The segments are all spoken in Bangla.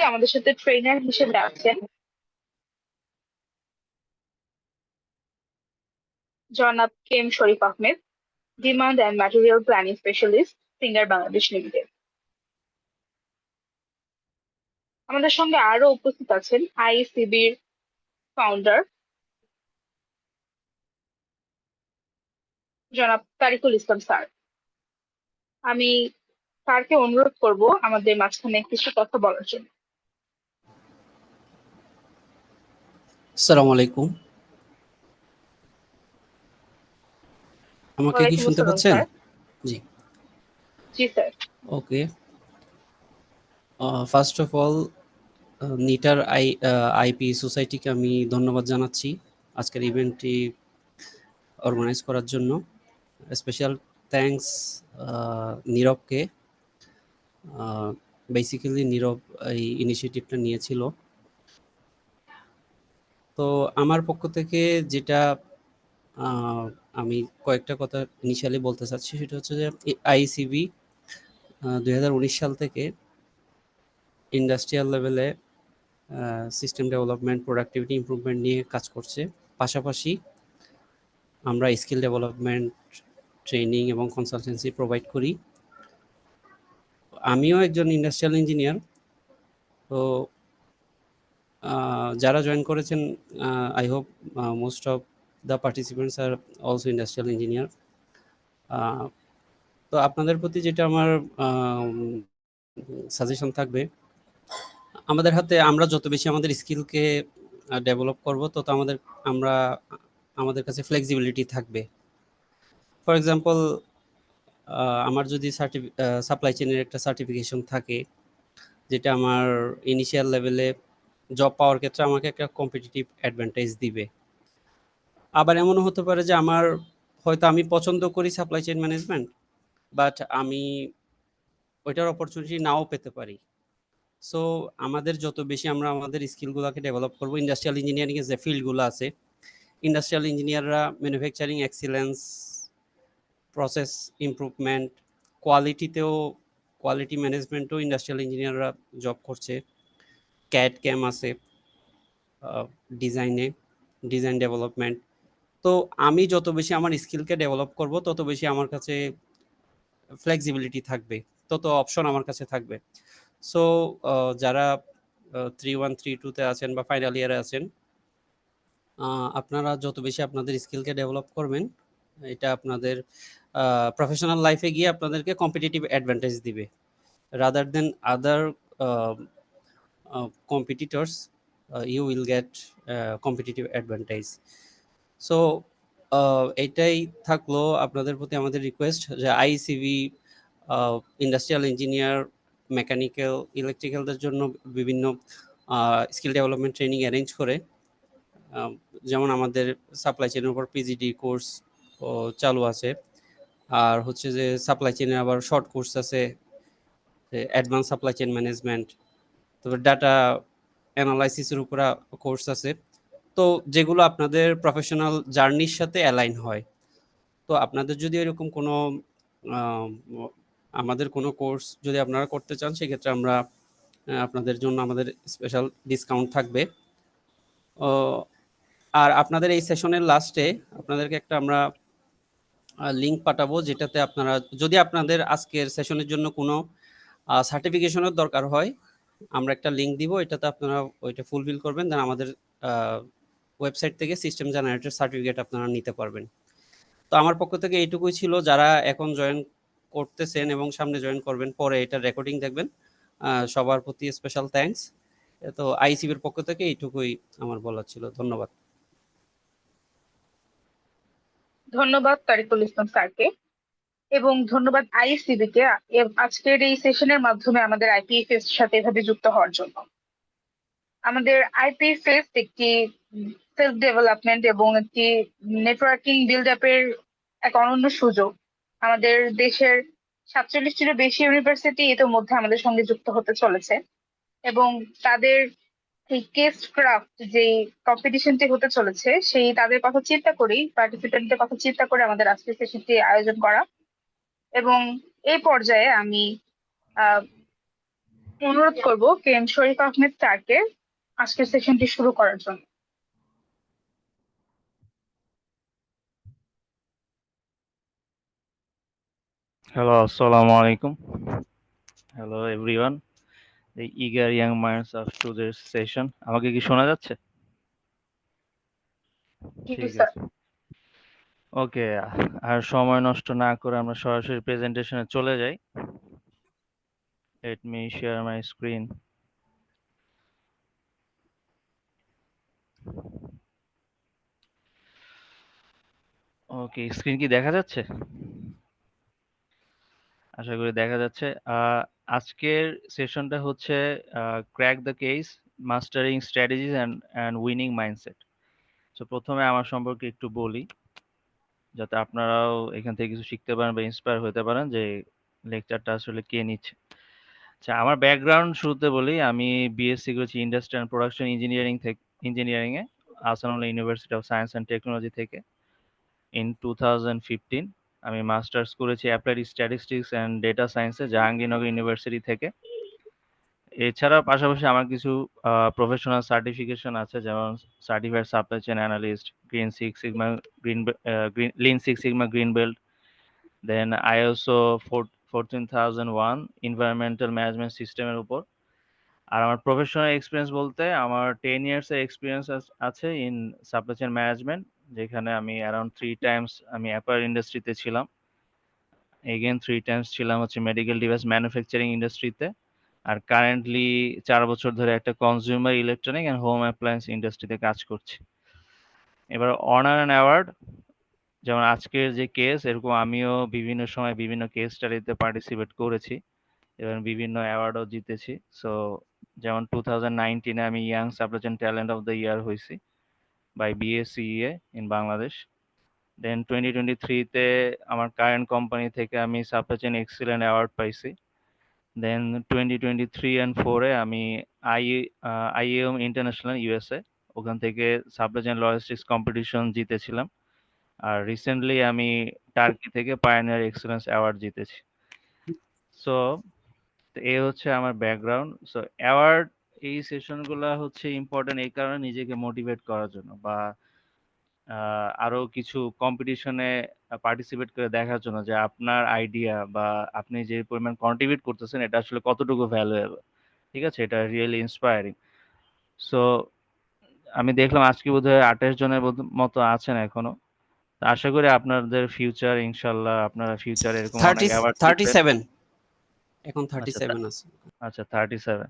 আমাদের সাথে ট্রেনার হিসেবে আছেন জনাব কেম Sharif Ahmed, demand and material planning specialist, Singer Bangladesh limited. আমাদের সঙ্গে আরো উপস্থিত আছেন আইসিবির ফাউন্ডার জনাব তারিকুল ইসলাম স্যার। আমি স্যারকে অনুরোধ করব আমাদের মাঝখানে কিছু কথা বলার জন্য। আসসালামু আলাইকুম। আমাকে কি ওয়ালাইকুম শুনতে আসসালাম পাচ্ছেন? স্যার। জি। জি sir. Okay. First of all NITER IP সোসাইটিকে আমি ধন্যবাদ জানাচ্ছি আজকের ইভেন্টটি অর্গানাইজ করার জন্য। স্পেশাল থ্যাঙ্কস নীরবকে। বেসিক্যালি নীরব এই ইনিশিয়েটিভটা নিয়েছিল। তো আমার পক্ষ থেকে যেটা আমি কয়েকটা কথা ইনিশিয়ালি বলতে চাচ্ছি সেটা হচ্ছে যে আইসিবি 2019 সাল থেকে ইন্ডাস্ট্রিয়াল লেভেলে সিস্টেম ডেভেলপমেন্ট, প্রোডাক্টিভিটি ইমপ্রুভমেন্ট নিয়ে কাজ করছে। পাশাপাশি আমরা স্কিল ডেভেলপমেন্ট, ট্রেনিং এবং কনসালটেন্সি প্রোভাইড করি। আমিও একজন ইন্ডাস্ট্রিয়াল ইঞ্জিনিয়ার। তো যারা জয়েন করেছেন, I hope most of the participants are also industrial engineer. তো আপনাদের প্রতি যেটা আমার সাজেশন থাকবে, আমাদের হাতে আমরা যত বেশি আমাদের স্কিলকে ডেভেলপ করব তত আমরা আমাদের কাছে ফ্লেক্সিবিলিটি থাকবে। ফর এক্সাম্পল, আমার যদি সাপ্লাই চেনের একটা সার্টিফিকেশন থাকে যেটা আমার ইনিশিয়াল লেভেলে জব পাওয়ার ক্ষেত্রে আমাকে একটা কম্পিটিটিভ অ্যাডভান্টেজ দিবে। আবার এমনও হতে পারে যে হয়তো আমি পছন্দ করি সাপ্লাই চেইন ম্যানেজমেন্ট, বাট আমি ওইটার অপরচুনিটি নাও পেতে পারি। সো আমাদের যত বেশি আমরা আমাদের স্কিলগুলোকে ডেভেলপ করবো, ইন্ডাস্ট্রিয়াল ইঞ্জিনিয়ারিংয়ের যে ফিল্ডগুলো আছে, ইন্ডাস্ট্রিয়াল ইঞ্জিনিয়াররা manufacturing excellence, process improvement, quality ম্যানেজমেন্টও ইন্ডাস্ট্রিয়াল ইঞ্জিনিয়াররা জব করছে। ক্যাড ক্যাম আছে ডিজাইন ডেভেলপমেন্ট। তো আমি যত বেশি আমার স্কিলকে ডেভেলপ করব তত বেশি আমার কাছে ফ্লেক্সিবিলিটি থাকবে, তত অপশন আমার কাছে থাকবে। সো যারা 3-1-3-2-তে আছেন বা ফাইনাল ইয়ারে আছেন, আপনারা যত বেশি আপনাদের স্কিলকে ডেভেলপ করবেন, এটা আপনাদের প্রফেশনাল লাইফে গিয়ে আপনাদেরকে কম্পিটিটিভ অ্যাডভান্টেজ দিবে, rather than other competitors. You will get competitive advantage. So এটাই থাকলো আপনাদের প্রতি আমাদের রিকোয়েস্ট যে আইসিবি ইন্ডাস্ট্রিয়াল ইঞ্জিনিয়ার, মেকানিক্যাল, ইলেকট্রিক্যালদের জন্য বিভিন্ন স্কিল ডেভেলপমেন্ট ট্রেনিং অ্যারেঞ্জ করে। যেমন আমাদের সাপ্লাই চেনের উপর পিজিডি কোর্স চালু আছে, আর হচ্ছে যে সাপ্লাই চেনের আবার শর্ট কোর্স আছে, অ্যাডভান্স সাপ্লাই চেন ম্যানেজমেন্ট, তারপর ডাটা অ্যানালাইসিসের উপর কোর্স আছে। তো যেগুলো আপনাদের প্রফেশনাল জার্নির সাথে অ্যালাইন হয়। তো আপনাদের যদি এরকম কোনো আমাদের কোনো কোর্স যদি আপনারা করতে চান, সেক্ষেত্রে আমরা আপনাদের জন্য আমাদের স্পেশাল ডিসকাউন্ট থাকবে। আর আপনাদের এই সেশনের লাস্টে আপনাদেরকে একটা আমরা লিঙ্ক পাঠাবো, যেটাতে আপনারা যদি আপনাদের আজকের সেশনের জন্য কোনো সার্টিফিকেশনের দরকার হয়, আমরা একটা লিঙ্ক দিব, এটাতে আপনারা ওইটা ফুলফিল করবেন, দেন আমাদের ওয়েবসাইট থেকে সিস্টেম জেনারেটর সার্টিফিকেট আপনারা নিতে পারবেন। তো আমার পক্ষ থেকে এইটুকুই ছিল। যারা এখন জয়েন করতেছেন এবং সামনে জয়েন করবেন, পরে এটা রেকর্ডিং দেখবেন, সবার প্রতি স্পেশাল থ্যাঙ্কস। তো আইসিবির পক্ষ থেকে এইটুকুই আমার বলার ছিল। ধন্যবাদ। ধন্যবাদ তারিকুল ইসলাম স্যারকে, এবং ধন্যবাদ আইএসসিবি কে আজকের এই সেশনের মাধ্যমে আমাদের আইপিএফএস সাথে এভাবে যুক্ত হওয়ার জন্য। আমাদের আইপিএফএস একটি সেলফ ডেভেলপমেন্ট এবং একটি নেটওয়ার্কিং বিল্ড আপের এক অনন্য সুযোগ। আমাদের দেশের 47টিরও বেশি ইউনিভার্সিটি ইতোমধ্যে আমাদের সঙ্গে যুক্ত হতে চলেছে, এবং তাদের এই কেস ক্রাফট যে কম্পিটিশনটি হতে চলেছে, সেই তাদের কথা চিন্তা করেই, পার্টিসিপেন্টের কথা চিন্তা করে আমাদের আজকের সেশনটি আয়োজন করা। এবং এই পর্যায়ে আমি আহ অনুরোধ করব কে এম শরীফ আহমেদ স্যারকে আজকের সেশনটি শুরু করার জন্য। Hello, Assalamu alaikum. Hello everyone. The eager young minds of today's session. আমাকে কি শোনা যাচ্ছে? জি ঠিক স্যার। আছে। ওকে, আর সময় নষ্ট না করে আমরা সরাসরি প্রেজেন্টেশনে চলে যাই। Let me share my screen. Okay, screen কি দেখা যাচ্ছে? আশা করি দেখা যাচ্ছে। আজকের সেশনটা হচ্ছে crack the case, mastering strategies and winning mindset. তো প্রথমে আমার সম্পর্কে একটু বলি, যাতে আপনারাও এখান থেকে কিছু শিখতে পারেন বা ইন্সপায়ার হতে পারেন যে লেকচারটা আসলে কে নিচ্ছে। আচ্ছা, আমার ব্যাকগ্রাউন্ড শুরুতে বলি। আমি বিএসসি করেছি ইন্ডাস্ট্রি অ্যান্ড প্রোডাকশন ইঞ্জিনিয়ারিংয়ে Ahsanullah university of science and technology থেকে ইন 2015। আমি মাস্টার্স করেছি অ্যাপ্লাইড স্ট্যাটিস্টিক্স অ্যান্ড ডেটা সায়েন্সে জাহাঙ্গীরনগর ইউনিভার্সিটি থেকে। এছাড়াও পাশাপাশি আমার কিছু প্রফেশনাল সার্টিফিকেশন আছে, যেমন certified supply chain analyst, lean six sigma green belt, then ISO 14001 environmental management সিস্টেমের উপর। আর আমার প্রফেশনাল এক্সপিরিয়েন্স বলতে আমার 10 ইয়ার্স এর এক্সপিরিয়েন্স আছে ইন সাপ্লাই চেইন ম্যানেজমেন্ট, যেখানে আমি অ্যারাউন্ড 3 টাইমস আমি অ্যাপার ইন্ডাস্ট্রিতে ছিলাম, এগেন 3 টাইমস ছিলাম হচ্ছে মেডিকেল ডিভাইস ম্যানুফ্যাকচারিং ইন্ডাস্ট্রিতে, আর কারেন্টলি 4 বছর ধরে একটা consumer electronic and home appliance ইন্ডাস্ট্রিতে কাজ করছি। এবার অনার অ্যান্ড অ্যাওয়ার্ড, যেমন আজকের যে কেস, এরকম আমিও বিভিন্ন সময় বিভিন্ন কেস স্টাডিতে পার্টিসিপেট করেছি এবং বিভিন্ন অ্যাওয়ার্ডও জিতেছি। সো যেমন 2019-এ আমি young supply chain talent of the year হয়েছি বাই বিএসসিইএ ইন বাংলাদেশ। দেন 2023-তে আমার কারেন্ট কোম্পানি থেকে আমি সাপ্লাই চেইন এক্সিলেন্ট অ্যাওয়ার্ড পাইছি। দেন 2023 অ্যান্ড 4-এ আমি আইএম ইন্টারন্যাশনাল ইউএসএ, ওখান থেকে সাপ্লাই চেইন লজিস্টিক্স কম্পিটিশন জিতেছিলাম। আর রিসেন্টলি আমি টার্কি থেকে পায়োনিয়ার এক্সেলেন্স অ্যাওয়ার্ড জিতেছি। সো এই হচ্ছে আমার ব্যাকগ্রাউন্ড। সো অ্যাওয়ার্ড, এই সেশনগুলো হচ্ছে ইম্পর্টেন্ট এই কারণে নিজেকে মোটিভেট করার জন্য, বা আরো কিছু কম্পিটিশনে পার্টিসিপেট করে দেখার জন্য যে আপনার আইডিয়া বা আপনি যে পরিমাণ কন্ট্রিবিউট করতেছেন এটা আসলে কতটুকু ভ্যালুয়েবল। ঠিক আছে, এটা রিয়েলি ইন্সপায়ারিং। সো আমি দেখলাম আজকে বোধহয় 28 জনের মতো আছেন এখনো। তো আশা করি আপনাদের ফিউচার, ইনশাল্লাহ আপনারা ফিউচারে এরকম অনেক অ্যাওয়ার্ড জিতবেন। 37 এখন আচ্ছা 37 আছে। আচ্ছা 37।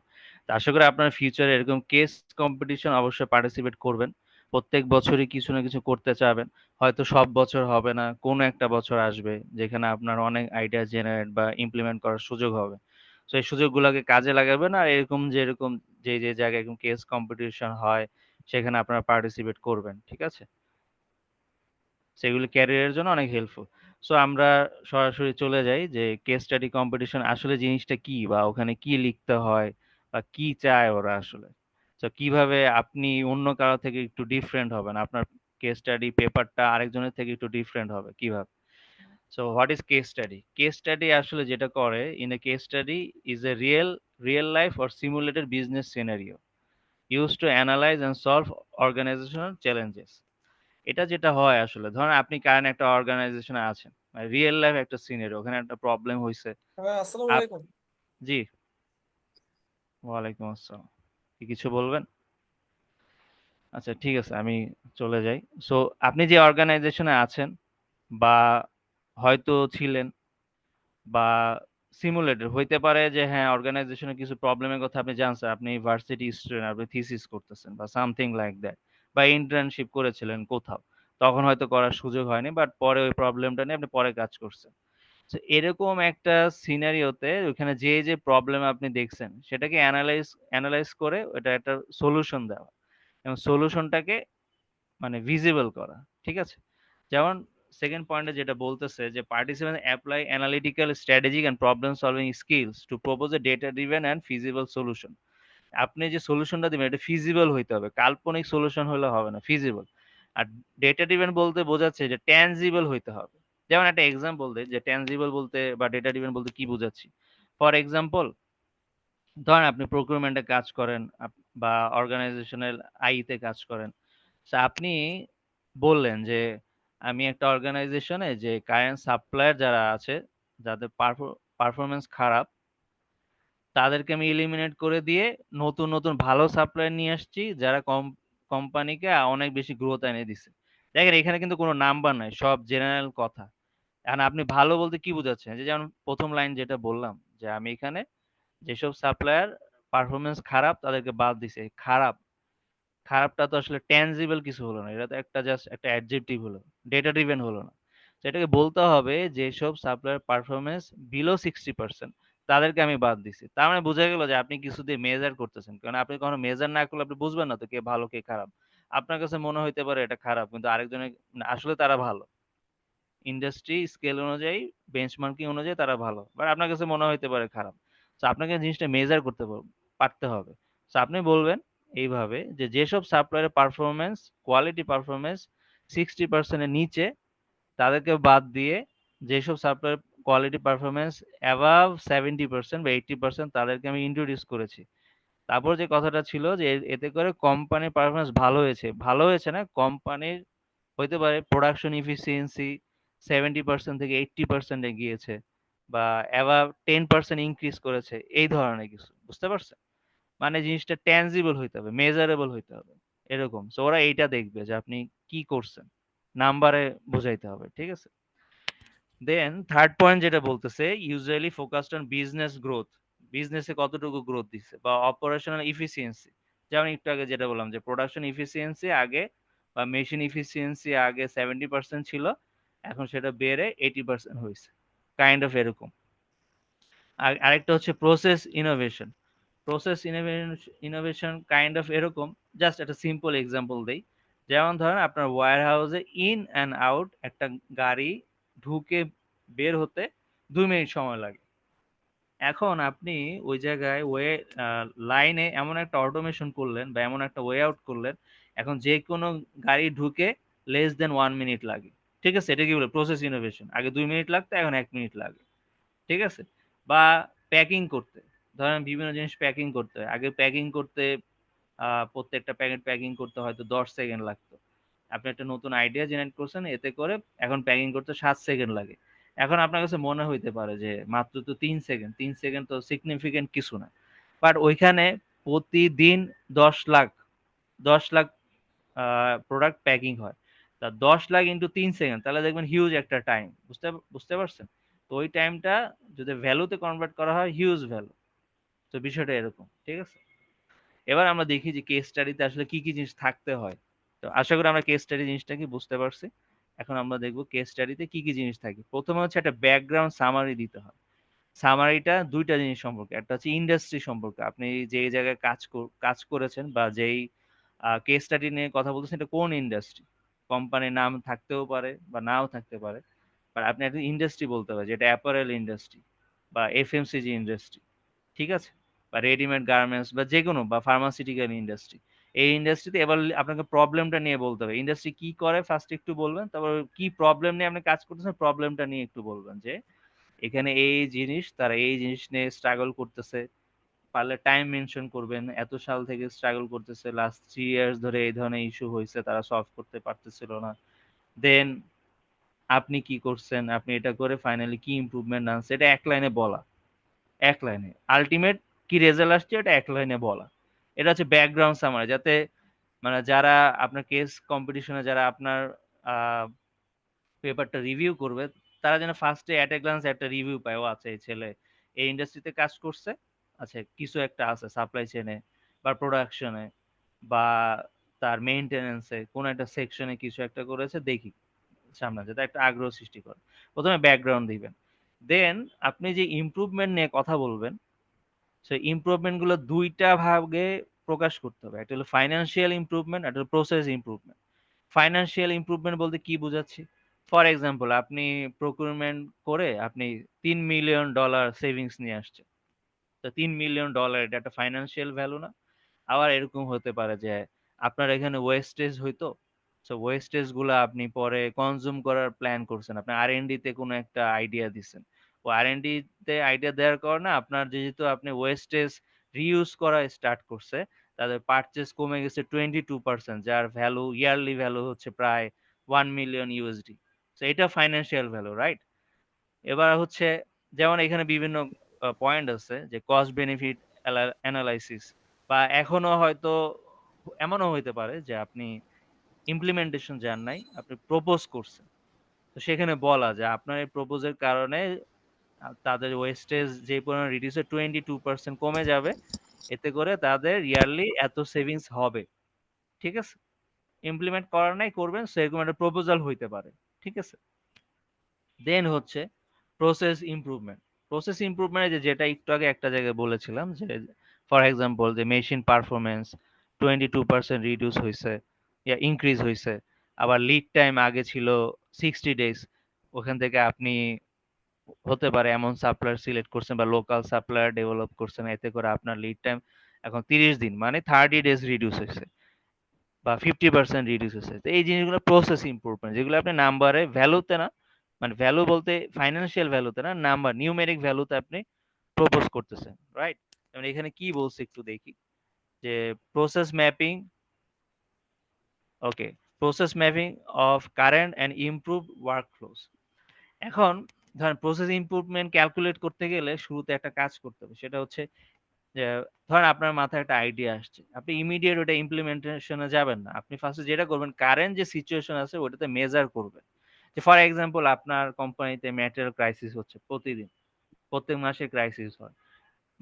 তো আশা করি আপনার ফিউচারে এরকম কেস কম্পিটিশন অবশ্যই পার্টিসিপেট করবেন। প্রত্যেক বছরই কিছু না কিছু করতে চাবেন। হয়তো সব বছর হবে না, কোনো একটা বছর আসবে যেখানে আপনার অনেক আইডিয়া জেনারেট বা ইমপ্লিমেন্ট করার সুযোগ হবে। তো এই সুযোগগুলোকে কাজে লাগাবেন, আর এরকম যেরকম যে জায়গায় এরকম কেস কম্পিটিশন হয় সেখানে আপনারা পার্টিসিপেট করবেন। ঠিক আছে, সেগুলো ক্যারিয়ারের জন্য অনেক হেল্পফুল। সো আমরা সরাসরি চলে যাই যে কেস স্টাডি কম্পিটিশন আসলে জিনিসটা কি, বা ওখানে কি লিখতে হয়, বা কি চায় ওরা আসলে। তো কিভাবে আপনি অন্য কারো থেকে একটু ডিফারেন্ট হবেন, আপনার কেস স্টাডি পেপারটা আরেকজনের থেকে একটু ডিফারেন্ট হবে কিভাবে। So what is case study? Case study আসলে যেটা করে, in a case study is a real life or simulated business scenario used to analyze and solve organizational challenges. এটা যেটা হয় আসলে, ধরেন আপনি কারেন্ট একটা অর্গানাইজেশনে আছেন, রিয়েল লাইফ একটা সিনারি, ওখানে একটা প্রবলেম হয়েছে। আসসালামু আলাইকুম। জি, ওয়ালাইকুম আসসালাম। কি কিছু বলবেন? আচ্ছা ঠিক আছে, আমি চলে যাই। সো আপনি যে অর্গানাইজেশনে আছেন বা হয়তো ছিলেন, বা সিমুলেটেড হইতে পারে যে হ্যাঁ অর্গানাইজেশনের কিছু প্রবলেমের কথা আপনি জানছেন, আপনি ভার্সিটি স্টুডেন্ট, আপনি থিসিস করতেছেন বা সামথিং লাইক দ্যাট, বা ইন্টার্নশিপ করেছিলেন কোথাও, তখন হয়তো করার সুযোগ হয়নি, বাট পরে ওই প্রবলেমটা নিয়ে আপনি পরে কাজ করছেন। তো এরকম একটা সিনারিওতে ওখানে যে প্রবলেম আপনি দেখছেন সেটাকে অ্যানালাইজ করে ওটা একটা সলিউশন দেওয়া, এবং সলিউশনটাকে মানে ভিজিবল করা। ঠিক আছে, যেমন সেকেন্ড পয়েন্টে যেটা বলতেছে যে participant apply analytical strategic and problem solving skills two propose A data driven and feasible solution. আপনি যে সলিউশনটা দিবেন এটা ফিজিবল হইতে হবে, কাল্পনিক সলিউশন হলে হবে না, ফিজিবল। আর ডেটা ড্রিভেন বলতে বোঝাচ্ছে যে ট্যানজিবল হইতে হবে। যেমন একটা এক্সাম্পল দেই যে ট্যানজিবল বলতে বা ডেটা ড্রিভেন বলতে কি বোঝাচ্ছি। ফর এক্সাম্পল, ধরেন আপনি প্রকিউরমেন্টে কাজ করেন বা অর্গানাইজেশনাল তে কাজ করেন। সো আপনি বললেন যে আমি একটা অর্গানাইজেশনে যে কারেন্ট সাপ্লায়ার যারা আছে, যাদের পারফরম্যান্স খারাপ, তাদেরকে আমি এলিমিনেট করে দিয়ে নতুন ভালো সাপ্লায়ার নিয়ে আসছি, যারা কোম্পানিকে অনেক বেশি গ্রোথ এনে দিছে। দেখেন এখানে কিন্তু কোনো নাম্বার নাই, সব জেনারেল কথা। এখন আপনি ভালো বলতে কি বোঝাচ্ছেন? যে যেমন ১ম লাইন যেটা বললাম যে আমি এখানে যেসব সাপ্লায়ার পারফরম্যান্স খারাপ তাদেরকে বাদ দিছি। খারাপটা তো আসলে ট্যানজিবল কিছু হলো না। এটা তো একটা জাস্ট একটা অ্যাডজেক্টিভ হলো। ডেটা ড্রিভেন হলো না। তো এটাকে বলতে হবে যেসব সাপ্লায়ার পারফরম্যান্স বিলো 60% তাদেরকে আমি বাদ দিছি। তার মানে বোঝা গেল যে আপনি কিছু দিয়ে মেজার করতেছেন। কারণ আপনি কখনো মেজার না করলে আপনি বুঝবেন না তো কে ভালো কে খারাপ। আপনার কাছে মনে হইতে পারে এটা খারাপ কিন্তু আরেকজনের না, আসলে তারা ভালো। ইন্ডাস্ট্রি স্কেল অনুযায়ী, বেঞ্চমার্কিং অনুযায়ী তারা ভালো। বাট আপনার কাছে মনে হইতে পারে খারাপ। সো আপনাকে জিনিসটা মেজার করতে পারতে হবে। সো আপনি বলবেন এইভাবে যে যেসব সাপ্লায়ারের পারফরম্যান্স, কোয়ালিটি পারফরম্যান্স 60% এর নিচে তাদেরকে বাদ দিয়ে যেসব সাপ্লায়ার কোয়ালিটি পারফরম্যান্স অ্যাবাভ 70% বা 80% তাদেরকে আমি ইন্ট্রোডিউস করেছি। তারপর যে কথাটা ছিল যে এতে করে কোম্পানির পারফরম্যান্স ভালো হয়েছে। ভালো হয়েছে না, কোম্পানির হইতে পারে প্রোডাকশন এফিসিয়েন্সি 70% থেকে 80% এ গিয়েছে বা অ্যাবাভ 10% ইনক্রিজ করেছে, এই ধরনের কিছু। বুঝতে পারছেন? মানে জিনিসটা ট্যানজিবল হইতে হবে, মেজারেবল হইতে হবে। এরকম। সো ওরা এইটা দেখবে যে আপনি কি করছেন। নাম্বারে বুঝাইতে হবে। ঠিক আছে? দেন থার্ড পয়েন্ট যেটা বলতেছে usually focused on business growth. বিজনেসে কতটুকু গ্রোথ দিচ্ছে বা অপারেশনাল এফিসিয়েন্সি। যেমন একটু আগে যেটা বললাম যে প্রোডাকশন এফিসিয়েন্সি আগে বা মেশিন এফিসিয়েন্সি আগে 70% ছিল, এখন সেটা বেড়ে 80% হয়েছে। কাইন্ড অফ এরকম। আর আরেকটা হচ্ছে process innovation. Process innovation kind of এরকম। জাস্ট একটা সিম্পল এক্সাম্পল দেই। যেমন ধরেন আপনার ওয়্যার হাউসে ইন অ্যান্ড আউট একটা গাড়ি ঢুকে বের হতে 2 মিনিট সময় লাগে। এখন আপনি ওই জায়গায় লাইনে এমন একটা অটোমেশন করলেন বা এমন একটা ওয়ে আউট করলেন, এখন যে কোনো গাড়ি ঢুকে লেস দেন 1 মিনিট লাগে। ঠিক আছে? এটা কি বলে প্রসেস ইনোভেশন। আগে 2 মিনিট লাগতো, এখন 1 মিনিট লাগে। ঠিক আছে? বা প্যাকিং করতে, ধরেন বিভিন্ন জিনিস প্যাকিং করতে হয়। আগে প্যাকিং করতে প্রত্যেকটা প্যাকেট প্যাকিং করতে হয়তো 10 সেকেন্ড লাগতো। আপনি একটা নতুন আইডিয়া জেনারেট করছেন, এতে করে এখন প্যাকিং করতে 7 সেকেন্ড লাগে। এখন আপনার কাছে মনে হইতে পারে যে মাত্র তো 3 সেকেন্ড, 3 সেকেন্ড তো সিগনিফিকেন্ট কিছু না। বাট ওইখানে প্রতিদিন 10 লাখ 10 লাখ প্রোডাক্ট প্যাকিং হয়। তা 10 লাখ ইন্টু 3 সেকেন্ড, তাহলে দেখবেন হিউজ একটা টাইম। বুঝতে বুঝতে পারছেন? তো ওই টাইমটা যদি ভ্যালুতে কনভার্ট করা হয়, হিউজ ভ্যালু। তো বিষয়টা এরকম। ঠিক আছে? এবার আমরা দেখি যে কেস স্টাডিতে আসলে কি কি জিনিস থাকতে হয়। তো আশা করি আমরা কেস স্টাডি জিনিসটা কি বুঝতে পারছি। এখন আমরা দেখব কেস স্টাডিতে কি কি জিনিস থাকে। প্রথমে হচ্ছে একটা ব্যাকগ্রাউন্ড সামারি দিতে হয়। সামারিটা ২টা জিনিস সম্পর্কে। একটা হচ্ছে ইন্ডাস্ট্রি সম্পর্কে। আপনি যেই জায়গায় কাজ করেছেন বা যেই কেস স্টাডি নিয়ে কথা বলতেছেন এটা কোন ইন্ডাস্ট্রি। কোম্পানির নাম থাকতেও পারে বা নাও থাকতে পারে। বাট আপনি একটা ইন্ডাস্ট্রি বলতে পারেন যেটা অ্যাপারেল ইন্ডাস্ট্রি বা এফএমসিজি ইন্ডাস্ট্রি। ঠিক আছে? বা রেডিমেড গার্মেন্টস বা যেকোনো বা ফার্মাসিউটিক্যাল ইন্ডাস্ট্রি। এই ইন্ডাস্ট্রিতে এবার আপনাকে প্রবলেমটা নিয়ে বলতে হবে। ইন্ডাস্ট্রি কি করে ফার্স্ট একটু বলবেন। তারপর কি প্রবলেম নিয়ে আপনি কাজ করতেছেন প্রবলেমটা নিয়ে একটু বলবেন যে এখানে এই জিনিস তারা এই জিনিস নিয়ে স্ট্রাগল করতেছে। পারলে টাইম মেনশন করবেন। এত সাল থেকে স্ট্রাগল করতেছে। লাস্ট 3 ইয়ার্স ধরে এই ধরনের ইস্যু হইছে। তারা সলভ করতে পারতেছিল না। দেন আপনি কি করছেন? আপনি এটা করে ফাইনালি কি ইমপ্রুভমেন্ট আনছে এটা এক লাইনে বলা। এক লাইনে। আল্টিমেট কি রেজাল্ট আসছে এটা এক লাইনে বলা। এটা হচ্ছে ব্যাকগ্রাউন্ড সামারি, যাতে মানে যারা আপনার কেস কম্পিটিশনে যারা আপনার আ পেপারটা রিভিউ করবে, তারা যেন first A at a glance একটা রিভিউ পায়। ও আচ্ছা এই ছেলে এই ইন্ডাস্ট্রিতে কাজ করছে। আচ্ছা কিছু একটা আছে সাপ্লাই চেইনে বা প্রোডাকশনে বা তার মেইনটেন্যান্স এ কোন একটা সেকশনে কিছু একটা করেছে দেখি সামনে, যাতে একটা আগ্রহ সৃষ্টি করে। ১ম এ ব্যাকগ্রাউন্ড দিবেন। দেন আপনি যে ইমপ্রুভমেন্ট নিয়ে কথা বলবেন, সেই ইমপ্রুভমেন্ট গুলো ২ টা ভাগে প্রকাশ করতে হবে। একটা হলো ফাইন্যান্সিয়াল ইমপ্রুভমেন্ট, একটা হলো প্রসেস ইমপ্রুভমেন্ট। ফাইন্যান্সিয়াল ইমপ্রুভমেন্ট বলতে কি বুঝাচ্ছি? ফর এক্সাম্পল আপনি প্রকিউরমেন্ট করে আপনি $3 মিলিয়ন সেভিংস নিয়ে আসছেন। তো $3 মিলিয়ন এটা একটা ফাইন্যান্সিয়াল ভ্যালু না? আবার এরকম হতে পারে যে আপনার এখানে ওয়েস্টেজ হইতো। সো ওয়েস্টেজ গুলা আপনি পরে কনজিউম করার প্ল্যান করছেন। আপনি আর&ডি তে কোনো একটা আইডিয়া দিছেন। ও আর&ডি তে আইডিয়া দেওয়ার কারণে আপনার যেহেতু আপনি ওয়েস্টেজ রিইউজ করা স্টার্ট করছে, তাদের পারচেজ কমে গেছে 22%, যার ভ্যালু ইয়ারলি ভ্যালু হচ্ছে প্রায় 1 মিলিয়ন ইউএসডি। তো এটা ফাইন্যান্সিয়াল ভ্যালু, রাইট? এবার হচ্ছে যেমন এখানে বিভিন্ন পয়েন্ট আছে যে কস্ট বেনিফিট অ্যানালাইসিস, বা এখনো হয়তো এমনও হইতে পারে যে আপনি ইমপ্লিমেন্টেশন যান নাই, আপনি প্রপোজ করছেন। তো সেখানে বলা যে আপনার এই প্রপোজের কারণে তাদের ওয়েস্টেজ যে পরিমাণ রিডিউস 22% কমে যাবে, এতে করে তাদের ইয়ারলি এত সেভিংস হবে। ঠিক আছে? ইমপ্লিমেন্ট করার নাই, করবেন, সেরকম একটা প্রপোজাল হইতে পারে। ঠিক আছে? দেন হচ্ছে প্রসেস ইমপ্রুভমেন্ট। প্রসেস ইমপ্রুভমেন্ট যেটা একটু আগে একটা জায়গায় বলেছিলাম যে ফর এক্সাম্পল যে মেশিন পারফরমেন্স 22% রিডিউস হইছে, ইনক্রিজ হইছে। আবার লিড টাইম আগে ছিল 60 ডেজ, ওখান থেকে আপনি হতে পারে এমন সাপ্লায়ার সিলেক্ট করছেন বা লোকাল সাপ্লায়ার ডেভেলপ করছেন, এতে করে আপনার লিড টাইম এখন 30 দিন মানে 30 ডেজ রিডিউস হয়েছে, বা 50% রিডিউস হয়েছে। তো এই জিনিসগুলো প্রসেস ইমপ্রুভমেন্ট, যেগুলো আপনি নাম্বারে ভ্যালুতে না, মানে ভ্যালু বলতে ফাইন্যান্সিয়াল ভ্যালুতে না, নাম্বার নিউমেরিক ভ্যালুতে আপনি প্রপোজ করতেছেন, রাইট? যেমন এখানে কি বলছে একটু দেখি, যে process mapping, okay, process mapping of current and improve workflows. এখন ধরেন প্রসেস ইমপ্রুভমেন্ট ক্যালকুলেট করতে গেলে শুরুতে একটা কাজ করতে হবে, সেটা হচ্ছে যে ধরেন আপনার মাথায় একটা আইডিয়া আসছে, আপনি ইমিডিয়েট ওটা ইমপ্লিমেন্টেশনে যাবেন না, আপনি ফার্স্টে যেটা করবেন কারেন্ট যে সিচুয়েশন আছে ওটাতে মেজার করবেন। যে ফর এক্সাম্পল আপনার কোম্পানিতে ম্যাটেরিয়াল ক্রাইসিস হচ্ছে প্রতিদিন, প্রত্যেক মাসে ক্রাইসিস হয়,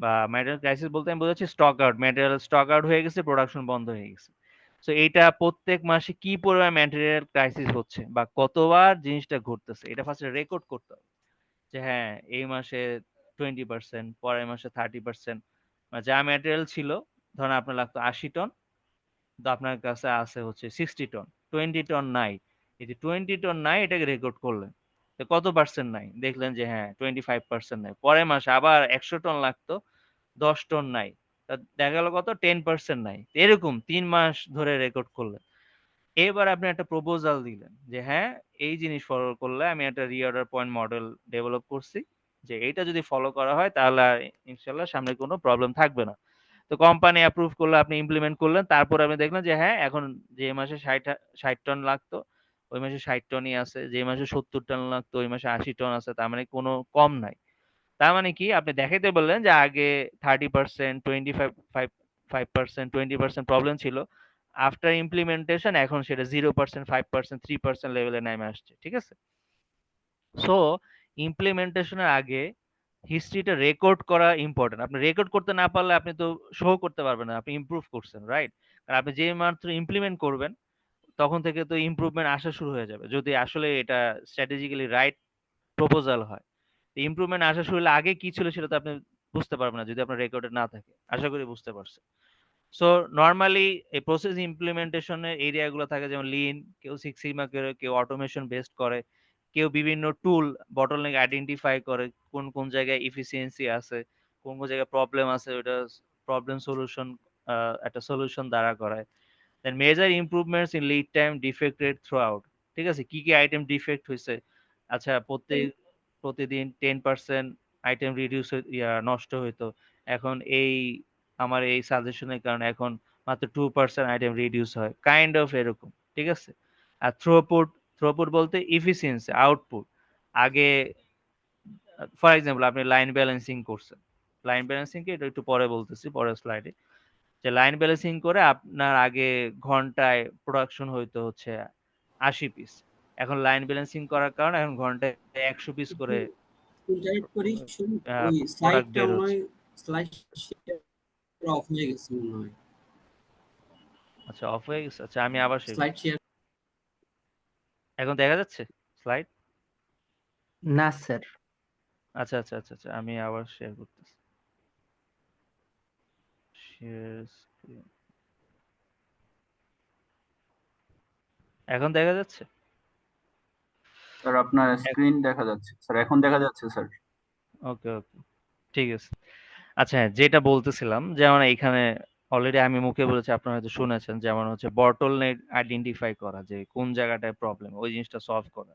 বা ম্যাটেরিয়াল ক্রাইসিস বলতে আমি বোঝাচ্ছি stock out, material stock out হয়ে গেছে, প্রোডাকশন বন্ধ হয়ে গেছে। তো এইটা প্রত্যেক মাসে কি পরিমাণ ম্যাটেরিয়াল ক্রাইসিস হচ্ছে বা কতবার জিনিসটা ঘটতেছে, এটা ফার্স্টে রেকর্ড করতে হবে। যে হ্যাঁ, এই মাসে 20%, পরের মাসে 30%, যা ম্যাটেরিয়াল ছিল, ধরেন আপনার লাগতো 80 টন, তো আপনার কাছে আছে হচ্ছে 60 টন, 20 টন নাই। এই যে 20 টন নাই, এটাকে রেকর্ড করলেন। তো কত পার্সেন্ট নাই? দেখলেন যে হ্যাঁ 25% নাই। পরের মাসে আবার 100 টন লাগতো, 10 টন নাই। তা দেখা গেল কত? 10% নাই। এরকম 3 মাস ধরে রেকর্ড করলেন। এবার আপনি একটা প্রপোজাল দিলেন যে হ্যাঁ, এই জিনিস ফলো করলে আমি একটা রিঅর্ডার পয়েন্ট মডেল ডেভেলপ করছি, যে এইটা যদি ফলো করা হয় তাহলে আর ইনশাল্লাহ সামনে কোনো প্রবলেম থাকবে না। তো কোম্পানি অ্যাপ্রুভ করলো, আপনি ইমপ্লিমেন্ট করলেন, তারপর আপনি দেখলেন যে হ্যাঁ, এখন যে মাসে 60 টন লাগতো ওই মাসে 60 টনই আছে, যে মাসে 70 টন লাগতো ওই মাসে 80 টন আছে, তার মানে কোনো কম নাই। তার মানে কি, আপনি দেখাইতে বললেন যে আগে 30%, 25% 20% প্রবলেম ছিল, আফটার ইমপ্লিমেন্টেশন এখন সেটা 0%, 5%, 3% লেভেলে নেমে আসছে। ঠিক আছে? সো ইমপ্লিমেন্টেশনের আগে হিস্ট্রিটা রেকর্ড করা ইম্পর্টেন্ট। আপনি রেকর্ড করতে না পারলে আপনি তো শো করতে পারবেন না আপনি ইমপ্রুভ করছেন, রাইট? আর আপনি যে মাত্র ইমপ্লিমেন্ট করবেন তখন থেকে তো ইমপ্রুভমেন্ট আসা শুরু হয়ে যাবে, যদি আসলে এটা স্ট্র্যাটেজিক্যালি রাইট প্রপোজাল হয়। ইমপ্রুভমেন্ট আসা শুরু হলে আগে কি ছিল সেটা তো আপনি বুঝতে পারবেন না যদি আপনার রেকর্ডে না থাকে। আশা করি বুঝতে পারছেন। সো নরমালি এই প্রসেস ইমপ্লিমেন্টেশনের এরিয়া গুলো থাকে, যেমন লিন, কেউ সিক্স সিগমা করে, কেউ অটোমেশন বেসড করে, কেউ বিভিন্ন টুল বটলনেক আইডেন্টিফাই করে, কোন কোন জায়গায় ইফিসিয়েন্সি আছে, কোন কোন জায়গায় প্রবলেম আছে, ওটা প্রবলেম সলিউশন একটা সলিউশন দ্বারা করায়। Then measure improvements in lead time, defect rate throughout. ঠিক আছে? কি কি আইটেম ডিফেক্ট হয়েছে, আচ্ছা প্রতিদিন 10% আইটেম রিডিউস নষ্ট হইতো, এখন এই আমার এই সাজেশনের কারণে এখন মাত্র 2% আইটেম রিডিউস হয়, কাইন্ড অফ এরকম। ঠিক আছে? আর থ্রুপুট, থ্রুপুট বলতে ইফিসিয়েন্সি, আউটপুট। আগে ফর এক্সাম্পল আপনি লাইন ব্যালেন্সিং করছেন, লাইন ব্যালেন্সিং কি এটা একটু পরে বলতেছি, পরের স্লাইডে, যে লাইন ব্যালেন্সিং করে আপনার আগে ঘন্টায় প্রোডাকশন হইতো হচ্ছে 80 পিস, এখন লাইন ব্যালেন্সিং করার কারণে এখন ঘন্টায় 100 পিস একটু করে ইন্টারেক্ট করি, শুনুন, ওই প্রোডাক্ট স্লাইডটা বের মনে হচ্ছে। হয় স্লাইড অফ হয়ে গেছে মনে হয়। আচ্ছা, অফ হয়ে গেছে। আচ্ছা, আমি আবার শেয়ার স্লাইড করছি। শেয়ার এখন দেখা যাচ্ছে স্লাইড? না স্যার। আচ্ছা আচ্ছা আচ্ছা আচ্ছা, আমি আবার শেয়ার করতেছি। Share screen. এখন দেখা যাচ্ছে? স্যার আপনার স্ক্রিন দেখা যাচ্ছে স্যার, এখন দেখা যাচ্ছে স্যার। ওকে ওকে, ঠিক আছে। আচ্ছা হ্যাঁ, যেটা বলতেছিলাম, যেমন এইখানে অলরেডি আমি মুখে বলেছি, আপনারা হয়তো শুনেছেন, যেমন হচ্ছে বটলনেক আইডেন্টিফাই করা, যে কোন জায়গাটায় প্রবলেম, ওই জিনিসটা সলভ করা,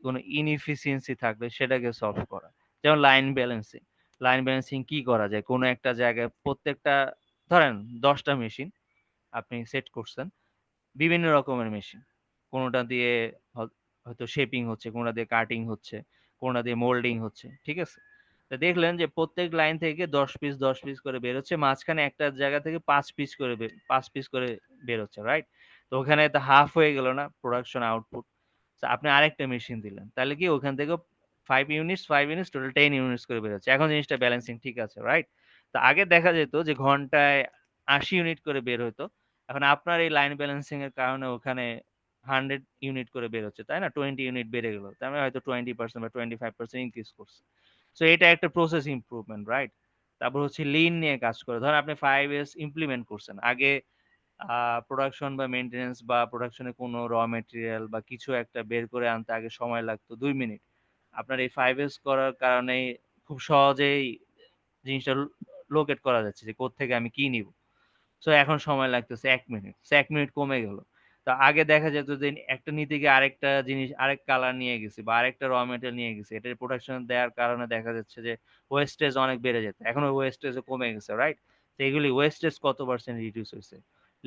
কোনো ইনএফিসিয়েন্সি থাকলে সেটাকে সলভ করা, যেমন লাইন ব্যালেন্সিং। লাইন ব্যালেন্সিং কি করা যায়, কোনো একটা জায়গায় প্রত্যেকটা ধরেন 10টা মেশিন আপনি সেট করছেন, বিভিন্ন রকমের মেশিন, কোনোটা দিয়ে হয়তো শেপিং হচ্ছে, কোনোটা দিয়ে কাটিং হচ্ছে, কোনোটা দিয়ে মোল্ডিং হচ্ছে, ঠিক আছে? তো দেখলেন যে প্রত্যেক লাইন থেকে 10 পিস করে বের হচ্ছে, মাঝখানে একটা জায়গা থেকে 5 পিস করে বের হচ্ছে, রাইট? তো ওখানে তো হাফ হয়ে গেল না প্রোডাকশন আউটপুট। আপনি আরেকটা মেশিন দিলেন, তাহলে কি ওখান থেকে 5 ইউনিটস টোটাল 10 ইউনিটস করে বের হচ্ছে। এখন জিনিসটা ব্যালেন্সিং ঠিক আছে, রাইট? তো আগে দেখা যেত যে ঘন্টায় 80 ইউনিট করে বের হতো, এখন আপনার এই লাইন ব্যালেন্সিং এর কারণে ওখানে 100 ইউনিট করে বের হচ্ছে, তাই না? 20 ইউনিট বেড়ে গেল, তার মানে হয়তো 20% বা 25% ইনক্রিজ করছে। সো এটা একটা প্রসেস ইমপ্রুভমেন্ট, রাইট? তারপর হচ্ছে লিন নিয়ে কাজ করে, ধরেন আপনি 5S ইমপ্লিমেন্ট করছেন, আগে প্রোডাকশন বা মেইনটেনেন্স বা প্রোডাকশনে কোনো র মেটেরিয়াল বা কিছু একটা বের করে আনতে আগে সময় লাগতো 2 মিনিট। আপনার এই 5S করার কারণে খুব সহজেই জিনিসটা লোকেট করা যাচ্ছে যে কোত্থেকে আমি কি নিব। সো এখন সময় লাগতেছে 1 মিনিট। সো 1 মিনিট কমে গেল। তো আগে দেখা যেত যে একটা নিতে গিয়ে আরেকটা জিনিস, আরেক কালার নিয়ে গেছি বা আরেকটা র মেটেরিয়াল নিয়ে গেছি। এটার প্রোডাকশন দেওয়ার কারণে দেখা যাচ্ছে যে ওয়েস্টেজ অনেক বেড়ে যেত। এখন ওই ওয়েস্টেজও কমে গেছে, রাইট? তো এগুলি ওয়েস্টেজ কত পার্সেন্ট রিডিউস হইছে?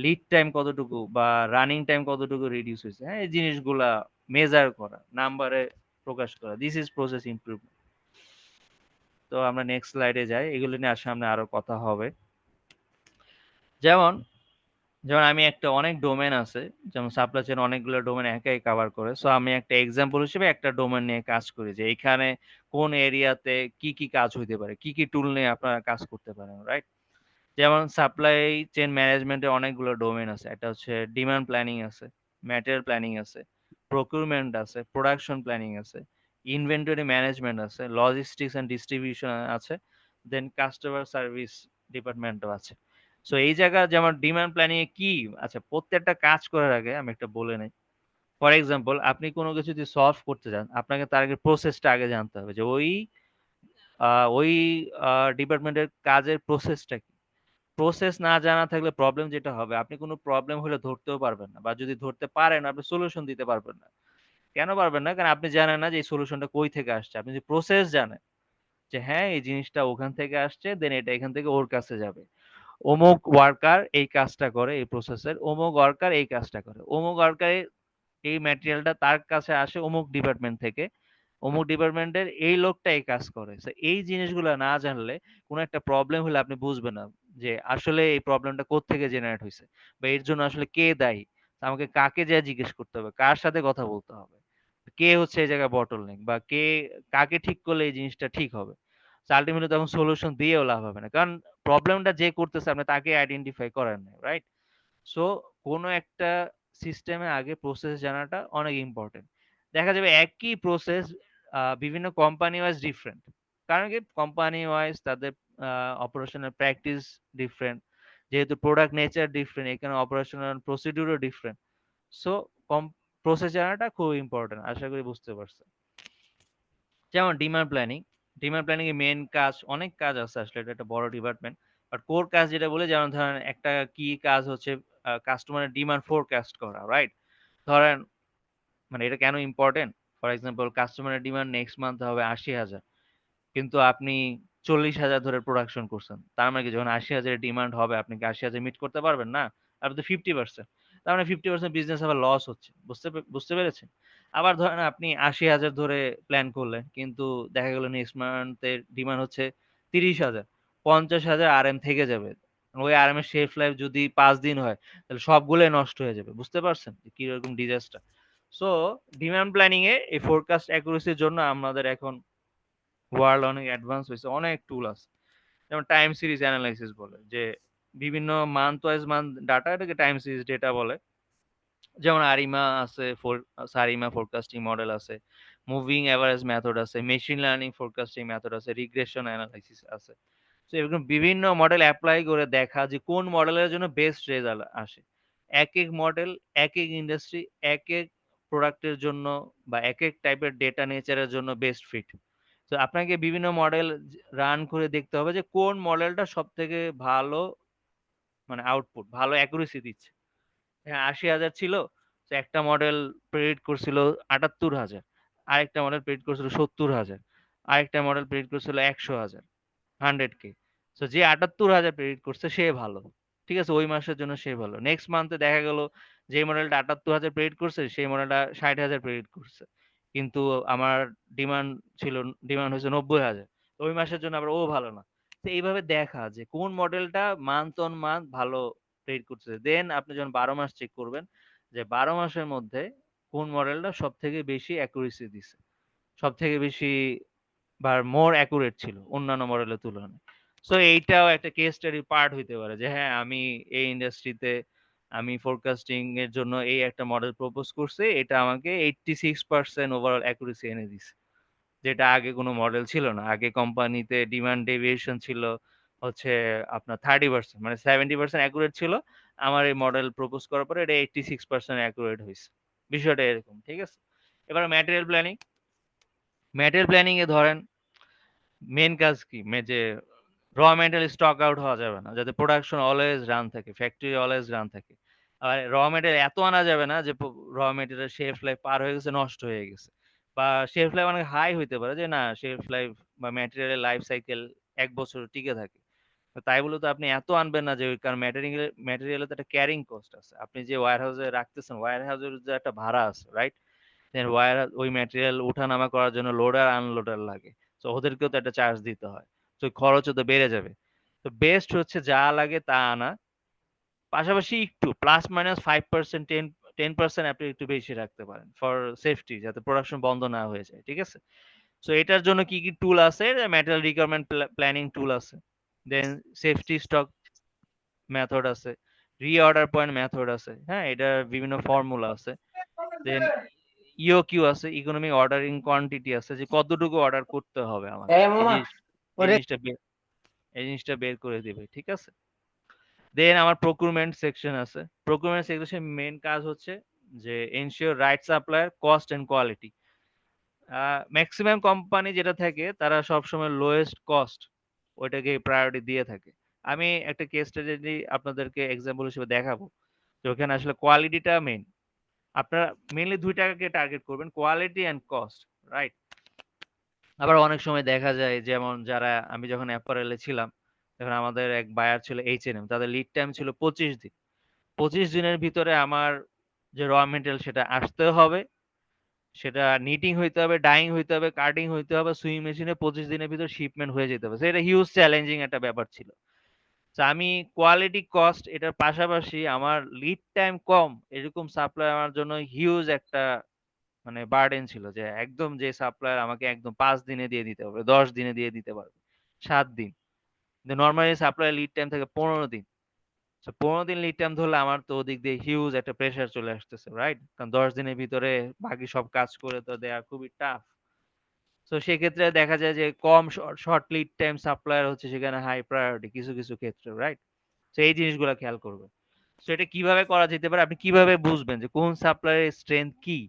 লিড টাইম কতটুকু বা রানিং টাইম কতটুকু রিডিউস হইছে? হ্যাঁ, এই জিনিসগুলা মেজার করা, নাম্বারে প্রকাশ করা। This is process improvement. তো আমরা নেক্সট স্লাইডে যাই। এগুলো নিয়ে সামনে আরো কথা হবে। যেমন যেমন আমি একটা অনেক ডোমেন আছে, যেমন সাপ্লাই চেইন অনেকগুলো ডোমেন একাই কভার করে। সো আমি একটা এক্সাম্পল হিসেবে একটা ডোমেন নিয়ে কাজ করি যে এখানে কোন এরিয়াতে কি কি কাজ হইতে পারে, কি কি টুল নিয়ে আপনারা কাজ করতে পারেন, রাইট? যেমন সাপ্লাই চেইন ম্যানেজমেন্টে অনেকগুলো ডোমেন আছে। একটা হচ্ছে ডিমান্ড প্ল্যানিং আছে, ম্যাটেরিয়াল প্ল্যানিং আছে, প্রকিউরমেন্ট আছে, প্রোডাকশন প্ল্যানিং আছে, ইনভেন্টরি ম্যানেজমেন্ট আছে, লজিস্টিক্স এন্ড ডিস্ট্রিবিউশন আছে, দেন কাস্টমার সার্ভিস ডিপার্টমেন্টও আছে। সো এই জায়গা যেমন ডিমান্ড প্ল্যানিং এ কি, আচ্ছা প্রত্যেকটা কাজ করার আগে আমি একটা বলে নেই। ফর এক্সাম্পল, আপনি কোনো কিছু যদি সলভ করতে চান, আপনাকে তার আগে প্রসেসটা আগে জানতে হবে যে ওই ডিপার্টমেন্টের কাজের প্রসেসটা কি। প্রসেস না জানা থাকলে প্রবলেম যেটা হবে, আপনি কোনো প্রবলেম হলে ধরতেও পারবেন না, বা যদি ধরতে পারেন আপনি সলিউশন দিতে পারবেন না। কেন পারবেন না? কারণ আপনি জানেন না যে এই সলিউশনটা কই থেকে আসছে। আপনি যদি প্রসেস জানেন যে হ্যাঁ এই জিনিসটা ওখান থেকে আসছে, দেন এটা এখান থেকে ওর কাছে যাবে, অমুক ওয়ার্কার এই কাজটা করে, এই প্রসেসের অমুক ওয়ার্কার এই কাজটা করে, অমুক ওয়ার্কার এই ম্যাটেরিয়ালটা তার কাছে আসে অমুক ডিপার্টমেন্ট থেকে, অমুক ডিপার্টমেন্টের এই লোকটা এই কাজ করে। So, এই জিনিসগুলো না জানলে কোনো একটা প্রবলেম হলে আপনি বুঝবেন না যে আসলে এই প্রবলেমটা কোত্থেকে জেনারেট হয়েছে বা এর জন্য আসলে কে দায়ী। আমাকে কাকে যা জিজ্ঞেস করতে হবে, কার সাথে কথা বলতে হবে, কে হচ্ছে এই জায়গায় বটল নেক, বা কে কাকে ঠিক করলে এই জিনিসটা ঠিক হবে। আলটিমেটলি তখন সলিউশন দিয়েও লাভ হবে না, কারণ প্রবলেমটা যে করতেছে আপনি তাকে আইডেন্টিফাই করেন নাই, রাইট? সো কোনো একটা সিস্টেমে আগে প্রসেস জানাটা অনেক ইম্পর্টেন্ট। দেখা যাবে একই প্রসেস বিভিন্ন কোম্পানি ওয়াইজ ডিফারেন্ট, কারণ কি কোম্পানি ওয়াইজ তাদের অপারেশনাল প্র্যাকটিস ডিফারেন্ট, যেহেতু প্রোডাক্ট নেচার ডিফারেন্ট, এখানে অপারেশনাল প্রসিডিউরও ডিফারেন্ট। সো প্রসেস জানাটা খুব ইম্পর্টেন্ট, আশা করি বুঝতে পারছেন। যেমন ডিমান্ড প্ল্যানিং এর মেন কাজ, অনেক কাজ আছে আসলে, এটা একটা বড় ডিপার্টমেন্ট। বাট কোর কাজ যেটা বলে, যেমন ধরেন একটা কি কাজ হচ্ছে কাস্টমারের ডিমান্ড ফোরকাস্ট করা, রাইট? ধরেন মানে এটা কেন ইম্পর্টেন্ট, ফর এক্সাম্পল কাস্টমারের ডিমান্ড নেক্সট মান্থ হবে 80,000, কিন্তু আপনি 40,000 ধরে প্রোডাকশন করছেন, তার মানে কি যখন 80,000 এর ডিমান্ড হবে আপনি কি 80,000 মিট করতে পারবেন না? আপনি তো 50%, তার মানে 50% বিজনেস আবার লস হচ্ছে। বুঝতে পেরেছেন? আবার ধরেন আপনি 80,000 ধরে প্ল্যান করলেন, কিন্তু দেখা গেল নেক্সট মান্থের ডিমান্ড হচ্ছে 30,000, 50,000 আরএম থেকে যাবে। ওই আরএম এর শেলফ লাইফ যদি 5 দিন হয়, তাহলে সবগুলোই নষ্ট হয়ে যাবে। বুঝতে পারছেন যে কিরকম ডিজাস্টার? সো ডিমান্ড প্ল্যানিং এ এই ফোরকাস্ট অ্যাকুরেসির জন্য আমাদের এখন ওয়ার্ল্ড অনেক অ্যাডভান্স হয়েছে, অনেক টুল আছে। যেমন টাইম সিরিজ অ্যানালাইসিস বলে, যে বিভিন্ন মান্থ ওয়াইজ ডাটা, এটাকে টাইম সিরিজ ডেটা বলে। যেমন আরিমা আছে, সারিমা ফোরকাস্টিং মডেল আছে, মুভিং এভারেজ মেথড আছে, মেশিন লার্নিং ফোরকাস্টিং মেথড আছে, রিগ্রেশন অ্যানালাইসিস আছে। তো এরকম বিভিন্ন মডেল অ্যাপ্লাই করে দেখা যে কোন মডেলের জন্য বেস্ট রেজাল্ট আসে। এক এক মডেল, এক এক ইন্ডাস্ট্রি, এক এক প্রোডাক্টের জন্য বা এক এক টাইপের ডেটা নেচারের জন্য বেস্ট ফিট। তো আপনাকে বিভিন্ন মডেল রান করে দেখতে হবে যে কোন মডেলটা সব থেকে ভালো, মানে আউটপুট ভালো অ্যাকুরেসি দিচ্ছে। হ্যাঁ, 80,000 ছিল, তো একটা মডেল প্রেডিক্ট করছিল 78,000, আরেকটা মডেল প্রেডিক্ট করছিল 70,000, আরেকটা মডেল প্রেডিক্ট করছিল 100,000। 100K। সো যে 78,000 প্রেডিক্ট করছে সে ভালো, ঠিক আছে, ওই মাসের জন্য সে ভালো। নেক্সট মান্থে দেখা গেল যে মডেলটা 78,000 প্রেডিক্ট করছে সেই মডেলটা 60,000 প্রেডিক্ট করছে, কিন্তু আমার ডিমান্ড ছিল, ডিমান্ড হয়েছে 90,000, ওই মাসের জন্য আবার ও ভালো না। তো এইভাবে দেখা যে কোন মডেলটা মান্থ অন মান্থ ভালো প্রেডিক্ট করছে, দেন আপনি যখন 12 মাস চেক করবেন যে 12 মাসের মধ্যে কোন মডেলটা সব থেকে বেশি অ্যাকুরেসি দিছে, সব থেকে বেশি বা মোর অ্যাকুরেট ছিল অন্যান্য মডেলের তুলনায়। সো এইটাও একটা কেস স্টাডি পার্ট হইতে পারে যে হ্যাঁ আমি এই ইন্ডাস্ট্রিতে আমি ফোরকাস্টিং এর জন্য এই একটা মডেল প্রপোজ করছি, এটা আমাকে 86% ওভারঅল অ্যাকুরেসি এনে দিছে, যেটা আগে কোনো মডেল ছিল না। আগে কোম্পানিতে ডিমান্ড ডেভিয়েশন ছিল হচ্ছে আপনার 30%, মানে 70% অ্যাকুরেট ছিল। আমার এই মডেল প্রপোজ করার পরে এটা 86% অ্যাকুরেট হয়েছে। বিষয়টা এরকম, ঠিক আছে। এবার ম্যাটেরিয়াল প্ল্যানিং, ম্যাটেরিয়াল প্ল্যানিং এ ধরেন মেন কাজ কি, যে র ম্যাটেরিয়াল স্টক আউট হওয়া যাবে না, যাতে প্রোডাকশন অলওয়েজ রান থাকে, ফ্যাক্টরি অলওয়েজ রান থাকে। আর র ম্যাটেরিয়াল এত আনা যাবে না যে র ম্যাটেরিয়াল শেলফ লাইফ পার হয়ে গেছে, নষ্ট হয়ে গেছে, বা শেলফ লাইফ অনেক হাই হইতে পারে যে না শেলফ লাইফ বা ম্যাটেরিয়ালের লাইফ সাইকেল 1 বছর টিকে থাকে। তো তাই বলে তো আপনি এত আনবেন না, যে কারণ ম্যাটেরিয়ালের তো একটা ক্যারিং কস্ট আছে, আপনি যে ওয়্যার হাউসে রাখতেছেন ওয়্যার হাউসের যে একটা ভাড়া আছে, রাইট? দেন ওয়্যার ওই ম্যাটেরিয়াল ওঠানামা করার জন্য লোডার আনলোডার লাগে, তো ওদেরকেও তো একটা চার্জ দিতে হয়, তো খরচও তো বেড়ে যাবে। তো বেস্ট হচ্ছে যা লাগে তা আনা, পাশাপাশি একটু প্লাস মাইনাস 5%, 10% আপনি একটু বেশি রাখতে পারেন ফর সেফটি, যাতে প্রোডাকশন বন্ধ না হয়ে যায়, ঠিক আছে। সো এটার জন্য কি কি টুল আছে, ম্যাটেরিয়াল রিকোয়ারমেন্ট প্ল্যানিং টুল আছে, দেন সেফটি স্টক মেথড আছে, রিঅর্ডার পয়েন্ট মেথড আছে, হ্যাঁ এটার বিভিন্ন ফর্মুলা আছে, দেন ইওকিউ আছে, ইকোনমিক অর্ডারিং কোয়ান্টিটি আছে, যে কতটুকু অর্ডার করতে হবে আমাকে, এই জিনিসটা এই জিনিসটা বের করে দিবে, ঠিক আছে। দেন আমার প্রকুরমেন্ট সেকশন আছে, প্রকুরমেন্ট সেকশন মেন কাজ হচ্ছে যে ensure right supplier cost and quality. Maximum company যেটা থাকে তারা সবসময় লোয়েস্ট কস্ট ওইটাকে প্রায়োরিটি দিয়ে থাকে। আমি একটা কেস স্টাডি আপনাদেরকে এক্সাম্পল হিসেবে দেখাবো, যে ওখানে আসলে কোয়ালিটিটা মেইন, আপনারা মেইনলি দুইটাকে টার্গেট করবেন, কোয়ালিটি এন্ড কস্ট, রাইট। আবার অনেক সময় দেখা যায় যেমন যারা, আমি যখন অ্যাপারেলে ছিলাম তখন আমাদের এক বায়ার ছিল H&M, তাদের লিড টাইম ছিল 25 দিন। 25 দিনের ভিতরে আমার যে র মেটেরিয়াল সেটা আসতে হবে, সেটা নিটিং হইতে হবে, ডাইং হইতে হবে, কাটিং হইতে হবে, সুইং মেশিনে 25 দিনের ভিতরে শিপমেন্ট হয়ে যেতে হবে। So এটা হিউজ চ্যালেঞ্জিং একটা ব্যাপার ছিল। তো আমি কোয়ালিটি কস্ট এটার পাশাপাশি আমার লিড টাইম কম এরকম সাপ্লাই আমার জন্য হিউজ একটা মানে বার্ডেন ছিল, যে একদম যে সাপ্লায়ার আমাকে একদম 5 দিনে দিয়ে দিতে হবে, 10 দিনে দিয়ে দিতে পারবে, 7 দিন, কিন্তু নর্মালি সাপ্লাই লিড টাইম থাকে 15 দিন। তো 15 দিন লিড টাইম ধরলে আমার তো ওদিক দিয়ে হিউজ একটা প্রেশার চলে আসতেছে, রাইট? কারণ 10 দিনের ভিতরে বাকি সব কাজ করে তো দেয়া খুবই টাফ। তো সেক্ষেত্রে দেখা যায় যে কম শর্ট লিড টাইম সাপ্লায়ার হচ্ছে সেখানে হাই প্রায়োরিটি কিছু কিছু ক্ষেত্রে, রাইট? তো এই জিনিসগুলো খেয়াল করবে। তো এটা কিভাবে করা যেতে পারে, আপনি কিভাবে বুঝবেন যে কোন সাপ্লায়ারের স্ট্রেংথ কি,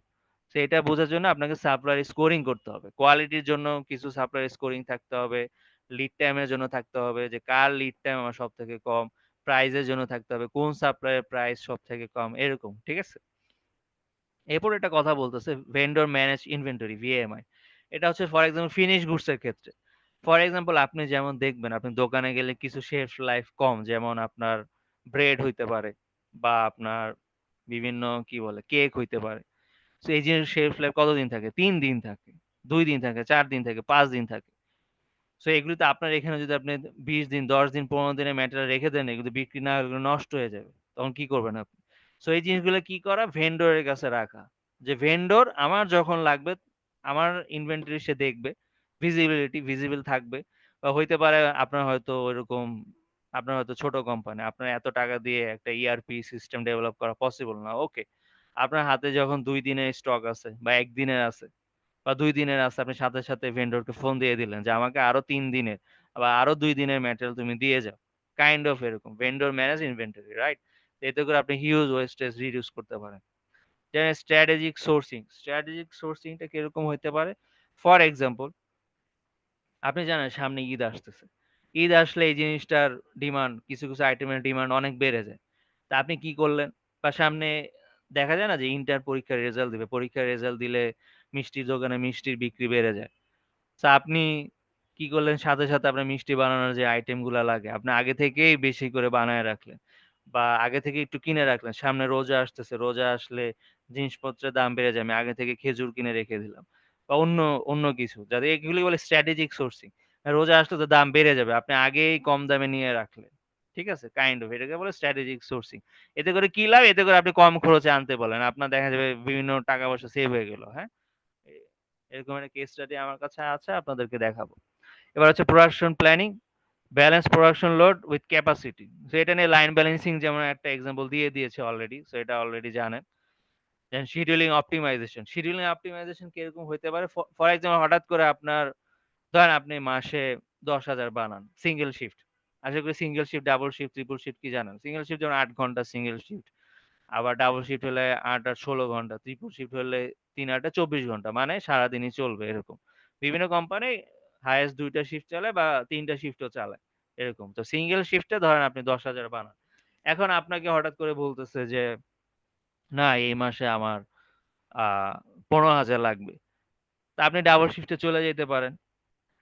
তো এটা বোঝার জন্য আপনাকে সাপ্লায়ার স্কোরিং করতে হবে। কোয়ালিটির জন্য কিছু সাপ্লায়ার স্কোরিং থাকতে হবে, লিড টাইমের জন্য থাকতে হবে যে কার লিড টাইম আমার সব থেকে কম, প্রাইজের জন্য থাকতে হবে কোন সাপ্লায়ারের প্রাইস সব থেকে কম, এরকম, ঠিক আছে। এরপর একটা কথা বলতেছে ভেন্ডর ম্যানেজ ইনভেন্টরি, ভিএমআই। এটা হচ্ছে ফর এক্সাম্পল ফিনিশ গুডস এর ক্ষেত্রে। ফর এক্সাম্পল আপনি যেমন দেখবেন আপনি দোকানে গেলে কিছু শেলফ লাইফ কম, যেমন আপনার ব্রেড হইতে পারে বা আপনার বিভিন্ন কি বলে কেক হইতে পারে। তো এই জিনিস শেলফ লাইফ কতদিন থাকে? 3 দিন থাকে, 2 দিন থাকে, 4 দিন থাকে, 5 দিন থাকে। সো এগুলো তো আপনার এখানে যদি আপনি 20 দিন, 10 দিন, 15 দিনের ম্যাটেরিয়াল রেখে দেন, এগুলো বিক্রি না হলে এগুলো নষ্ট হয়ে যাবে, তখন কি করবেন আপনি? সো এই জিনিসগুলো কি করা, ভেন্ডরের কাছে রাখা, যে ভেন্ডর আমার যখন লাগবে আমার ইনভেন্টরি সে দেখবে, ভিজিবল থাকবে। বা হইতে পারে আপনার হয়তো ওইরকম, আপনার হয়তো ছোট কোম্পানি, আপনার এত টাকা দিয়ে একটা ইআরপি সিস্টেম ডেভেলপ করা পসিবল না, ওকে। আপনার হাতে যখন 2 দিনের স্টক আছে বা 1 দিনের আছে বা 2 দিনের আছে, আপনি সাথে সাথে ভেন্ডরকে ফোন দিয়ে দিলেন যে আমাকে আরো 3 দিনের বা আরো 2 দিনের ম্যাটেরিয়াল তুমি দিয়ে যাও, কাইন্ড অফ এরকম ভেন্ডর ম্যানেজ ইনভেন্টরি, রাইট? এতে করে আপনি হিউজ ওয়েস্টেজ রিডিউস করতে পারেন। যেমন স্ট্র্যাটেজিক সোর্সিংটা কিরকম হইতে পারে, ফর এক্সাম্পল আপনি জানেন সামনে ঈদ আসতেছে, ঈদ আসলে এই জিনিসটার ডিমান্ড, কিছু কিছু আইটেমের ডিমান্ড অনেক বেড়ে যায়। তা আপনি কি করলেন, বা সামনে দেখা যায় না যে ইন্টার পরীক্ষার রেজাল্ট দিবে, পরীক্ষার রেজাল্ট দিলে মিষ্টির দোকানে মিষ্টির বিক্রি বেড়ে যায়। তো আপনি কি কি করলেন, সাথে সাথে আপনার মিষ্টি বানানোর যে আইটেম গুলা লাগে আপনি আগে থেকেই বেশি করে বানায় রাখলেন, বা আগে থেকে একটু কিনে রাখলেন। সামনে রোজা আসতেছে, রোজা আসলে জিনিসপত্রের দাম বেড়ে যায়, আমি আগে থেকে খেজুর কিনে রেখে দিলাম, বা অন্য অন্য কিছু, যাতে এগুলি বলে স্ট্র্যাটেজিক সোর্সিং। রোজা আসলে তো দাম বেড়ে যাবে, আপনি আগেই কম দামে নিয়ে রাখলেন। ঠিক আছে, কাইন্ড অফ এটাকে বলে স্ট্র্যাটেজিক সোর্সিং। এতে করে কি লাভ, এতে করে আপনি কম খরচে আনতে বলেন, আপনার দেখা যাবে বিভিন্ন টাকা পয়সা সেভ হয়ে গেল। হ্যাঁ, এরকম একটা কেস স্টাডি আমার কাছে আছে, আপনাদেরকে দেখাবো। এবার হচ্ছে production planning, balance production load with capacity. So এটা নিয়ে লাইন ব্যালেন্সিং যেমন একটা এক্সাম্পল দিয়ে দিয়েছে অলরেডি, সো এটা অলরেডি জানেন। দেন শিডিউলিং অপটিমাইজেশন, শিডিউলিং অপটিমাইজেশন কিরকম হতে পারে, ফর এক্সাম্পল হঠাৎ করে আপনার ধরেন আপনি মাসে 10,000 বানান সিঙ্গেল শিফট। আশা করি single shift, double shift, triple shift কি জানেন। সিঙ্গেল শিফট যেমন 8 ঘন্টা সিঙ্গেল শিফট, আবার ডাবল শিফট হলে 8 আর 16 ঘন্টা, ট্রিপল শিফট হলে 3 8 24 ঘন্টা, মানে সারাদিনই চলবে এরকম। বিভিন্ন কোম্পানি হাইয়েস্ট 2টা শিফট চালায় বা 3টা শিফটও চালায় এরকম। তো সিঙ্গেল শিফটে ধরেন আপনি 10,000 বানান। এখন আপনাকে হঠাৎ করে বলতেছে যে না, এই মাসে আমার 15,000 লাগবে। তা আপনি ডাবল শিফটে চলে যেতে পারেন।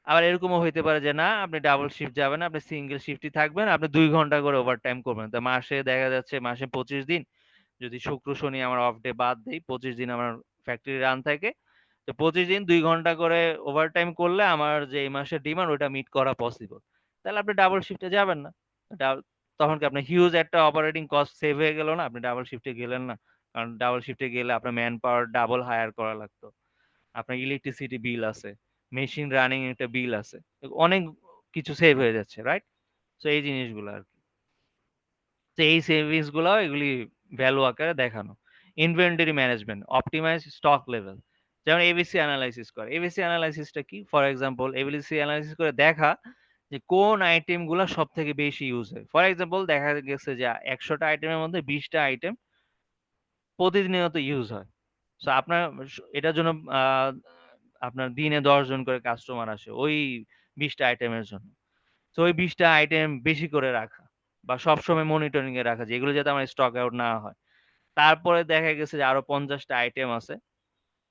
আবার এরকমও হইতে পারে যে না, আপনি ডাবল শিফট যাবেন না, আপনি সিঙ্গেল শিফটই থাকবেন, আপনি 2 ঘন্টা করে ওভারটাইম করবেন। তো মাসে দেখা যাচ্ছে মাসে 25 দিন, যদি শুক্র শনি আমার অফ ডে বাদ দেই, 25 দিন আমার ফ্যাক্টরি রান থাকে। তো 25 দিন 2 ঘন্টা করে ওভারটাইম করলে আমার যে এই মাসের ডিমান্ড ওটা মিট করা পসিবল। তাহলে আপনি ডাবল শিফটে যাবেন না। তখন কি আপনার হিউজ একটা অপারেটিং কস্ট সেভ হয়ে গেল না, আপনি ডাবল শিফটে গেলেন না। কারণ ডাবল শিফটে গেলে আপনার ম্যান পাওয়ার ডাবল হায়ার করা লাগতো, আপনার ইলেকট্রিসিটি বিল আছে, মেশিন রানিং একটা বিল আছে, অনেক কিছু সেভ হয়ে যাচ্ছে, রাইট? তো এই জিনিসগুলো আর কি। তো এই সেভিংস গুলো এগুলি ভ্যালু আকারে দেখানো। Inventory management, optimize stock level, যেমন এবিসি অ্যানালাইসিস করে। এবিসি অ্যানালাইসিসটা কি, ফর এক্সাম্পল এবিসি অ্যানালাইসিস করে দেখা যে কোন আইটেম গুলো সব থেকে বেশি ইউজ হয়। ফর এক্সাম্পল দেখা গেছে যে 100টা আইটেমের মধ্যে 20টা আইটেম প্রতিনিয়ত ইউজ হয়। সো আপনার এটার জন্য আহ, আপনার দিনে 10 জন করে কাস্টমার আসে ওই 20টা আইটেমের জন্য। তো ওই 20টা আইটেম বেশি করে রাখা, বা সবসময় মনিটরিং এ রাখা, যেগুলো যাতে আমার স্টক আউট না হয়। তারপরে দেখা গেছে যে আরো 50টা আইটেম আছে,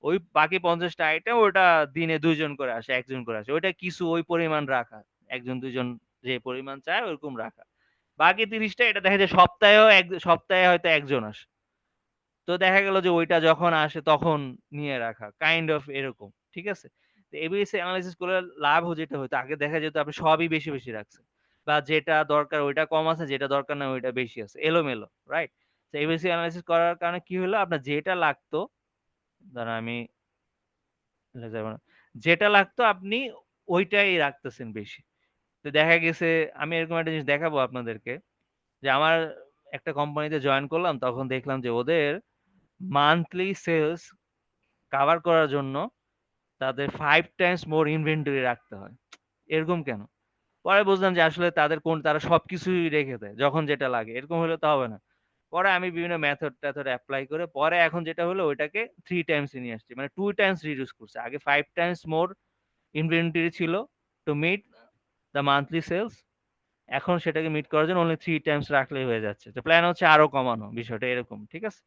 ওই বাকি 50টা আইটেম ওটা দিনে 2 জন করে আসে, 1 জন করে আসে, ওইটা কিছু ওই পরিমাণ রাখা, 1 জন 2 জন যে পরিমাণ চায় ওরকম রাখা। বাকি 30টা এটা দেখা যায় সপ্তাহেও সপ্তাহে হয়তো 1 জন আসে, তো দেখা গেল যে ওইটা যখন আসে তখন নিয়ে রাখা, কাইন্ড অফ এরকম। ঠিক আছে, তো এবিএস অ্যানালাইসিস করলে লাভ যেটা হতো, আগে দেখা যেত আপনি সবই বেশি বেশি রাখছেন, বা যেটা দরকার ওইটা কম আছে, যেটা দরকার না ওইটা বেশি আছে, এলোমেলো, রাইট? তো এবিএস অ্যানালাইসিস করার কারণে কি হলো, আপনার যেটা লাগতো, ধরেন আমি যাবো না, যেটা লাগতো আপনি ওইটাই রাখতেছেন বেশি। তো দেখা গেছে, আমি এরকম একটা জিনিস দেখাবো আপনাদেরকে, যে আমার একটা কোম্পানিতে জয়েন করলাম, তখন দেখলাম যে ওদের মান্থলি সেলস কভার করার জন্য তাদের 5 টাইমস মোর ইনভেন্টরি রাখতে হয়। এরকম কেন? পরে বুঝলাম যে আসলে তারা সবকিছুই রেখে দেয় যখন যেটা লাগে, এরকম হলে তো হবে না। পরে আমি বিভিন্ন মেথড টেথড এপ্লাই করে পরে এখন যেটা হলো ওইটাকে 3 টাইমস নিয়ে আসছি, মানে 2 টাইমস রিডিউস করছে। আগে 5 টাইমস মোর ইনভেন্টরি ছিল to meet the monthly sales, এখন সেটাকে মিট করার জন্য অনলি 3 টাইমস রাখলেই হয়ে যাচ্ছে। তো প্ল্যান হচ্ছে আরো কমানো, বিষয়টা এরকম। ঠিক আছে,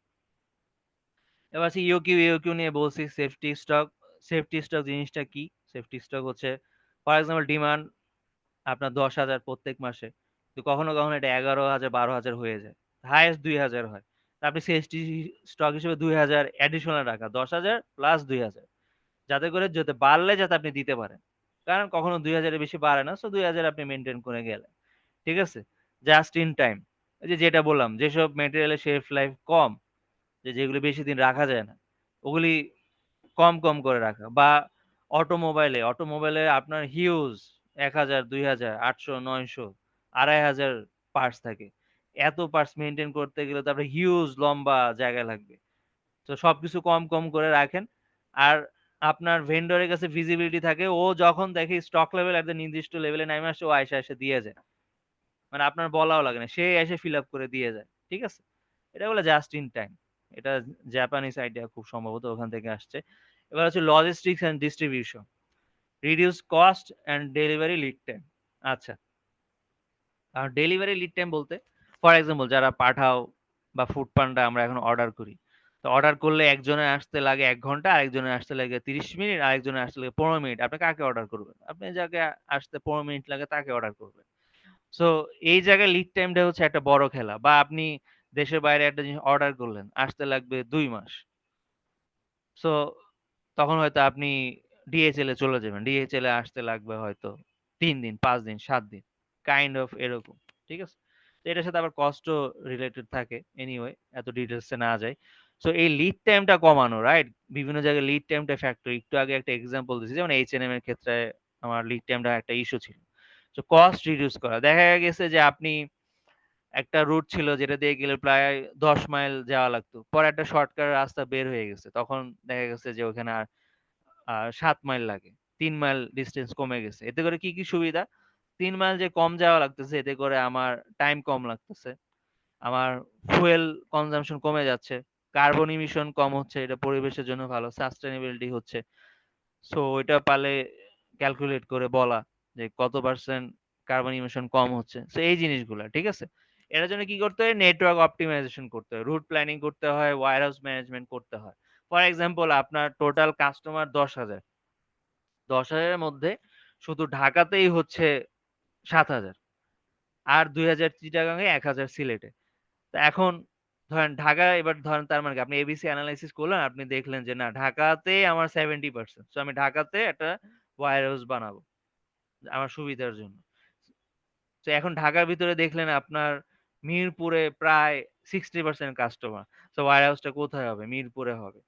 এবার হচ্ছে ইউকিউ নিয়ে বলছি। সেফটি স্টক, সেফটি স্টক জিনিসটা কি? সেফটি স্টক হচ্ছে, ফর এক্সাম্পল ডিমান্ড আপনার 10,000 প্রত্যেক মাসে, তো কখনো কখনো এটা 11,000 12,000 হয়ে যায়, হাইয়েস্ট 2,000 হয়। তা আপনি সেফটি স্টক হিসেবে 2,000 অ্যাডিশনাল রাখা, 10,000 প্লাস 2,000, যাতে করে যাতে বাড়লে যাতে আপনি দিতে পারেন, কারণ কখনো 2,000 এর বেশি বাড়ে না, সো 2,000 আপনি মেনটেন করে গেলেন। ঠিক আছে, জাস্ট ইন টাইম, এই যে যেটা বললাম, যেসব মেটেরিয়ালের শেলফ লাইফ কম, যেগুলো বেশি দিন রাখা যায় না, ওগুলি কম কম করে রাখা। বা অটোমোবাইলে আপনার হিউজ 1,000 2,000 800 900 2,500 পার্টস থাকে। এত পার্টস মেনটেন করতে গেলে তো আপনার হিউজ লম্বা জায়গা লাগবে। তো সবকিছু কম কম করে রাখেন। আর আপনার ভেন্ডরের কাছে ভিজিবিলিটি থাকে, ও যখন দেখে স্টক লেভেল একটা নির্দিষ্ট লেভেলে নেমে আসছে, ও এসে দিয়ে যায়, মানে আপনার বলাও লাগে না, সে এসে ফিল আপ করে দিয়ে যায়। ঠিক আছে, এটা বলে জাস্ট ইন টাইম। এটা জাপানিজ আইডিয়া, খুব সম্ভবত ওখান থেকে আসছে। এবার হচ্ছে logistics and distribution, reduce cost and delivery lead time. আচ্ছা, আর ডেলিভারি লিড টাইম বলতে, ফর এক্সাম্পল যারা পাঠাও বা ফুড পান্ডা আমরা এখন অর্ডার করি, তো অর্ডার করলে একজনের আসতে লাগে 1 ঘন্টা, আরেকজনের আসতে লাগে 30 মিনিট, আরেকজনের আসতে লাগে 15 মিনিট। আপনি কাকে অর্ডার করবেন? আপনি যাকে আসতে 15 মিনিট লাগে তাকে অর্ডার করবেন। সো এই জায়গায় লিড টাইমটা হচ্ছে একটা বড় খেলা। বা আপনি দেশের বাইরে একটা জিনিস অর্ডার করলেন, আসতে লাগবে 2 মাস। সো তখন হয়তো আপনি DHL এ চলে যাবেন। DHL এ আসতে লাগবে হয়তো 3 দিন, 5 দিন, 7 দিন। কাইন্ড অফ এরকম। ঠিক আছে? তো এটার সাথে আবার কস্টও রিলেটেড থাকে। এনিওয়ে এত ডিটেইলস এ না যাই। সো এই লিড টাইমটা কমানো, রাইট? বিভিন্ন জায়গায় লিড টাইমটা ফ্যাক্টর। একটু আগে একটা এক্সাম্পল দিছি যেমন H&M এর ক্ষেত্রে আমার লিড টাইমটা একটা ইস্যু ছিল। সো কস্ট রিডিউস করা। দেখা গেছে যে আপনি একটা রুট ছিল যেটা দিয়ে গেলে প্রায় ১০ মাইল যাওয়া লাগতো। পরে একটা শর্টকাট রাস্তা বের হয়ে গেছে। তখন দেখা গেছে যে ওখানে আর ৭ মাইল লাগে। ৩ মাইল ডিসট্যান্স কমে গেছে। এতে করে কি সুবিধা? ৩ মাইল যে কম যাওয়া লাগতেছে এতে করে আমার টাইম কম লাগতেছে। আমার ফুয়েল কনজাম্পশন কমে যাচ্ছে। কার্বন ইমিশন কম হচ্ছে। এটা পরিবেশের জন্য ভালো। সাস্টেইনেবিলিটি হচ্ছে। সো ওইটা পারলে ক্যালকুলেট করে বলা যে কত পার্সেন্ট কার্বন ইমিশন কম হচ্ছে। সো এই জিনিসগুলা, ঠিক আছে? এটার জন্য কি করতে হয়? নেটওয়ার্ক অপটিমাইজেশন করতে হয়, রুট প্ল্যানিং করতে হয়, ওয়্যারহাউস ম্যানেজমেন্ট করতে হয়। ফর এক্সাম্পল আপনার টোটাল কাস্টমার ১০,০০০। ১০,০০০ এর মধ্যে শুধু ঢাকাতেই হচ্ছে ৭,০০০। আর ২,০০০ চিটাগাঙে, ১,০০০ সিলেটে। তো এখন ধরেন ঢাকা, এবার ধরেন তার মানে কি আপনি এবিসি এনালাইসিস করলেন, আপনি দেখলেন যে না ঢাকাতে আমার 70%। সো আমি ঢাকাতে একটা ওয়্যারহাউস বানাবো আমার সুবিধার জন্য। তো এখন ঢাকার ভিতরে দেখলেন আপনার মিরপুরে প্রায় 60% কাস্টমার। সো ওয়্যারহাউসটা কোথায় হবে? মিরপুরে হবে।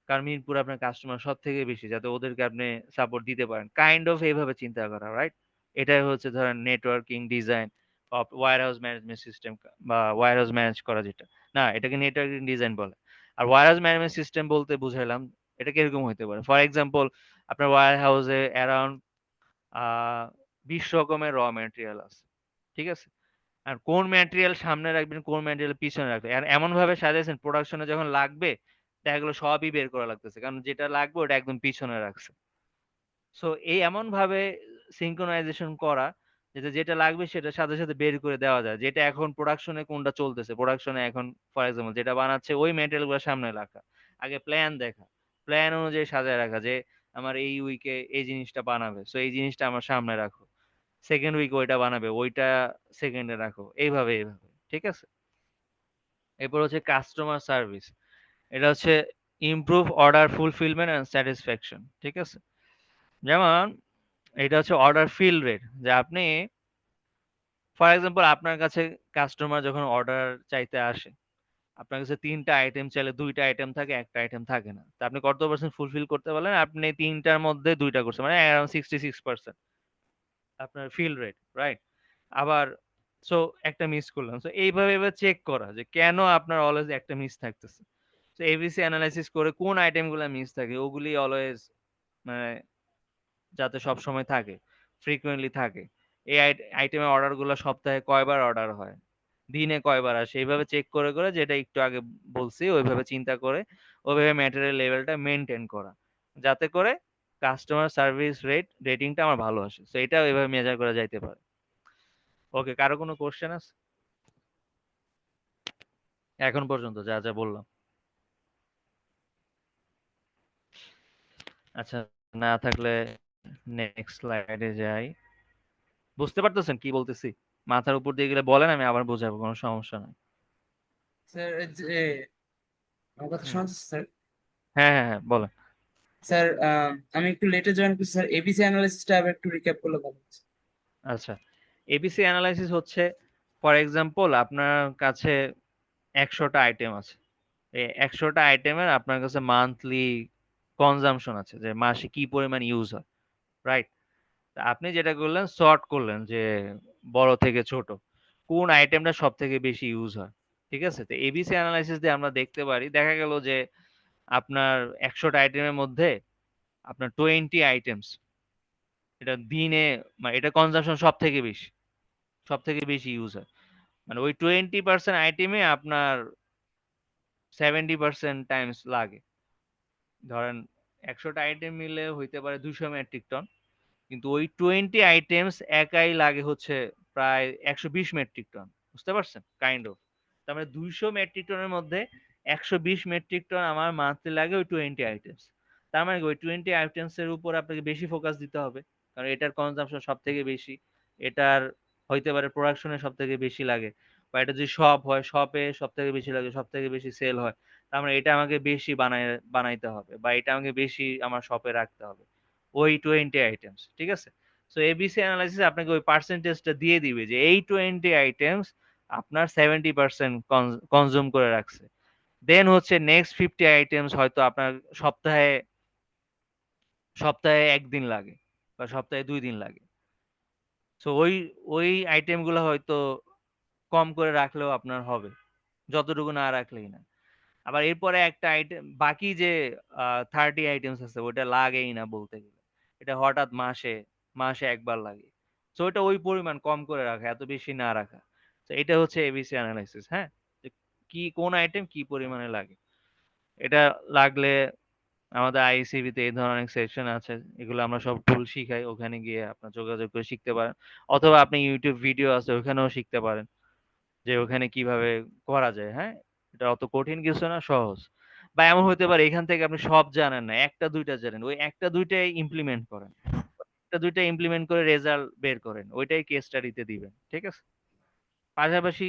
কারণ মিরপুরে আপনার কাস্টমার সবথেকে বেশি, যাতে ওদেরকে আপনি সাপোর্ট দিতে পারেন। কাইন্ড অফ এভাবে চিন্তা করা, রাইট? এটাই হচ্ছে ধরেন networking design of warehouse management system বা ওয়্যারহাউস ম্যানেজ করা যেটা। না, এটাকে নেটওয়ার্কিং ডিজাইন বলে। আর ওয়্যারহাউস ম্যানেজমেন্ট সিস্টেম বলতে বুঝাইলাম এটা কিরকম হইতে পারে। ফর এক্সাম্পল আপনার ওয়্যারহাউসে অ্যারাউন্ড আ ২০ রকমের র ম্যাটেরিয়াল আছে। ঠিক আছে? আর কোন ম্যাটেরিয়াল সামনে রাখবেন, কোন ম্যাটেরিয়াল পিছনে রাখবেন। আর এমনভাবে সাজাইছেন প্রোডাকশন এ যখন লাগবে দেখা গেল সবই বের করা লাগতেছে। কারণ যেটা লাগবে ওটা একদম পিছনে রাখছে। সো এই এমনভাবে সিনক্রোনাইজেশন করা যাতে যেটা লাগবে সেটার সাথে, সাথে বের করে দেওয়া যায়। যেটা এখন প্রোডাকশন এ কোনটা চলতেছে। প্রোডাকশন এ এখন ফর এক্সাম্পল যেটা বানাচ্ছে ওই ম্যাটেরিয়াল গুলো সামনে রাখা। আগে প্ল্যান দেখা। প্ল্যান অনুযায়ী সাজায় রাখা যে আমার এই উইকে এই জিনিসটা বানাবে। সো এই জিনিসটা আমার সামনে রাখো। সেকেন্ড উইকে ওইটা বানাবে। ওইটা সেকেন্ডে রাখো। এইভাবে, এইভাবে। ঠিক আছে? এরপর হচ্ছে কাস্টমার সার্ভিস। এটা হচ্ছে improve order fulfilment and satisfaction. ঠিক আছে? যেমন এটা হচ্ছে অর্ডার ফিল রেট, যে আপনি ফর এক্সাম্পল আপনার কাছে কাস্টমার যখন অর্ডার চাইতে আসে, আপনার কাছে ৩ টা আইটেম চাইলে ২ টা আইটেম থাকে, ১ টা আইটেম থাকে না। তো আপনি কত পার্সেন্ট ফুলফিল করতে পারলেন? আপনি ৩ টার মধ্যে ২ টা করছেন। মানে অ্যারাউন্ড 66% আপনার ফিল রেট, রাইট? আবার সো একটা মিস করলাম। সো এইভাবে এবার চেক করা যে কেন আপনার অলওয়েজ একটা মিস থাকতেছে। সো এবিসি এনালাইসিস করে কোন আইটেম গুলা মিস থাকে ওগুলি অলওয়েজ মানে যাতে সবসময় থাকে, ফ্রিকোয়েন্টলি থাকে। এই আইটেমের অর্ডার গুলা সপ্তাহে কয়বার অর্ডার হয়, দিনে কয়বার আসে, এইভাবে চেক করে করে যেটা একটু আগে বলছি ওইভাবে চিন্তা করে ওইভাবে ম্যাটেরিয়াল লেভেলটা মেনটেন করা, যাতে করে কাস্টমার সার্ভিস রেটিংটা আমার ভালো আসে। তো এটা ওইভাবে মেজার করা যাইতে পারে। ওকে, কারো কোনো কোশ্চেন আছে এখন পর্যন্ত যা যা বললাম? আচ্ছা, না থাকলে নেক্সট স্লাইডে যাই। বুঝতে পারতেছেন কি বলতেছি? মাথার উপর দিয়ে গেলে বলেন, আমি আবার বোঝাবো, কোনো সমস্যা নাই। স্যার এই যে আমার কথা হুম। শোনা যাচ্ছে স্যার? হ্যাঁ, হ্যাঁ, হ্যাঁ, বলেন। স্যার আমি একটু লেটে জয়েন করছি স্যার, এবিসি অ্যানালাইসিসটা আবার একটু রিক্যাপ করলে ভালো হতো। আচ্ছা, এবিসি অ্যানালাইসিস হচ্ছে ফর এক্সাম্পল আপনার কাছে ১০০টা আইটেম আছে। এই ১০০টা আইটেমের আপনার কাছে মান্থলি কনজাম্পশন আছে, যে মাসে কি পরিমাণ ইউজ হয়, রাইট? তা আপনি যেটা করলেন সর্ট করলেন যে বড় থেকে ছোট কোন আইটেমটা সব থেকে বেশি ইউজ হয়। ঠিক আছে? তো এবিসি অ্যানালাইসিস দিয়ে আমরা দেখতে পারি, দেখা গেল যে আপনার ১০০টা আইটেমের মধ্যে আপনার 20 আইটেমস এটা দিনে মানে এটা কনজাম্পশন সব থেকে বেশি ইউজ হয়। মানে ওই 20% আইটেমে আপনার 70% টাইমস লাগে। ধরেন ১০০টা আইটেম মিলে হইতে পারে ২০০ মেট্রিক টন, কিন্তু ওই 20 আইটেমস একাই লাগে হচ্ছে প্রায় ১২০ মেট্রিক টন। বুঝতে পারছেন? Kind of. তার মানে ২০০ মেট্রিক টনের মধ্যে 120 মেট্রিক টন আমার মান্থলি লাগে ওই 20 আইটেমস। তার মানে কি ওই 20 আইটেমস এর উপর আপনাকে বেশি ফোকাস দিতে হবে, কারণ এটার কনজাম্পশন সব থেকে বেশি, এটার হইতে পারে প্রোডাকশনে সব থেকে বেশি লাগে, বা এটা যদি শপ হয় শপে সব থেকে বেশি লাগে, সব থেকে বেশি সেল হয়। তার মানে এটা আমাকে বেশি বানাইতে হবে, বা এটা আমাকে বেশি আমার শপে রাখতে হবে, ওই 20 আইটেমস। ঠিক আছে? সো এবিসি অ্যানালাইসিস আপনাকে ওই পার্সেন্টেজটা দিয়ে দিবে যে এই 20 আইটেমস আপনার 70% কনজিউম করে রাখছে। দেন হচ্ছে নেক্সট 50 আইটেমস হয়তো আপনার সপ্তাহে সপ্তাহে 1 দিন লাগে বা সপ্তাহে 2 দিন লাগে। সো ওই ওই আইটেম গুলো হয়তো কম করে রাখলেও আপনার হবে, যতটুকু না রাখলেই না। আবার এরপরে একটা আইটেম বাকি যে 30 আইটেমস আছে ওটা লাগেই না বলতে গেলে, এটা হঠাৎ মাসে মাসে একবার লাগে। সো এটা ওই পরিমাণ কম করে রাখা, এত বেশি না রাখা। তো এটা হচ্ছে এবিসি অ্যানালাইসিস। হ্যাঁ, যে কি কোন আইটেম কি পরিমাণে লাগে, এটা লাগলে আমাদের আইসিবি তে এই ধরনের অনেক সেকশন আছে, এগুলো আমরা সব টুল শিখাই, ওখানে গিয়ে আপনার যোগাযোগ করে শিখতে পারেন, অথবা আপনি ইউটিউব ভিডিও আছে ওখানেও শিখতে পারেন যে ওখানে কিভাবে করা যায়। হ্যাঁ, এটা অত কঠিন কিছু না, সহজ। বা এমন হতে পারে এখান থেকে আপনি সব জানেন না, একটা দুইটা জানেন, ওই একটা দুইটাই ইমপ্লিমেন্ট করেন, একটা দুইটা ইমপ্লিমেন্ট করে রেজাল্ট বের করেন, ওইটাই কেস স্টাডিতে দিবেন। ঠিক আছে? পাশাপাশি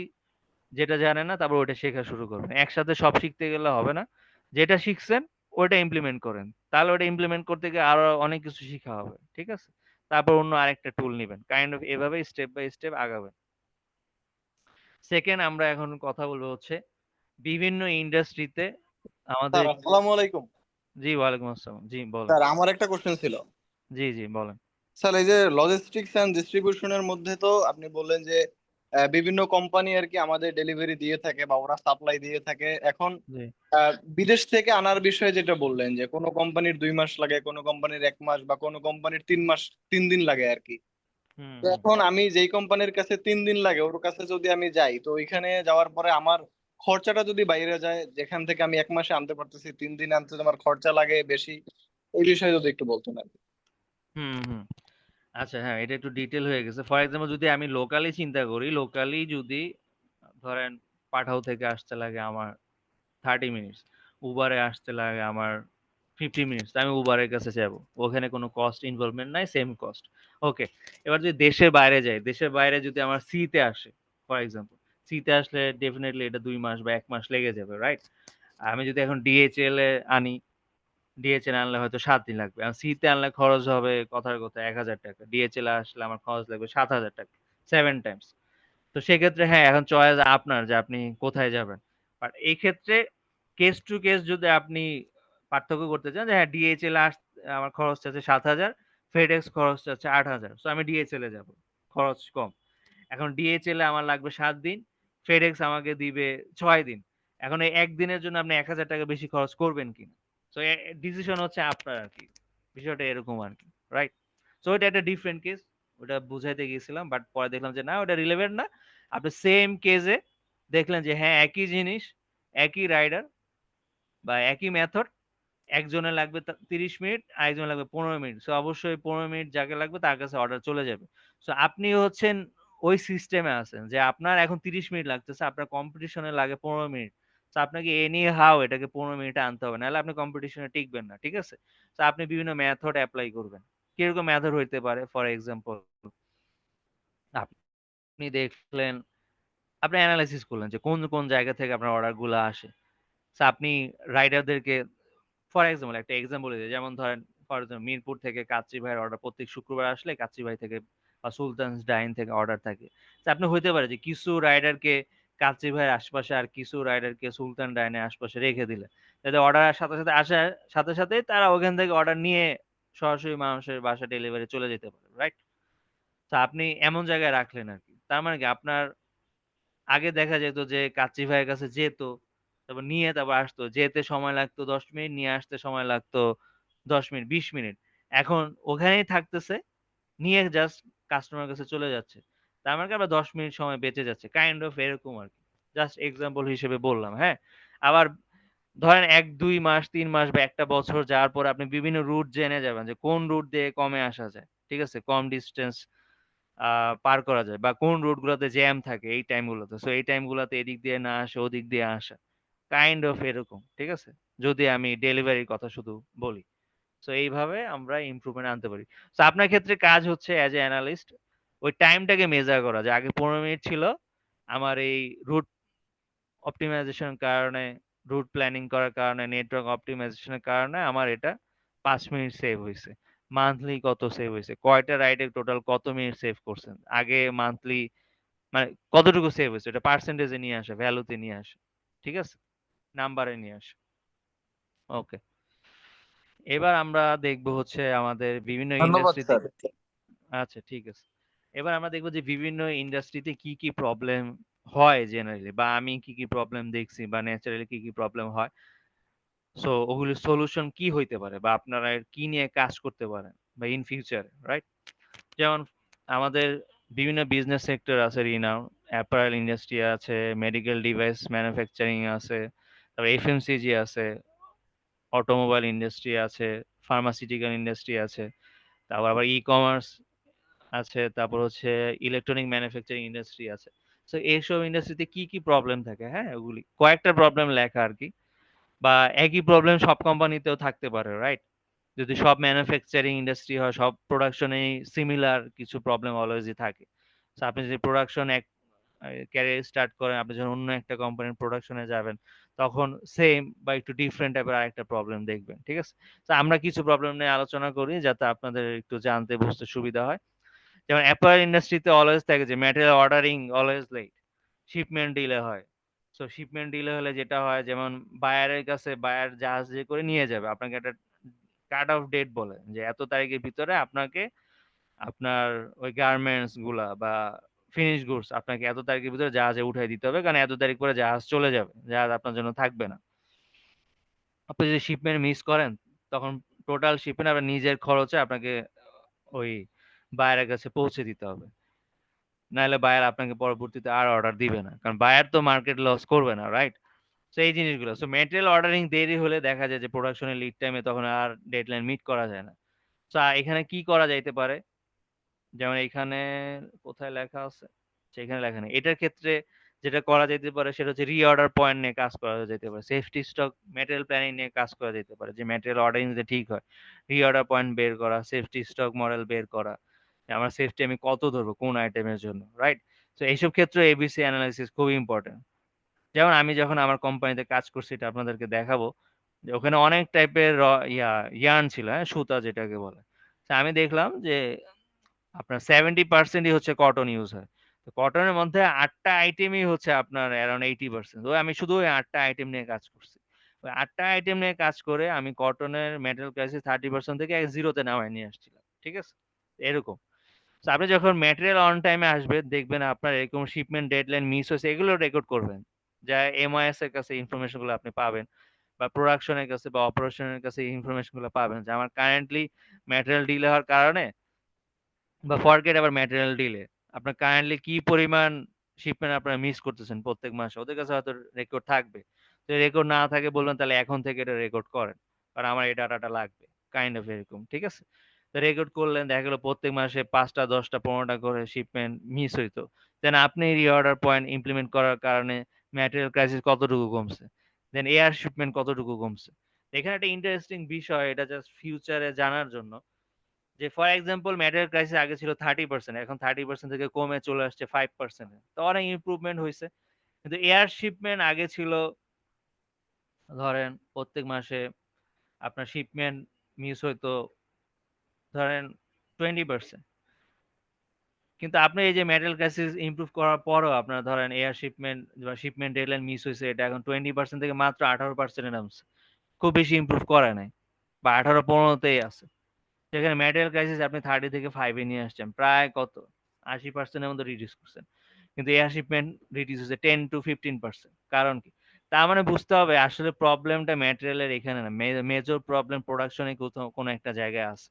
যেটা জানেন না তারপর ওটা শেখা শুরু করবেন, একসাথে সব শিখতে গেলে হবে না। যেটা শিখছেন ওটা ইমপ্লিমেন্ট করেন, তাহলে ওটা ইমপ্লিমেন্ট করতে গিয়ে আরো অনেক কিছু শিখা হবে। ঠিক আছে? তারপর অন্য আরেকটা টুল নিবেন, কাইন্ড অফ এভাবে স্টেপ বাই স্টেপ আগাবেন। সেকেন্ড, আমরা এখন কথা বলবো হচ্ছে বিভিন্ন ইন্ডাস্ট্রিতে আমাদের। স্যার আসসালামু আলাইকুম। জি, ওয়ালাইকুম আসসালাম। জি বলেন। স্যার আমার একটা কোশ্চেন ছিল। জি জি বলেন। স্যার এই যে লজিস্টিক্স এন্ড ডিস্ট্রিবিউশনের মধ্যে তো আপনি বললেন যে বিভিন্ন কোম্পানি আর কি আমাদের ডেলিভারি দিয়ে থাকে বা ওরা সাপ্লাই দিয়ে থাকে। এখন জি। বিদেশ থেকে আনার বিষয়ে যেটা বললেন যে কোনো কোম্পানির 2 মাস লাগে, কোনো কোম্পানির 1 মাস, বা কোনো কোম্পানির 3 মাস 3 দিন লাগে আর কি। হুম তো হুম। এখন আমি যেই কোম্পানির কাছে 3 দিন লাগে ওর কাছে যদি আমি যাই, তো ওইখানে যাওয়ার পরে আমার খরচাটা যদি বাইরে যায়, যেখান থেকে আমি 1 মাসে আনতে পারতেছি 3 দিন আনতে আমার খরচা লাগে বেশি, এই বিষয়ে যদি একটু বলতেন আর কি। হুম হুম। আচ্ছা, হ্যাঁ, এটা একটু ডিটেল হয়ে গেছে। ফর এক্সাম্পল যদি আমি লোকালি চিন্তা করি, লোকালি যদি ধরেন পাঠাও থেকে আসতে লাগে আমার 30 মিনিটস, উবারে আসতে লাগে আমার 50 মিনিটস, আমি উবারের কাছে যাব, ওখানে কোনো কস্ট ইনভলভমেন্ট নাই, সেম কস্ট। ওকে, এবার যদি দেশের বাইরে যাই, দেশের বাইরে যদি আমার সিতে আসে, ফর এক্সাম্পল সিতে আসলে ডেফিনেটলি এটা 2 মাস বা 1 মাস লেগে যাবে, রাইট? আমি যদি এখন ডিএচএল এ আনি, ডিএচএল আনলে হয়তো 7 দিন লাগবে, আর সিতে আনলে খরচ হবে কথার কথা 1,000 টাকা, ডিএচএল আসলে আমার খরচ লাগবে 7,000 টাকা, 7 টাইমস। তো সেক্ষেত্রে হ্যাঁ, এখন চয়েস আপনার যে আপনি কোথায় যাবেন। বাট এই ক্ষেত্রে কেস টু কেস যদি আপনি পার্থক্য করতে চান যে হ্যাঁ, ডিএচএল আমার খরচ আছে 7,000, ফেডেক্স খরচ আছে 8,000, সো আমি ডিএচএল এ যাব, খরচ কম। এখন ডিএচএল এ আমার লাগবে 7 দিন, ফেডেক্স আমাকে দিবে 6 দিন। এখন এই একদিনের জন্য আপনি 1,000 টাকা বেশি খরচ করবেন কিনা, সো ডিসিশন হচ্ছে আপনার আর কি, বিষয়টা এরকম আর কি, রাইট? সো এটা একটা ডিফারেন্ট কেস, ওটা বুঝাইতে গিয়েছিলাম, বাট পরে দেখলাম যে না, ওটা রিলেভেন্ট না। আপনি সেম কেসে দেখলেন যে হ্যাঁ, একই জিনিস, একই রাইডার বা একই মেথড, একজনের লাগবে 30 মিনিট, আরেকজনের লাগবে 15 মিনিট, সো অবশ্যই 15 মিনিট যাকে লাগবে তার কাছে অর্ডার চলে যাবে। সো আপনি হচ্ছেন ওই সিস্টেমে আছেন যে আপনার এখন 30 মিনিট লাগতেছে, আপনার কম্পিটিশনে লাগে 15 মিনিট, তো আপনাকে এনি হাও এটাকে 15 মিনিটে আনতে হবে, নাহলে আপনি কম্পিটিশনে টিকবেন না। ঠিক আছে? তো আপনি বিভিন্ন মেথড অ্যাপ্লাই করবেন। কিরকম মেথড হইতে পারে? ফর এক্সাম্পল, আপনি দেখলেন, আপনি অ্যানালাইসিস করলেন যে কোন কোন জায়গা থেকে আপনার অর্ডার গুলো আসে। সো আপনি রাইডারদেরকে, ফর এক্সাম্পল একটা এক্সাম্পল দিই, যেমন ধরেন ফর এক্সাম্পল মিরপুর থেকে কাচ্চি ভাইয়ের অর্ডার প্রত্যেক শুক্রবার আসলে কাচ্চি ভাই থেকে বা সুলতানস ডাইন থেকে অর্ডার থাকে। তো আপনি হইতে পারে যে কিছু রাইডারকে কাচ্চি ভাইয়ের আশপাশে আর কিছু রাইডারকে সুলতান ডাইনের আশপাশে রেখে দিলে, যাতে অর্ডার সাথে সাথে আসার সাথে সাথে তারা ওখান থেকে অর্ডার নিয়ে সরাসরি মানুষের বাসা ডেলিভারি চলে যেতে পারে, রাইট? তো আপনি এমন জায়গায় রাখলেন আর কি, তার মানে কি আপনার আগে দেখা যেত যে কাচ্চি ভাইয়ের কাছে যেত, তারপর নিয়ে তারপর আসতো, যেতে সময় লাগতো 10 মিনিট, নিয়ে আসতে সময় লাগতো 10 মিনিট 20 মিনিট। এখন ওখানেই থাকতেছে, নিয়ে জাস্ট কাস্টমার কাছে চলে যাচ্ছে, তার মানে কি আবার 10 মিনিট সময় বেঁচে যাচ্ছে, কাইন্ড অফ এরকম আর কি। জাস্ট এক্সাম্পল হিসেবে বললাম। হ্যাঁ, আবার ধরেন 1-2 মাস 3 মাস বা একটা বছর যাওয়ার পর আপনি বিভিন্ন রুট জেনে যাবেন যে কোন রুট দিয়ে কমে আসা যায়, ঠিক আছে, কম ডিস্টেন্স পার করা যায়, বা কোন রুট গুলোতে জ্যাম থাকে এই টাইম গুলোতে, সো এই টাইম গুলোতে এদিক দিয়ে না আসে ওদিক দিয়ে আসা, কাইন্ড অফ এরকম, ঠিক আছে, যদি আমি ডেলিভারির কথা শুধু বলি। সো এইভাবে আমরা ইমপ্রুভমেন্ট আনতে পারি। সো আপনার ক্ষেত্রে কাজ হচ্ছে অ্যাজ এ অ্যানালিস্ট ওই টাইমটাকে মেজার করা, যে আগে 15 মিনিট ছিল, আমার এই রুট অপটিমাইজেশনের কারণে, রুট প্ল্যানিং করার কারণে, নেটওয়ার্ক অপটিমাইজেশনের কারণে আমার এটা 5 মিনিট সেভ হয়েছে। মান্থলি কত সেভ হয়েছে, কয়টা রাইডে টোটাল কত মিনিট সেভ করছেন, আগে মান্থলি মানে কতটুকু সেভ হয়েছে, এটা পার্সেন্টেজে নিয়ে আসে, ভ্যালুতে নিয়ে আসে, ঠিক আছে, নাম্বারে নিয়ে আসে। ওকে, এবার আমরা দেখব হচ্ছে আমাদের বিভিন্ন ধন্যবাদ ইন্ডাস্ট্রিতে, স্যার। আচ্ছা ঠিক আছে, এবার আমরা দেখবো যে বিভিন্ন ইন্ডাস্ট্রিতে কি কি প্রবলেম হয় জেনারেলি, বা আমি কি কি প্রবলেম দেখছি, বা ন্যাচারালি কি কি প্রবলেম হয়। সো ওগুলোর সলিউশন কি হইতে পারে, বা আপনারা কি নিয়ে কাজ করতে পারেন বা ইন ফিউচার, রাইট? যেমন আমাদের বিভিন্ন বিজনেস সেক্টর আছে, রিনাউন্ড অ্যাপারেল ইন্ডাস্ট্রি আছে, মেডিকেল ডিভাইস ম্যানুফ্যাকচারিং আছে, তারপর এফএমসিজি আছে, অটোমোবাইল ইন্ডাস্ট্রি আছে, ফার্মাসিউটিক্যাল ইন্ডাস্ট্রি আছে, তারপর আবার ই কমার্স আছে, তারপর হচ্ছে ইলেকট্রনিক ম্যানুফ্যাকচারিং ইন্ডাস্ট্রি আছে। সো এইসব ইন্ডাস্ট্রিতে কি কি প্রবলেম থাকে, হ্যাঁ ওগুলি কয়েকটা প্রবলেম লেখা আর কি, বা একই প্রবলেম সব কোম্পানিতেও থাকতে পারে, রাইট? যদি সব ম্যানুফ্যাকচারিং ইন্ডাস্ট্রি হয়, সব প্রোডাকশনে সিমিলার কিছু প্রবলেম অলওয়েজই থাকে। সো আপনি যদি প্রোডাকশন এক ক্যারিয়ার স্টার্ট করেন, আপনি যখন অন্য একটা কোম্পানির প্রোডাকশনে যাবেন, তখন সেম বা একটু ডিফারেন্ট টাইপের আরেকটা প্রবলেম দেখবেন, ঠিক আছে? তো আমরা কিছু প্রবলেম নিয়ে আলোচনা করি যাতে আপনাদের একটু জানতে বুঝতে সুবিধা হয়। যেমন অ্যাপারেল ইন্ডাস্ট্রিতে অলওয়েজ থাকে যে material ordering always late, shipment delay হয়। সো শিপমেন্ট ডিলে হলে যেটা হয়, যেমন বায়ারের কাছে, বায়ার জাহাজ যে করে নিয়ে যাবে, আপনাকে একটা কাট অফ ডেট বলে যে এত তারিখের ভিতরে আপনাকে আপনার ওই গার্মেন্টস গুলা বা ফিনিশ গুডস আপনাকে এত তারিখের ভিতরে জাহাজে উঠাই দিতে হবে, কারণ এত তারিখ পরে জাহাজ চলে যাবে, জাহাজ আপনার জন্য থাকবে না। আপনি যদি শিপমেন্ট মিস করেন, তখন টোটাল শিপমেন্ট আপনার নিজের খরচে আপনাকে ওই বায়ারের কাছে পৌঁছে দিতে হবে, নাহলে বায়ার আপনাকে পরবর্তীতে আর অর্ডার দিবে না, কারণ বায়ার তো মার্কেট লস করবে না, রাইট? সো এই জিনিসগুলো, সো মেটেরিয়াল অর্ডারিং দেরি হলে দেখা যায় যে প্রোডাকশনের লিড টাইমে তখন আর ডেডলাইন মিট করা যায় না। সো এখানে কি করা যাইতে পারে, যেমন এখানে কোথায় লেখা আছে, সেখানে লেখা নেই। এটার ক্ষেত্রে যেটা করা যেতে পারে সেটা হচ্ছে রিঅর্ডার পয়েন্ট নিয়ে কাজ করা যেতে পারে, সেফটি স্টক ম্যাটেরিয়াল প্ল্যানিং নিয়ে কাজ করা যেতে পারে, যে ম্যাটেরিয়াল অর্ডারিং যদি ঠিক হয়, রিঅর্ডার পয়েন্ট বের করা, সেফটি স্টক মডেল বের করা, যে আমার সেফটি আমি কত ধরবো কোন আইটেমের জন্য, রাইট? তো এইসব ক্ষেত্রে এবিসি অ্যানালাইসিস খুবই ইম্পর্টেন্ট। যেমন আমি যখন আমার কোম্পানিতে কাজ করছি, এটা আপনাদেরকে দেখাবো, যে ওখানে অনেক টাইপের ইয়ার্ন ছিল, হ্যাঁ, সুতা যেটাকে বলে। তো আমি দেখলাম যে আপনার 70%ই হচ্ছে কটন ইউজ হয়। তো কটনের মধ্যে 8টা আইটেমই হচ্ছে আপনার অ্যারাউন্ড 80%। তো আমি শুধু ওই 8টা আইটেম নিয়ে কাজ করছি। ওই 8টা আইটেম নিয়ে কাজ করে আমি কটনের মেটাল ক্রাইসিস 30% থেকে 0-তে নামায় নিয়ে আসছিলাম। ঠিক আছে? এরকম। তো আপনি যখন ম্যাটেরিয়াল অন টাইমে আসবে, দেখবেন আপনার এরকম শিপমেন্ট ডেডলাইন মিস হয়েছে, এগুলো রেকর্ড করবেন। যা এমআইএস এর কাছে ইনফরমেশন গুলো আপনি পাবেন, বা প্রোডাকশনের কাছে বা অপারেশনের কাছে ইনফরমেশন গুলো পাবেন, যে আমার কারেন্টলি ম্যাটেরিয়াল ডিলে হওয়ার কারণে, বা ফরগেট আবার ম্যাটেরিয়াল ডিলে, আপনার কারেন্টলি কি পরিমাণ শিপমেন্ট আপনারা মিস করতেছেন প্রত্যেক মাসে, ওদের কাছে হয়তো রেকর্ড থাকবে। তো রেকর্ড না থাকে বলবেন তাহলে এখন থেকে এটা রেকর্ড করেন, কারণ আমার এই ডাটাটা লাগবে, কাইন্ড অফ এরকম, ঠিক আছে? তো রেকর্ড করলেন, দেখা গেলো প্রত্যেক মাসে 5টা 10টা 15টা করে শিপমেন্ট মিস হইতো, দেন আপনি রিঅর্ডার পয়েন্ট ইমপ্লিমেন্ট করার কারণে ম্যাটেরিয়াল ক্রাইসিস কতটুকু কমছে, দেন এয়ার শিপমেন্ট কতটুকু কমছে। এখানে একটা ইন্টারেস্টিং বিষয়, এটা জাস্ট ফিউচারে জানার জন্য, যে ফর এক্সাম্পল ম্যাটেরিয়াল ক্রাইসিস আগে ছিল 30%, এখন 30% থেকে কমে চলে আসছে 5%, তো অনেক ইমপ্রুভমেন্ট হয়েছে। কিন্তু এয়ার শিপমেন্ট আগে ছিল, ধরেন প্রত্যেক মাসে আপনার শিপমেন্ট মিস হইতো ধরেন 20%, কিন্তু আপনি এই যে ম্যাটেরিয়াল ক্রাইসিস ইমপ্রুভ করার পরও আপনার ধরেন এয়ার শিপমেন্ট বা শিপমেন্ট ডেডলাইন মিস হয়েছে, এটা এখন 20% থেকে মাত্র 18% নামছে, খুব বেশি ইমপ্রুভ করে নাই, বা 18-15তেই আছে। সেখানে ম্যাটেরিয়াল ক্রাইসিস আপনি 30 থেকে 5-এ নিয়ে আসছেন, প্রায় কত 80% এর মতো রিডিউস করছেন, কিন্তু এয়ার শিপমেন্ট রিডিউস হচ্ছে 10-15%। কারণ কি? তার মানে বুঝতে হবে আসলে প্রবলেমটা ম্যাটেরিয়ালের এখানে না, মেজর প্রবলেম প্রোডাকশনে কোথাও কোনো একটা জায়গায় আছে।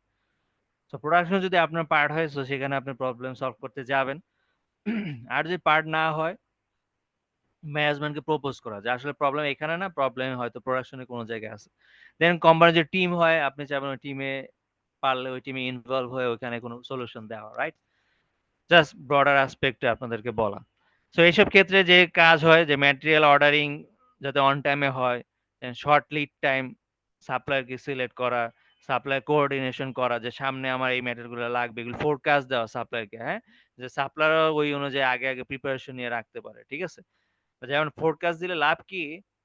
তো প্রোডাকশন যদি আপনার পার্ট হয়, তো সেখানে আপনি প্রবলেম সলভ করতে যাবেন। আর যদি পার্ট না হয়, ম্যানেজমেন্টকে প্রপোজ করা যে আসলে প্রবলেম এখানে না, প্রবলেম হয়তো প্রোডাকশনে কোনো জায়গায় আছে। দেন কোম্পানির যে টিম হয়, আপনি চাইবেন ওই টিমে, পারলে ওই টিমে ইনভলভ হয়ে ওখানে কোনো সলিউশন দেওয়া, রাইট? জাস্ট ব্রডার অ্যাসপেক্টে আপনাদেরকে বলা। সো এইসব ক্ষেত্রে যে কাজ হয়, যে ম্যাটেরিয়াল অর্ডারিং যাতে অন টাইমে হয়, শর্ট লিড টাইম সাপ্লায়ারকে সিলেক্ট করা, সাপ্লায়ার কোঅর্ডিনেশন করা যে সামনে আমার এই ম্যাটেরিয়ালগুলো লাগবে, এগুলো ফোরকাস্ট দেওয়া সাপ্লায়ারকে, হ্যাঁ, যে সাপ্লায়ার ওই অনুযায়ী আগে আগে প্রিপারেশন নিয়ে রাখতে পারে, ঠিক আছে। যেমন ফোরকাস্ট দিলে লাভ কি,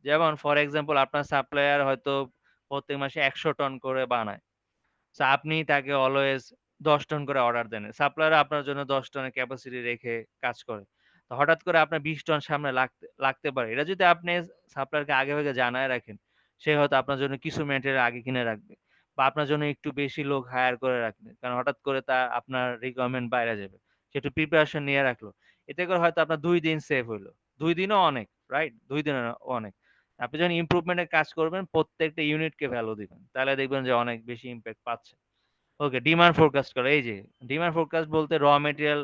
যেমন ফর এক্সাম্পল আপনার সাপ্লায়ার হয়তো প্রত্যেক মাসে 100 টন করে বানায়, তো আপনি তাকে অলওয়েজ 10 টন করে অর্ডার দেন, সাপ্লায়ার আপনার জন্য 10 টনের ক্যাপাসিটি রেখে কাজ করে, তো হঠাৎ করে আপনার 20 টন সামনে লাগতে লাগতে পারে, এটা যদি আপনি সাপ্লায়ারকে আগে ভাগে জানায় রাখেন, সে হয়তো আপনার জন্য কিছু ম্যাটেরিয়াল আগে কিনে রাখবে, বা আপনার জন্য একটু বেশি লোক হায়ার করে রাখবে, কারণ হঠাৎ করে তা আপনার রিকোয়ারমেন্ট বাইরে যাবে, সে একটু প্রিপারেশন নিয়ে রাখলো, এতে করে হয়তো আপনার 2 দিন সেভ হইলো, 2 দিনও অনেক, রাইট, 2 দিনও অনেক। আপনি যখন ইমপ্রুভমেন্টের কাজ করবেন প্রত্যেকটা ইউনিটকে ভ্যালু দিবেন, তাহলে দেখবেন যে অনেক বেশি ইম্প্যাক্ট পাচ্ছে। ওকে, ডিমান্ড ফোরকাস্ট করা, এই যে ডিমান্ড ফোরকাস্ট বলতে র মেটেরিয়াল,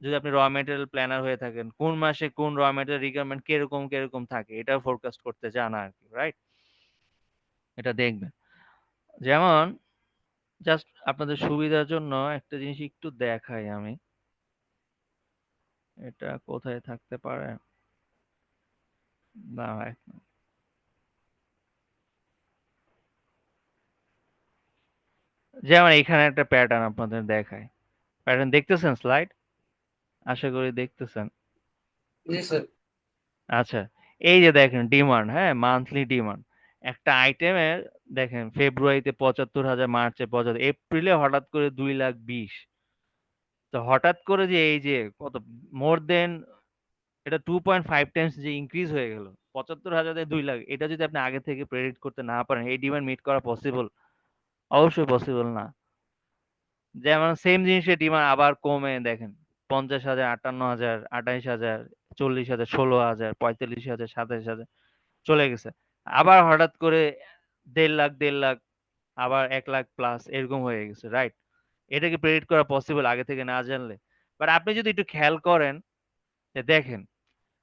যদি আপনি র মেটেরিয়াল প্ল্যানার হয়ে থাকেন, কোন মাসে কোন র মেটেরিয়াল রিকোয়ারমেন্ট কিরকম কিরকম থাকে এটা ফোরকাস্ট করতে জানা আর কি, রাইট, এটা দেখবেন। যেমন জাস্ট আপনাদের সুবিধার জন্য একটা জিনিস একটু দেখাই আমি, এটা কোথায় থাকতে পারে, না যেমন এখানে একটা প্যাটার্ন আপনাদের দেখায়, প্যাটার্ন দেখতেছেন স্লাইড, আশা করি দেখতেছেন। জি স্যার। আচ্ছা, এই যে দেখেন ডিমান্ড, হ্যাঁ, মান্থলি ডিমান্ড একটা আইটেমের, দেখেন ফেব্রুয়ারিতে 75,000, মার্চে 75, এপ্রিলে হঠাৎ করে 2,20,000, তো হঠাৎ করে যে এই যে কত মোর দেন, এটা 2.5 টাইমস যে ইনক্রিজ হয়ে গেল 75,000 থেকে 2,00,000, এটা যদি আপনি আগে থেকে প্রেডিক্ট করতে না পারেন, এই ডিমান্ড মিট করা পসিবল? অবশ্যই পসিবল না। যেমন সেম জিনিসের ডিমান্ড আবার কমে দেখেন 50,000, 58,000, 28,000, 40,000, 16,000, 45,000, 27,000 চলে গেছে। আবার হঠাৎ করে 1.5 লাখ, 1.5 লাখ, আবার 1 লাখ প্লাস এরকম হয়ে গেছে, রাইট? এটা কি প্রেডিক্ট করা পসিবল আগে থেকে না জানলে? বাট আপনি যদি একটু খেয়াল করেন, যে দেখেন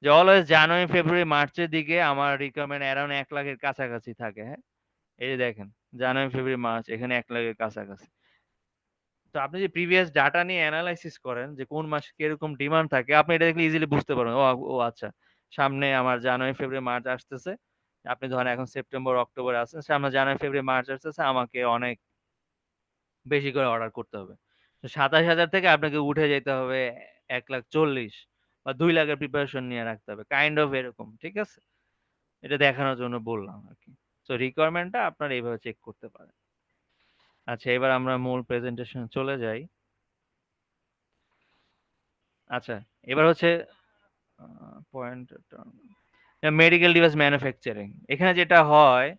যে অলওয়েজ জানুয়ারি, ফেব্রুয়ারি, মার্চের দিকে আমার রিকোয়ারমেন্ট অ্যারাউন্ড 1 লাখের কাছাকাছি থাকে, হ্যাঁ? এই যে দেখেন জানুয়ারি, ফেব্রুয়ারি, মার্চ এখানে 1 লাখের কাছাকাছি। তো আপনি যে প্রিভিয়াস ডাটা নিয়ে অ্যানালাইসিস করেন যে কোন মাসে কিরকম ডিমান্ড থাকে, আপনি এটা দেখলে ইজিলি বুঝতে পারবেন। ও আচ্ছা, সামনে আমার জানুয়ারি, ফেব্রুয়ারি, মার্চ আসতেছে। আপনি ধরেন এখন সেপ্টেম্বর, অক্টোবর আছেন, সামনে জানুয়ারি, ফেব্রুয়ারি, মার্চ আসতেছে, আমাকে অনেক বেশি করে অর্ডার করতে হবে। তো 27,000 থেকে আপনাকে উঠে যেতে হবে 1,40,000 বা 2 লাখের প্রিপারেশন নিয়ে রাখতে হবে। কাইন্ড অফ এরকম, ঠিক আছে? এটা দেখানোর জন্য বললাম আরকি। সো রিকোয়ারমেন্টটা আপনারা এইভাবে চেক করতে পারেন। আচ্ছা, এবার আমরা মূল প্রেজেন্টেশনে চলে যাই। আচ্ছা, এবার হচ্ছে পয়েন্ট মেডিকেল ডিভাইস ম্যানুফ্যাকচারিং। এখানে যেটা হয়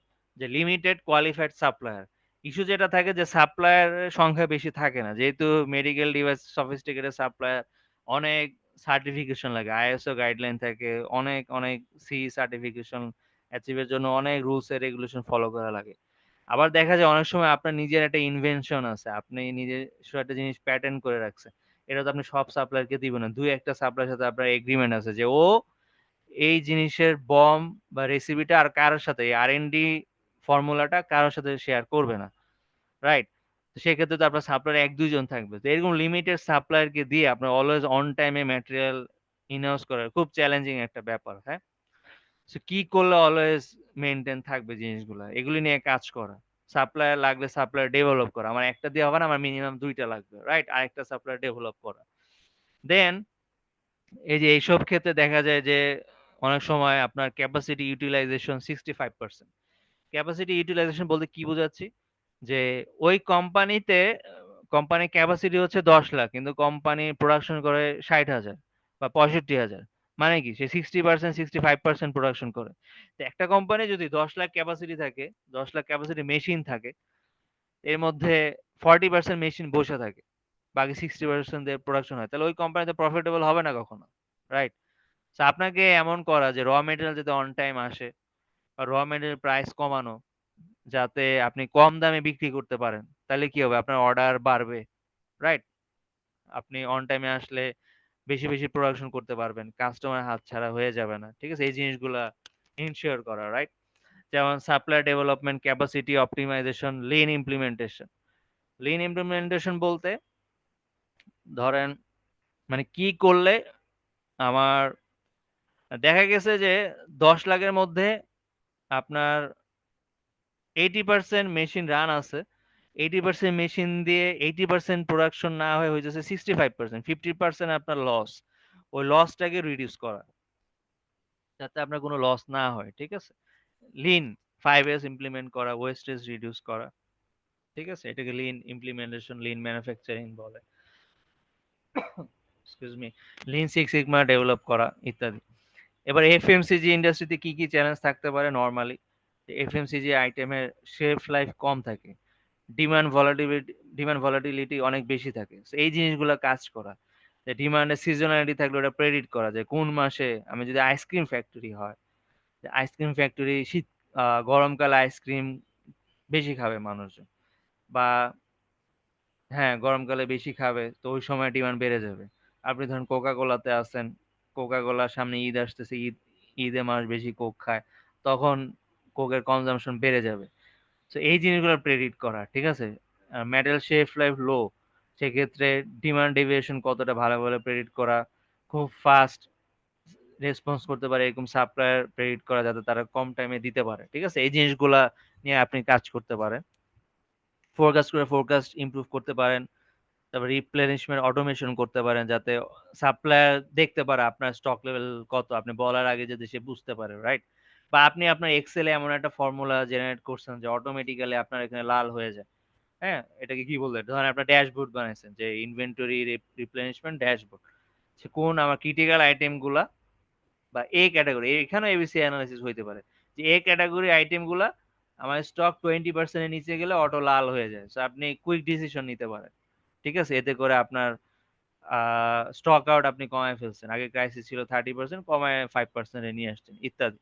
যে লিমিটেড কোয়ালিফাইড সাপ্লায়ার। ইস্যু যেটা থাকে যে সাপ্লায়ারের সংখ্যা বেশি থাকে না। যেহেতু মেডিকেল ডিভাইস সফিস্টিকেটেড সাপ্লায়ার, অনেক সার্টিফিকেশন লাগে। আইএসও গাইডলাইন থাকে, অনেক অনেক সি সার্টিফিকেশন অ্যাচিভের জন্য অনেক রুলস এন্ড রেগুলেশন ফলো করা লাগে। আবার দেখা যায় অনেক সময় আপনার নিজের একটা ইনভেনশন আছে। আপনি নিজস্ব একটা জিনিস প্যাটেন্ট করে রাখছেন। এটা তো আপনি সব সাপ্লায়ারকে দিবেন না। ২-১ টা সাপ্লায়ারের সাথে আপনার এগ্রিমেন্ট আছে যে ও এই জিনিসের বম বা রেসিপিটা আর কারোর সাথে আর&ডি ফর্মুলাটা কারোর সাথে শেয়ার করবে না, রাইট? তো সেক্ষেত্রে তো আপনার সাপ্লায়ার ১-২ জন থাকবে। তো এরকম লিমিটেড সাপ্লায়ারকে দিয়ে আপনার অলওয়েজ অন টাইমে ম্যাটেরিয়াল ইন-হাউস করা খুব চ্যালেঞ্জিং একটা ব্যাপার, হ্যাঁ? সো কি করলে অলওয়েজ মেইনটেইন থাকবে জিনিসগুলা, এগুলি নিয়ে কাজ করা। সাপ্লায়ার লাগলে সাপ্লায়ার ডেভেলপ করা। আমার একটা দিয়ে হবে না, আমার মিনিমাম ২ টা লাগবে, রাইট? আরেকটা সাপ্লায়ার ডেভেলপ করা। দেন এই যে এইসব ক্ষেত্রে দেখা যায় যে অনেক সময় আপনার ক্যাপাসিটি ইউটিলাইজেশন 65%। ক্যাপাসিটি ইউটিলাইজেশন বলতে কি বোঝাচ্ছি? যে ওই কোম্পানিতে কোম্পানির ক্যাপাসিটি হচ্ছে ১০ লাখ, কিন্তু কোম্পানি প্রোডাকশন করে ৬০,০০০ বা ৬৫,০০০। মানে কি? সে 60% 65% প্রোডাকশন করে। তো একটা কোম্পানি যদি ১০ লাখ ক্যাপাসিটি থাকে, ১০ লাখ ক্যাপাসিটি মেশিন থাকে, এর মধ্যে 40% মেশিন বসে থাকে। বাকি 60% দিয়ে প্রোডাকশন হয়। তাহলে ওই কোম্পানি তো প্রফিটেবল হবে না কখনো। রাইট? সো আপনাকে এমন করা যে র মেটেরিয়াল যাতে অন টাইম আসে, বা র মেটেরিয়াল প্রাইস কমানো, যাতে আপনি কম দামে বিক্রি করতে পারেন। তাহলে কি হবে? আপনার অর্ডার বাড়বে। রাইট? আপনি অন টাইমে আসলে বেশি বেশি প্রোডাকশন করতে পারবেন। কাস্টমার হাতছাড়া হয়ে যাবে না। ঠিক আছে? এই জিনিসগুলা এনশিওর করা, রাইট? যেমন supplier development, capacity optimization, lean implementation. Lean implementation বলতে ধরেন মানে কি করলে আমার দেখা গেছে যে 10 লাখের মধ্যে আপনার 80% মেশিন রান আছে, 80% মেশিন দিয়ে 80% প্রোডাকশন না হয়ে যাচ্ছে 65%, 50% আপনার লস। ওই লসটাকে রিডিউস করা, যাতে আপনার কোনো লস না হয়, ঠিক আছে? লিন 5S ইমপ্লিমেন্ট করা, ওয়েস্টেজ রিডিউস করা, ঠিক আছে? এটাকে লিন ইমপ্লিমেন্টেশন, লিন ম্যানুফ্যাকচারিং বলে, excuse me, lean six sigma develop করা ইত্যাদি। এবার এফএমসিজি ইন্ডাস্ট্রিতে কি কি চ্যালেঞ্জ থাকতে পারে? নরমালি এফএমসিজি আইটেমের শেলফ লাইফ কম থাকে, ডিমান্ড ভলাটিলিটি অনেক বেশি থাকে। So এই জিনিসগুলো কাজ করা, যে ডিমান্ডের সিজনালিটি থাকলে ওটা প্রেডিক্ট করা যায় কোন মাসে, আমি যদি আইসক্রিম ফ্যাক্টরি হয়, আইসক্রিম ফ্যাক্টরি শীত গরমকালে আইসক্রিম বেশি খাবে মানুষজন, বা হ্যাঁ গরমকালে বেশি খাবে, তো ওই সময় ডিমান্ড বেড়ে যাবে। আপনি ধরুন কোকা কোলাতে আছেন, কোকা কোলার সামনে ঈদ আসতেছে, ঈদে মানুষ বেশি কোক খায়, তখন কোকের কনজাম্পশন বেড়ে যাবে। তো এই জিনিসগুলো প্রেডিক্ট করা, ঠিক আছে? মেটাল শেলফ লাইফ লো, সেক্ষেত্রে ডিমান্ড ডেভিয়েশন কতটা ভালোভাবে প্রেডিক্ট করা, খুব ফাস্ট রেসপন্স করতে পারে এরকম সাপ্লায়ার প্রেডিক্ট করা, যাতে তারা কম টাইমে দিতে পারে, ঠিক আছে? এই জিনিসগুলা নিয়ে আপনি কাজ করতে পারেন। ফোরকাস্ট ইমপ্রুভ করতে পারেন। তারপর রিপ্লেনিশমেন্ট অটোমেশন করতে পারেন, যাতে সাপ্লায়ার দেখতে পারে আপনার স্টক লেভেল কত, আপনি বলার আগে যদি সে বুঝতে পারে, রাইট? বা আপনি আপনার এক্সেলে এমন একটা ফর্মুলা জেনারেট করছেন যে অটোমেটিক্যালি আপনার এখানে লাল হয়ে যায়। হ্যাঁ, এটাকে কি বলতে, ধরেন আপনার ড্যাশবোর্ড বানাইছেন যে ইনভেন্টরি রিপ্লেনিশমেন্ট ড্যাশবোর্ড, সে কোন আমার ক্রিটিক্যাল আইটেম গুলা, বা এ ক্যাটাগরি, এখানেও এবিসি অ্যানালাইসিস হইতে পারে, যে এ ক্যাটাগরি আইটেম গুলা আমার স্টক 20% এর নিচে গেলে অটো লাল হয়ে যায়, সো আপনি কুইক ডিসিশন নিতে পারেন, ঠিক আছে? এতে করে আপনার স্টক আউট আপনি কমায় ফেলছেন, আগে ক্রাইসিস ছিল 30%, কমায় 5% এ নিয়ে আসছেন ইত্যাদি।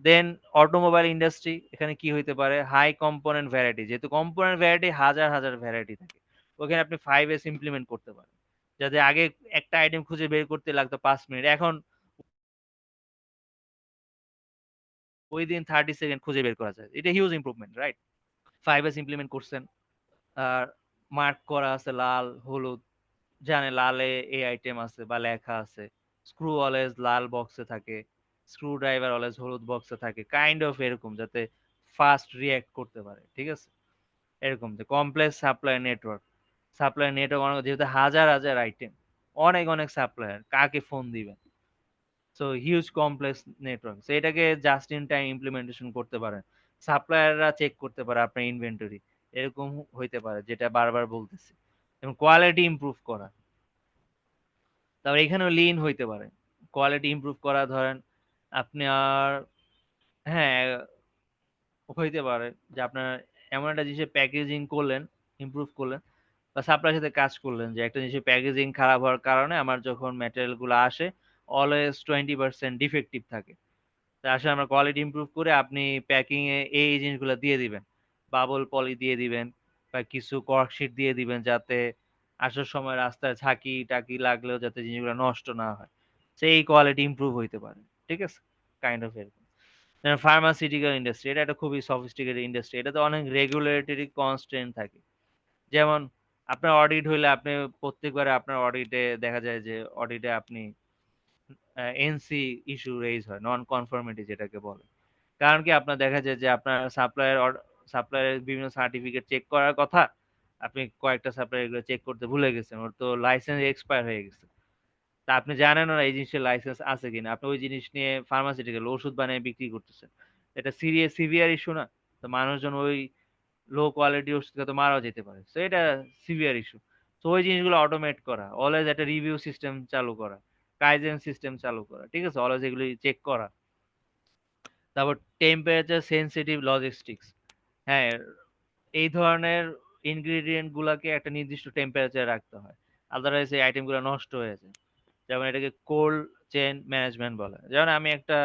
দেন অটোমোবাইল ইন্ডাস্ট্রি, এখানে কি হইতে পারে? হাই কম্পোনেন্ট ভ্যারাইটি, যেহেতু কম্পোনেন্ট ভ্যারাইটি হাজার হাজার ভ্যারাইটি থাকে, ওখানে আপনি 5S ইমপ্লিমেন্ট করতে পারেন, যাতে আগে একটা আইটেম খুঁজে বের করতে লাগতো 5 মিনিট, এখন ওই দিন 30 সেকেন্ড খুঁজে বের করা যায়। এটা huge improvement, right? 5S implement করছেন। আর মার্ক করা আছে লাল হলুদ, জানে লালে এই আইটেম আছে বা লেখা আছে। স্ক্রু অলওয়েজ লাল বক্সে থাকে, স্ক্রু ড্রাইভার অলওয়েজ হলুদ বক্সে থাকে, কাইন্ড অফ এরকম, যাতে ফাস্ট রিঅ্যাক্ট করতে পারে, ঠিক আছে? এরকম যে কমপ্লেক্স সাপ্লাই নেটওয়ার্ক অনেক, যেহেতু হাজার হাজার আইটেম, অনেক অনেক সাপ্লায়ার, কাকে ফোন দিবেন, so huge complex network, so এটাকে জাস্ট ইন টাইম ইমপ্লিমেন্টেশন করতে পারেন। সাপ্লায়াররা চেক করতে পারে আপনার ইনভেন্টরি, এরকম হইতে পারে, যেটা বারবার বলতেছি। এবং কোয়ালিটি ইমপ্রুভ করা, তারপর এখানেও লিন হইতে পারে, কোয়ালিটি ইমপ্রুভ করা, ধরেন আপনি আর হ্যাঁ হইতে পারে যে আপনার এমন একটা জিনিসের প্যাকেজিং করলেন, ইমপ্রুভ করলেন, বা সাপ্লাইয়ের সাথে কাজ করলেন, যে একটা জিনিসের প্যাকেজিং খারাপ হওয়ার কারণে আমার যখন ম্যাটেরিয়াল গুলো আসে অলওয়েজ 20% ডিফেক্টিভ থাকে, তা আসলে আমরা কোয়ালিটি ইমপ্রুভ করে আপনি প্যাকিং এ এই জিনিসগুলো দিয়ে দিবেন, বাবল পলি দিয়ে দিবেন, বা কিছু কর্কশিট দিয়ে দিবেন, যাতে আসার সময় রাস্তায় ঝাঁকি টাকি লাগলেও যাতে জিনিসগুলো নষ্ট না হয়, সেই কোয়ালিটি ইমপ্রুভ হইতে পারে, ঠিক আছে? কাইন্ড অফ এরকম। ফার্মাসিউটিক্যাল ইন্ডাস্ট্রি, এটা একটা খুবই সফিস্টিকেটেড ইন্ডাস্ট্রি, এটাতে অনেক রেগুলেটরি কনস্ট্রেন্ট থাকে। যেমন আপনার অডিট হইলে আপনি প্রত্যেকবারে আপনার অডিটে দেখা যায় যে অডিটে আপনি এনসি ইস্যু রেইজ হয়, নন কনফর্মিটি যেটাকে বলে। কারণ কি, আপনার দেখা যায় যে আপনার সাপ্লায়ারের বিভিন্ন সার্টিফিকেট চেক করার কথা, আপনি কয়েকটা সাপ্লায়ার এগুলো চেক করতে ভুলে গেছেন, ওর তো লাইসেন্স এক্সপায়ার হয়ে গেছে, তা আপনি জানেন না এই জিনিসের লাইসেন্স আছে কিনা, আপনি ওই জিনিস নিয়ে ফার্মাসিউটিক্যাল ওষুধ বানিয়ে বিক্রি করতেছেন, এটা সিভিয়ার ইস্যু না? তো মানুষজন ওই লো কোয়ালিটি ওষুধ খেয়ে তো মারাও যেতে পারে, তো এটা সিভিয়ার ইস্যু। তো ওই জিনিসগুলো অটোমেট করা, অলওয়েজ একটা রিভিউ সিস্টেম চালু করা, কাইজেন সিস্টেম চালু করা, ঠিক আছে? অলওয়েজ এগুলি চেক করা। তারপর টেম্পারেচার সেনসিটিভ লজিস্টিক্স, হ্যাঁ, এই ধরনের ইনগ্রেডিয়েন্ট গুলাকে একটা নির্দিষ্ট টেম্পারেচার রাখতে হয়, আদারওয়াইজ এই আইটেম গুলো নষ্ট হয়ে যায়। যেমন এটাকে কোল্ড চেইন ম্যানেজমেন্ট বলে। যেমন আমি একটা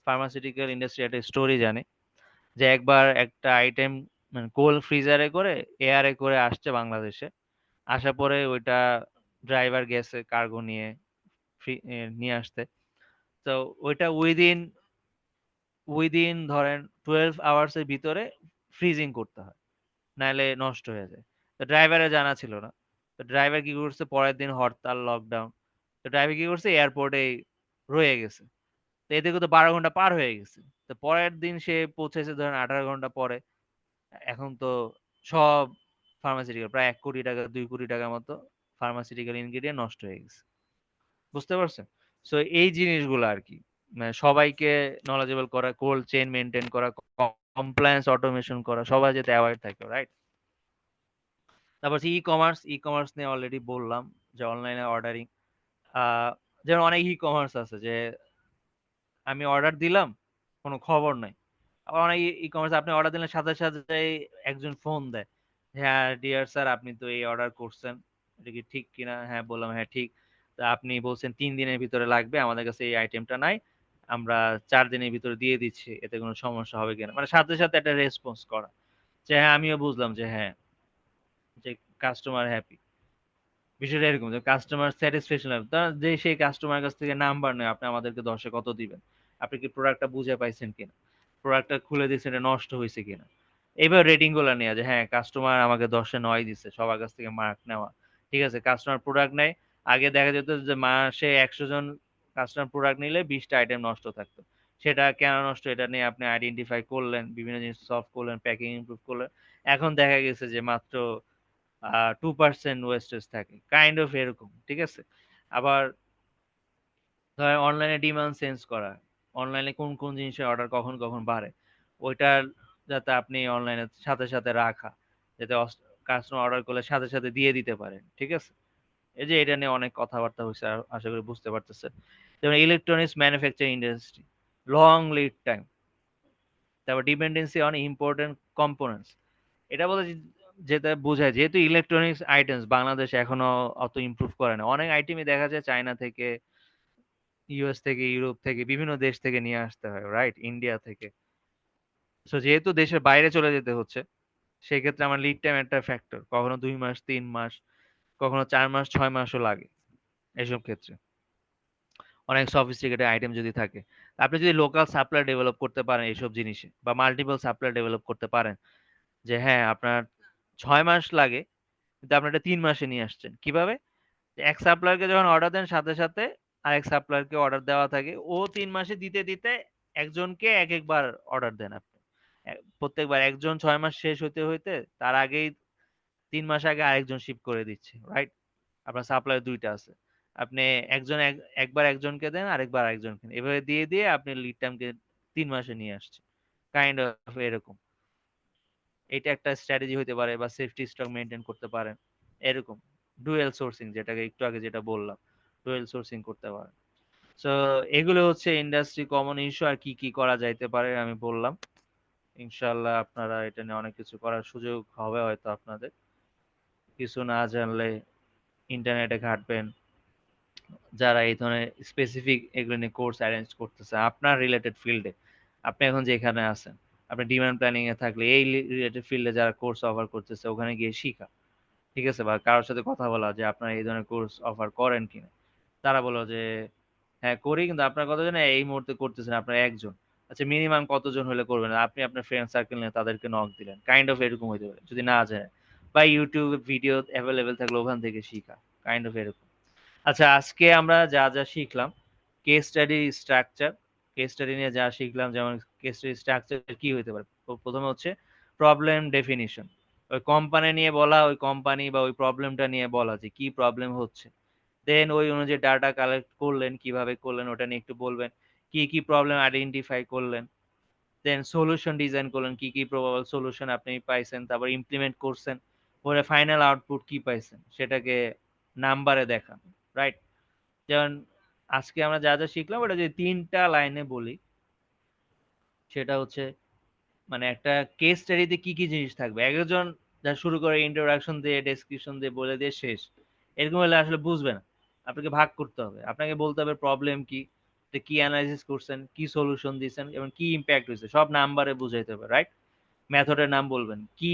ফার্মাসিউটিক্যাল ইন্ডাস্ট্রি একটা স্টোরি জানি, যে একবার একটা আইটেম মানে কোল্ড ফ্রিজারে করে এয়ারে করে আসছে বাংলাদেশে, আসার পরে ওইটা ড্রাইভার গেছে কার্গো নিয়ে নিয়ে আসতে, তো ওইটা উইদিন ধরেন 12 আওয়ার্স এর ভিতরে ফ্রিজিং করতে হয়, নাহলে নষ্ট হয়ে যায়। তো ড্রাইভারের জানা ছিল না, তো ড্রাইভার কি করছে, পরের দিন হরতাল লকডাউন, তো ড্রাইভার কি করছে, এয়ারপোর্টে রয়ে গেছে। তো এতে করে তো 12 ঘন্টা পার হয়ে গেছে। তো পরের দিন সে পৌঁছেছে ধরেন 18 ঘন্টা পরে। এখন তো সব ফার্মাসিউটিক্যাল প্রায় 1 কোটি টাকা 2 কোটি টাকার মতো ফার্মাসিউটিক্যাল ইনগ্রেডিয়েন্ট নষ্ট হয়ে গেছে। বুঝতে পারছেন? সো এই জিনিসগুলো আর কি, মানে সবাইকে নলেজেবল করা, কোল্ড চেইন মেনটেন করা, কমপ্লায়েন্স অটোমেশন করা, সবাই যাতে অ্যাওয়ার্ড থাকে, রাইট? তারপর হচ্ছে ই কমার্স নিয়ে অলরেডি বললাম যে অনলাইনে অর্ডারিং। যেমন অনেক ই কমার্স আছে যে আমি অর্ডার দিলাম, কোনো খবর নাই। আবার অনেক ই কমার্স আপনি অর্ডার দিলেন সাথে সাথে একজন ফোন দেয়, হ্যাঁ ডিয়ার স্যার আপনি তো এই অর্ডার করছেন, এটা কি ঠিক কিনা? হ্যাঁ বললাম হ্যাঁ ঠিক। তা আপনি বলছেন 3 দিনের ভিতরে লাগবে, আমাদের কাছে এই আইটেমটা নাই, আমরা 4 দিনের ভিতরে দিয়ে দিচ্ছি, এতে কোনো সমস্যা হবে কিনা, মানে সাথে সাথে একটা রেসপন্স করা যে হ্যাঁ আমিও বুঝলাম যে হ্যাঁ, যে কাস্টমার হ্যাপি। বিষয়টা এরকম যে কাস্টমার স্যাটিসফ্যাকশন যে সেই কাস্টমার কাছ থেকে নাম্বার নেয়, আপনি আমাদেরকে 10-এ কত দিবেন, আপনি কি প্রোডাক্টটা বুঝে পাইছেন কিনা, প্রোডাক্টটা খুলে দিয়েছেন এটা নষ্ট হয়েছে কিনা। এইবার রেটিং গুলো নেওয়া যে হ্যাঁ কাস্টমার আমাকে 10-এ 9 দিচ্ছে, সবার কাছ থেকে মার্ক নেওয়া। ঠিক আছে, কাস্টমার প্রোডাক্ট নেয়, আগে দেখা যেত যে মাসে 100 জন কাস্টমার প্রোডাক্ট নিলে 20টা আইটেম নষ্ট থাকতো। সেটা কেন নষ্ট এটা নিয়ে আপনি আইডেন্টিফাই করলেন, বিভিন্ন জিনিস সলভ করলেন, প্যাকিং ইমপ্রুভ করলেন। এখন দেখা গেছে যে মাত্র 2% ওয়েস্টেজ থাকে, কাইন্ড অফ এরকম। ঠিক আছে, আবার ধরেন অনলাইনে ডিমান্ড সেন্স করা, অনলাইনে কোন কোন জিনিসের অর্ডার কখন কখন বাড়ে, ওইটার যাতে আপনি অনলাইনে সাথে সাথে রাখা, যাতে কাস্টমার অর্ডার করলে সাথে সাথে দিয়ে দিতে পারেন। ঠিক আছে, এই যে এটা নিয়ে অনেক কথাবার্তা হয়েছে, আশা করি বুঝতে পারতেছেন। যেমন electronics manufacturing industry, long lead time, তারপর ডিপেন্ডেন্সি অন ইম্পর্টেন্ট কম্পোনেন্টস। এটা বলে যেটা বোঝায় যেহেতু ইলেকট্রনিক্স আইটেমস বাংলাদেশ এখনো অত ইমপ্রুভ করে না, অনেক আইটেমই দেখা যায় চায়না থেকে, ইউএস থেকে, ইউরোপ থেকে, বিভিন্ন দেশ থেকে নিয়ে আসতে হয়, রাইট, ইন্ডিয়া থেকে। সো যেহেতু দেশের বাইরে চলে যেতে হচ্ছে, সেই ক্ষেত্রে আমার লিড টাইম একটা ফ্যাক্টর, কখনো 2 মাস 3 মাস, কখনো 4 মাস 6 মাসও লাগে এসব ক্ষেত্রে, অনেক সফিস্টিকেটেড আইটেম যদি থাকে। আপনি যদি লোকাল সাপ্লাই ডেভেলপ করতে পারেন এইসব জিনিসে, বা মাল্টিপল সাপ্লাই ডেভেলপ করতে পারেন, যে হ্যাঁ আপনার 6 মাস লাগে কিন্তু আপনি এটা 3 মাসে নিয়ে আসছেন, কিভাবে? এক সাপ্লায়ারকে যখন অর্ডার দেন সাথে সাথে আরেক সাপ্লায়ারকে অর্ডার দেওয়া থাকে, ও 3 মাসে দিতে দিতে একজনকে এক একবার অর্ডার দেন আপনি। প্রত্যেকবার একজন 6 মাস শেষ হইতে হইতে তার আগেই 3 মাস আগে আরেকজন শিপ করে দিচ্ছে, রাইট? আপনার সাপ্লায়ার 2টা আছে, আপনি একজন একবার একজনকে দেন, আরেকবার আরেকজনকে দেন। এভাবে দিয়ে দিয়ে আপনি লিড টাইমকে 3 মাসে নিয়ে আসছেন, কাইন্ড অফ এরকম। এটা একটা স্ট্র্যাটেজি হতে পারে, বা সেফটি স্টক মেনটেন করতে পারেন এরকম। ডুয়েল সোর্সিং, যেটাকে একটু আগে যেটা বললাম, ডুয়েল সোর্সিং করতে পারেন। সো এগুলো হচ্ছে ইন্ডাস্ট্রি কমন ইস্যু, আর কি কি করা যাইতে পারে আমি বললাম। ইনশাআল্লাহ আপনারা এটা নিয়ে অনেক কিছু করার সুযোগ হবে হয়তো আপনাদের। কিছু না জানলে ইন্টারনেটে ঘাঁটবেন, যারা এই ধরনের স্পেসিফিক এগুলো নিয়ে কোর্স অ্যারেঞ্জ করতেছে আপনার রিলেটেড ফিল্ডে। আপনি এখন যেখানে আছেন, আপনি ডিমান্ড প্ল্যানিং এ থাকলে এই রিলেটেড ফিল্ডে যারা কোর্স অফার করতেছে ওখানে গিয়ে শিখা। ঠিক আছে, বা কারোর সাথে কথা বলা যে আপনারা এই ধরনের কোর্স অফার করেন কিনা। তারা বললো যে হ্যাঁ করি, কিন্তু আপনার কতজন এই মুহূর্তে করতেছেন, আপনার একজন, আচ্ছা মিনিমাম কতজন হলে করবেন, আপনি আপনার ফ্রেন্ড সার্কেল নিয়ে তাদেরকে নক দিলেন, কাইন্ড অফ এরকম হইতে পারে যদি না যায়। বা ইউটিউবে ভিডিও অ্যাভেলেবেল থাকলে ওখান থেকে শিখা, কাইন্ড অফ এরকম। আচ্ছা আজকে আমরা যা যা শিখলাম, case study structure, case study নিয়ে যা শিখলাম, যেমন কেস স্টাডি স্ট্রাকচার কি হতে পারে, প্রথমে হচ্ছে প্রবলেম ডেফিনিশন, ওই কোম্পানি নিয়ে বলা, ওই কোম্পানি বা ওই প্রবলেমটা নিয়ে বলা যে কি প্রবলেম হচ্ছে। দেন ওই অনুযায়ী ডাটা কালেক্ট করলেন, কিভাবে করলেন ওটা নিয়ে একটু বলবেন, কি কি প্রবলেম আইডেন্টিফাই করলেন। দেন সলিউশন ডিজাইন করলেন, কি কি প্রবাবল সলিউশন আপনি পাইছেন, তারপর ইমপ্লিমেন্ট করছেন, পরে ফাইনাল আউটপুট কি পাইছেন সেটাকে নাম্বারে দেখান, রাইট? যেমন আজকে আমরা যা যা শিখলাম ওটা যদি 3টা লাইনে বলি, সেটা হচ্ছে মানে একটা কেস স্টাডিতে কি কি জিনিস থাকবে, একজন যা শুরু করে ইন্ট্রোডাকশন দিয়ে ডেসক্রিপশন দিয়ে বলে দিয়ে শেষ, এরকম হলে আসলে বুঝবে না। আপনাকে ভাগ করতে হবে, আপনাকে বলতে হবে প্রবলেম কি, যে কি অ্যানালাইসিস করছেন, কি সলিউশন দিয়েছেন এবং কি ইম্প্যাক্ট হয়েছে, সব নাম্বারে বুঝাইতে হবে, রাইট? মেথডের নাম বলবেন, কি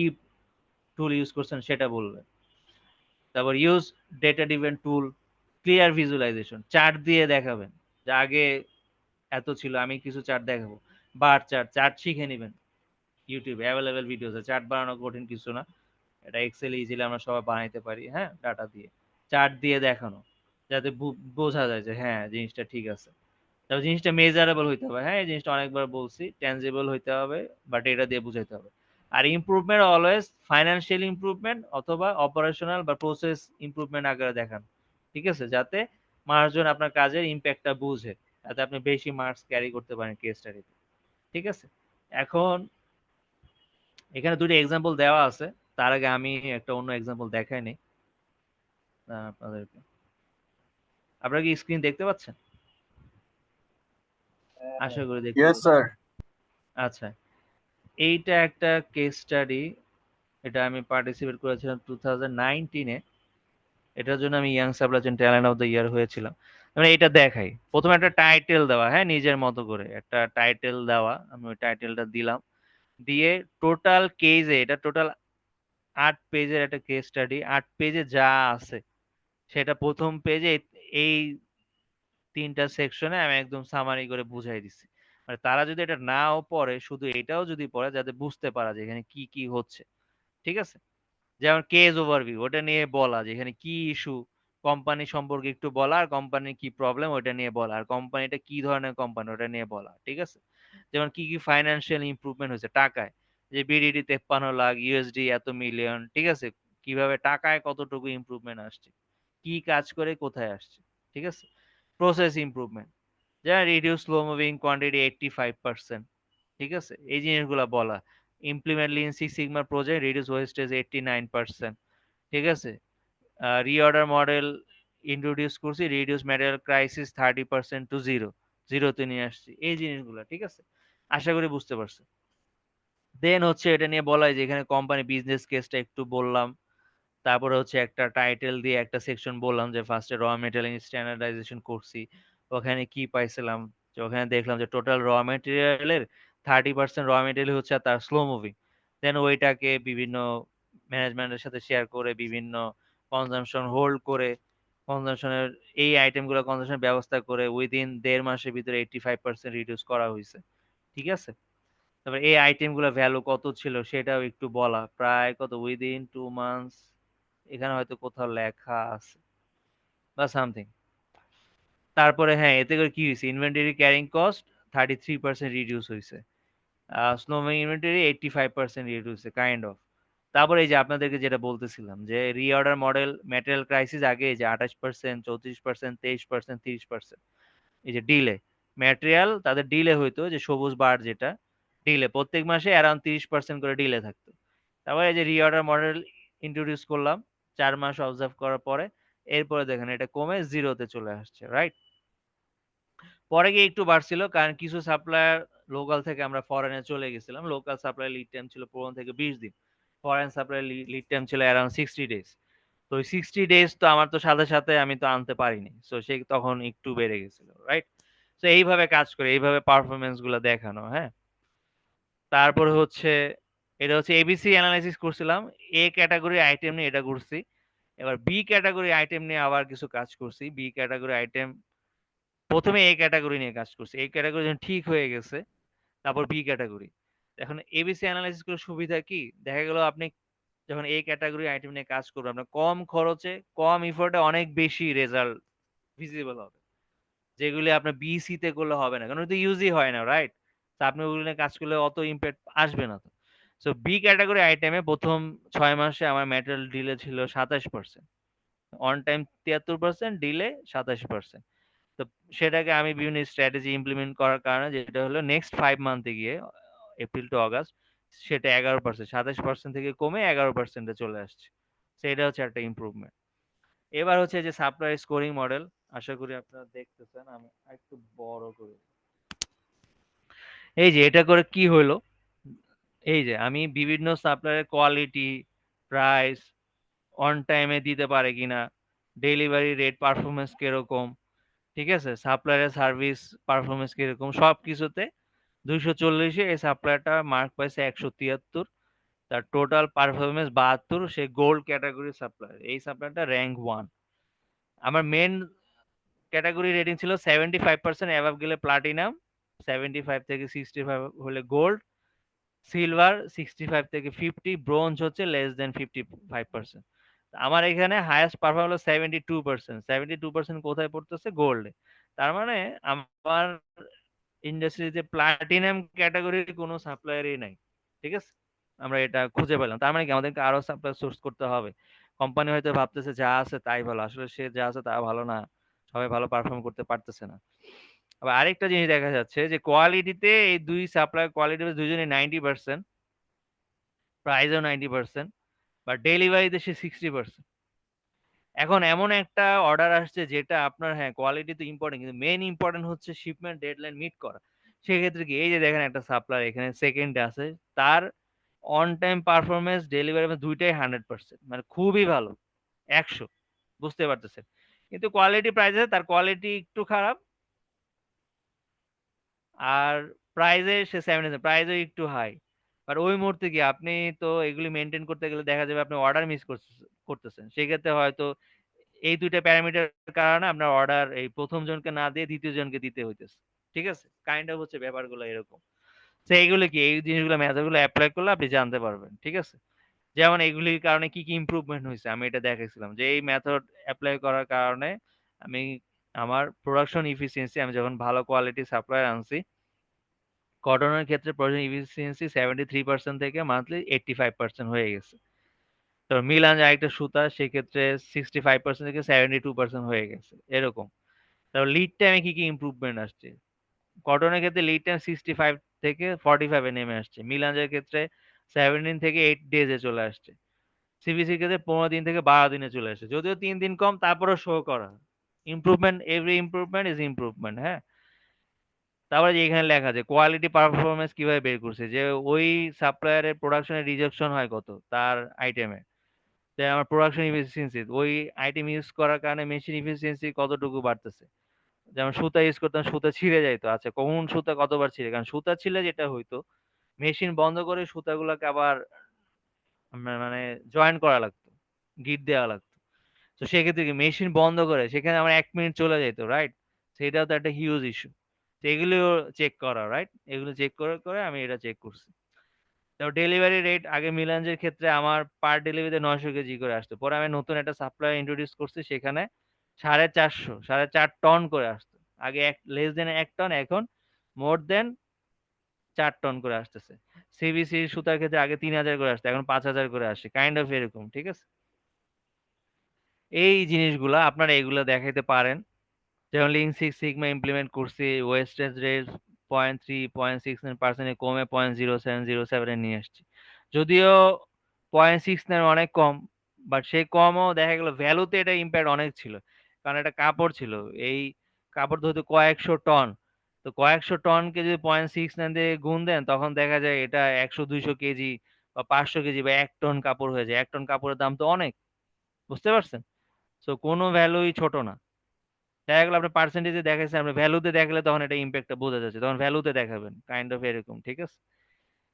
টুল ইউজ করছেন সেটা বলবেন। তারপর ইউজ ডেটা ডিভেন টুল, ক্লিয়ার ভিজুয়ালাইজেশন, চার্ট দিয়ে দেখাবেন যে আগে এত ছিল, আমি কিছু চার্ট দেখাবো, বার চার্ট, চার্ট শিখে নেবেন। ইউটিউবে অ্যাভেলেবেল ভিডিও আছে, চার্ট বানানো কঠিন কিছু না, এটা এক্সেল ইজিলি আমরা সবাই বানাইতে পারি, হ্যাঁ, ডাটা দিয়ে চার্ট দিয়ে দেখানো, যাতে বোঝা যায় যে হ্যাঁ জিনিসটা ঠিক আছে। তবে জিনিসটা মেজারেবল হইতে হবে। হ্যাঁ, এই জিনিসটা অনেকবার বলছি, ট্যানজিবল হইতে হবে, বাট এটা দিয়ে বুঝাইতে হবে। আর ইমপ্রুভমেন্ট অলওয়েজ ফাইন্যান্সিয়াল ইমপ্রুভমেন্ট অথবা অপারেশনাল বা প্রসেস ইমপ্রুভমেন্ট আকারে দেখান, ঠিক আছে, যাতে মানুষজন আপনার কাজের ইম্প্যাক্টটা বুঝে, যাতে আপনি বেশি মার্কস ক্যারি করতে পারেন কেস স্টাডিতে, ঠিক আছে। এখন এখানে দুটো এক্সাম্পল দেওয়া আছে, তার আগে আমি একটা অন্য এক্সাম্পল দেখাই নি আপনাদেরকে। আপনারা কি স্ক্রিন দেখতে পাচ্ছেন? আশা করি দেখতে ইয়েস পাচ্ছেন। স্যার। আচ্ছা, এইটা একটা কেস স্টাডি, এটা আমি পার্টিসিপেট করেছিলাম 2019-এ। এটার জন্য আমি young supply chain talent of the year হয়েছিলাম। মানে এটা দেখাই, প্রথমে একটা টাইটেল দেওয়া, হ্যাঁ, নিজের মতো করে একটা টাইটেল দেওয়া, আমি ওই টাইটেলটা দিলাম, দিয়ে টোটাল কেজে, এটা টোটাল 8 পেজের একটা কেস স্টাডি, 8 পেজে যা আছে সেটা প্রথম পেজে এই 3টা সেকশনে আমি একদম সামারি করে বুঝাই দিচ্ছি। মানে তারা যদি এটা নাও পড়ে, শুধু এটাও যদি পড়ে, যাতে বুঝতে পারা যায় এখানে কি কি হচ্ছে, ঠিক আছে। যেমন কেস ওভারভিউ, ওটা নিয়ে বলা যে এখানে কি ইস্যু, কোম্পানি সম্পর্কে একটু বলা, আর কোম্পানির কি প্রবলেম ওটা নিয়ে বলা, আর কোম্পানিটা কি ধরনের কোম্পানি ওটা নিয়ে বলা, ঠিক আছে। যেমন কি কি ফাইন্যান্সিয়াল ইমপ্রুভমেন্ট হয়েছে টাকায়, যে বিডিডি 53 লাখ, ইউএসডি এত মিলিয়ন, ঠিক আছে, কিভাবে টাকায় কতটুকু ইমপ্রুভমেন্ট আসছে, কি কাজ করে কোথায় আসছে, ঠিক আছে। প্রসেস ইমপ্রুভমেন্ট, যেমন রিডিউস স্লো মুভিং কোয়ান্টিটি 85%, ঠিক আছে, এই জিনিসগুলো বলা। Implement lean six sigma project, reduce wastage 89%, ঠিক আছে। রিঅর্ডার মডেল ইন্ট্রোডিউস করছি, রিডিউস ম্যাটেরিয়াল ক্রাইসিস 30% টু জিরোতে নিয়ে আসছি, এই জিনিসগুলো, ঠিক আছে। আশা করি বুঝতে পারছো। দেন হচ্ছে এটা নিয়ে বলা হয় যে এখানে কোম্পানি বিজনেস কেসটা একটু বললাম, তারপরে হচ্ছে একটা টাইটেল দিয়ে একটা সেকশন বললাম যে ফার্স্টে র মেটেরিয়াল স্ট্যান্ডার্ডাইজেশন করছি, ওখানে কি পাইছিলাম, যে ওখানে দেখলাম যে টোটাল র মেটেরিয়ালের 30% র মেটেরিয়াল হচ্ছে তার স্লো মুভিং। দেন ওইটাকে বিভিন্ন ম্যানেজমেন্টের সাথে শেয়ার করে বিভিন্ন কনজাম্পশন হোল্ড করে, কনজাম্পশনের এই আইটেমগুলো কনজাম্পশন ব্যবস্থা করে উইদিন 1.5 মাসের ভিতরে 85% রিডিউস করা হয়েছে, ঠিক আছে। তারপর এই আইটেমগুলো ভ্যালু কত ছিল সেটাও একটু বলা, প্রায় কত উইদিন 2 মান্থস, এখানে হয়তো কোথাও লেখা আছে বা সামথিং। তারপরে হ্যাঁ, এতে করে কি হয়েছে, ইনভেন্টরি ক্যারিং কস্ট 33% রিডিউস হয়েছে, স্নোমিং ইনভেন্টরি 85% রিডিউস হয়েছে, কাইন্ড অফ। তারপরে এই যে আপনাদেরকে যেটা বলতেছিলাম যে রিঅর্ডার মডেল ম্যাটেরিয়াল ক্রাইসিস, আগে এই যে 28%, 34%, 23%, 30%, এই যে ডিলে ম্যাটেরিয়াল তাদের ডিলে হইতো, যে সবুজ বার যেটা ডিলে, প্রত্যেক মাসে অ্যারাউন্ড 30% করে ডিলে থাকতো। তারপরে এই যে রিঅর্ডার মডেল ইন্ট্রোডিউস করলাম 4 মাস অবজার্ভ করার পরে, এরপরে দেখেন এটা কমে জিরোতে চলে আসছে, রাইট। পরে গিয়ে একটু বাড়ছিল, কারণ কিছু সাপ্লায়ার লোকাল থেকে আমরা ফরেনে চলে গেছিলাম, লোকাল সাপ্লাই লিড টাইম ছিল 15 থেকে 20 দিন, ফরেন সাপ্লাই লিড টাইম ছিল অ্যারাউন্ড 60 ডেজ। তো ওই 60 ডেজ তো আমার তো সাথে সাথে আমি তো আনতে পারিনি, সো সেই তখন একটু বেড়ে গেছিল, রাইট। তো এইভাবে কাজ করে, এইভাবে পারফরমেন্স গুলো দেখানো, হ্যাঁ। তারপরে হচ্ছে এটা হচ্ছে এবিসি অ্যানালাইসিস করছিলাম, এ ক্যাটাগরি আইটেম নিয়ে এটা করছি। এবার বি ক্যাটাগরি আইটেম নিয়ে আবার কিছু কাজ করছি। বি ক্যাটাগরি আইটেম প্রথমে এ ক্যাটাগরি নিয়ে কাজ করছি, এ ক্যাটাগরি যখন ঠিক হয়ে গেছে তারপর বি ক্যাটাগরি। এখন এবিসি অ্যানালাইসিস করে সুবিধা কি, দেখা গেল আপনি যখন এ ক্যাটাগরি আইটেম নিয়ে কাজ করবেন, আপনার কম খরচে কম ইফোর্টে অনেক বেশি রেজাল্ট ভিজিবল হবে, যেগুলি আপনার বিসি তে করলে হবে না, কারণ ওটা ইউজই হয় না, রাইট। তো আপনি ওগুলো নিয়ে কাজ করলে অত ইম্প্যাক্ট আসবে না। তো সো বি ক্যাটাগরি আইটেমে প্রথম 6 মাসে আমার ম্যাটেরিয়াল ডিলে ছিল 27%, অন টাইম 73%, ডিলে 27%। তো সেটাকে আমি বিভিন্ন স্ট্র্যাটেজি ইমপ্লিমেন্ট করার কারণে, যেটা হলো নেক্সট 5 মান্থে গিয়ে এপ্রিল টু অগাস্ট, সেটা 11%, 27% থেকে কমে 11%-এ চলে আসছে। সেটা হচ্ছে একটা ইমপ্রুভমেন্ট। এবার হচ্ছে যে সাপ্লাই স্কোরিং মডেল, আশা করি আপনারা দেখতেছেন, আমি একটু বড় করে, এই যে এটা করে কি হলো, এই যে আমি বিভিন্ন সাপ্লায়ারের কোয়ালিটি, প্রাইস, অন টাইমে দিতে পারে কিনা, ডেলিভারি রেট পারফরমেন্স কিরকম, ঠিক আছে, সাপ্লায়ারের সার্ভিস পারফরমেন্স কিরকম, সবকিছুতে 240-এ এই সাপ্লায়ারটা মার্ক পাইছে 173, তার টোটাল পারফরমেন্স 72, সে গোল্ড ক্যাটাগরি সাপ্লায়ার, এই সাপ্লায়ারটা র্যাঙ্ক 1। আমার মেন ক্যাটাগরি রেটিং ছিল 75%, অ্যাভাব গেলে প্লাটিনাম, 75 থেকে 65 হলে গোল্ড, সিলভার 65 থেকে 50, ব্রোঞ্জ হচ্ছে লেস দেন 55%। আমার এখানে হাইয়েস্ট পারফর্ম হলো 72%। 72% কোথায় পড়তেছে? গোল্ডে। তার মানে আমার ইন্ডাস্ট্রিতে প্লাটিনাম ক্যাটাগরির কোনো সাপ্লায়ারই নাই, ঠিক আছে? আমরা এটা খুঁজে পেলাম, তার মানে কি আমাদেরকে আরো সাপ্লাই সোর্স করতে হবে। কোম্পানি হয়তো ভাবতেছে যা আছে তাই ভালো, আসলে সে যা আছে তা ভালো না, সবাই ভালো পারফর্ম করতে পারতেছে না। আবার আরেকটা জিনিস দেখা যাচ্ছে যে কোয়ালিটিতে এই দুই সাপ্লাই কোয়ালিটি দুজনে 90%, প্রাইসও 90%, বা ডেলিভারিতে সে 60%। এখন এমন একটা অর্ডার আসছে যেটা আপনার, হ্যাঁ কোয়ালিটি তো ইম্পর্টেন্ট, কিন্তু মেইন ইম্পর্টেন্ট হচ্ছে শিপমেন্ট ডেডলাইন মিট করা। সেক্ষেত্রে কি এই যে দেখেন একটা সাপ্লায়ার এখানে সেকেন্ডে আছে, তার অন টাইম পারফরমেন্স ডেলিভারি দুইটাই 100%, মানে খুবই ভালো, 100, বুঝতে পারতেছেন। কিন্তু কোয়ালিটি প্রাইসে তার কোয়ালিটি একটু খারাপ, আর প্রাইজে সে 70, প্রাইজে একটু হাই। আর ওই মুহূর্তে কি আপনি তো এগুলি মেনটেন করতে গেলে দেখা যাবে আপনি অর্ডার মিস করতেছেন, সেক্ষেত্রে হয়তো এই দুইটা প্যারামিটার কারণে আপনার অর্ডার এই প্রথম জনকে না দিয়ে দ্বিতীয় জনকে দিতে হইতেছে, ঠিক আছে? কাইন্ড অফ হচ্ছে ব্যাপারগুলো এরকম। তো এইগুলো কি, এই জিনিসগুলো মেথডগুলো অ্যাপ্লাই করলে আপনি জানতে পারবেন, ঠিক আছে? যেমন এগুলির কারণে কি কি ইমপ্রুভমেন্ট হয়েছে আমি এটা দেখাইছিলাম, যে এই মেথড অ্যাপ্লাই করার কারণে আমি আমার প্রোডাকশন ইফিসিয়েন্সি, আমি যখন ভালো কোয়ালিটি সাপ্লায়ার আনছি, কটনের ক্ষেত্রে প্রোডাকশন ইফিসিয়েন্সি 73% থেকে মান্থলি 85% হয়ে গেছে। তো মিলান আরেকটা সুতা, সেক্ষেত্রে 65% থেকে 72% হয়ে গেছে এরকম। তারপর লিড টাইমে কি কি ইমপ্রুভমেন্ট আসছে, কটনের ক্ষেত্রে লিড টাইম 65 থেকে 45 এ নেমে আসছে, মিলানের ক্ষেত্রে 17 থেকে 8 ডেজে চলে আসছে, সিবিসির ক্ষেত্রে 15 দিন থেকে 12 দিনে চলে আসছে, যদিও 3 দিন কম, তারপরেও শো করা improvement, every improvement is improvement, হ্যাঁ। তারপরে যে এখানে লেখা আছে কোয়ালিটি পারফরমেন্স কিভাবে বের করছে, যে ওই সাপ্লায়ারের প্রোডাকশনের রিজেকশন হয় কত তার আইটেমে, যে আমার প্রোডাকশন ইফিসিয়েন্সি ওই আইটেম ইউজ করার কারণে মেশিন ইফিসিয়েন্সি কতটুকু বাড়তেছে। যেমন সুতা ইউজ করতাম, সুতা ছিঁড়ে যাইতো, আচ্ছা কোন সুতা কতবার ছিঁড়ে, কারণ সুতা ছিলে যেটা হইতো মেশিন বন্ধ করে সুতাগুলোকে আবার মানে জয়েন করা লাগতো, গিট দেওয়া লাগতো। তো সেক্ষেত্রে কি মেশিন বন্ধ করে সেখানে আমার 1 মিনিট চলে যেত, রাইট? সেটাও তো একটা হিউজ ইস্যু। তো এগুলো চেক করা, রাইট? এগুলো চেক করে করে আমি এটা চেক করছি। তো ডেলিভারি রেট আগে মিলাঞ্জের ক্ষেত্রে আমার পার ডেলিভারিতে 900 কেজি করে আসতো, পরে আমি নতুন একটা সাপ্লাই ইন্ট্রোডিউস করছি, সেখানে 4.5 টন করে আসতো। আগে লেস দেন 1 টন, এখন মোর দেন 4 টন করে আসতেছে। সিবিসি সুতার ক্ষেত্রে আগে 3000 করে আসতো, এখন 5000 করে আসে, কাইন্ড অফ এরকম, ঠিক আছে? এই জিনিসগুলা আপনারা এগুলো দেখাইতে পারেন। যেমন লিন সিক্স সিগমা ইমপ্লিমেন্ট করছি, ওয়েস্টেজ রেট 0.3-0.69% কমে 0.0707 নিয়ে আসছি। যদিও 0.69 অনেক কম, বাট সেই কমও দেখা গেল ভ্যালুতে এটা ইম্প্যাক্ট অনেক ছিল, কারণ এটা কাপড় ছিল, এই কাপড় তো হয়তো কয়েকশো টন, তো কয়েকশো টনকে যদি 0.69 দিয়ে গুণ দেন, তখন দেখা যায় এটা 100-200 কেজি বা 500 কেজি বা 1 টন কাপড় হয়ে যায়। 1 টন কাপড়ের দাম তো অনেক, বুঝতে পারছেন? তো কোনো ভ্যালুই ছোট না। দেখা গেল আপনার পার্সেন্টেজে দেখাচ্ছে, আপনি ভ্যালুতে দেখলে তখন এটা ইম্প্যাক্টটা বোঝা যাচ্ছে, তখন ভ্যালুতে দেখাবেন, কাইন্ড অফ এরকম, ঠিক আছে?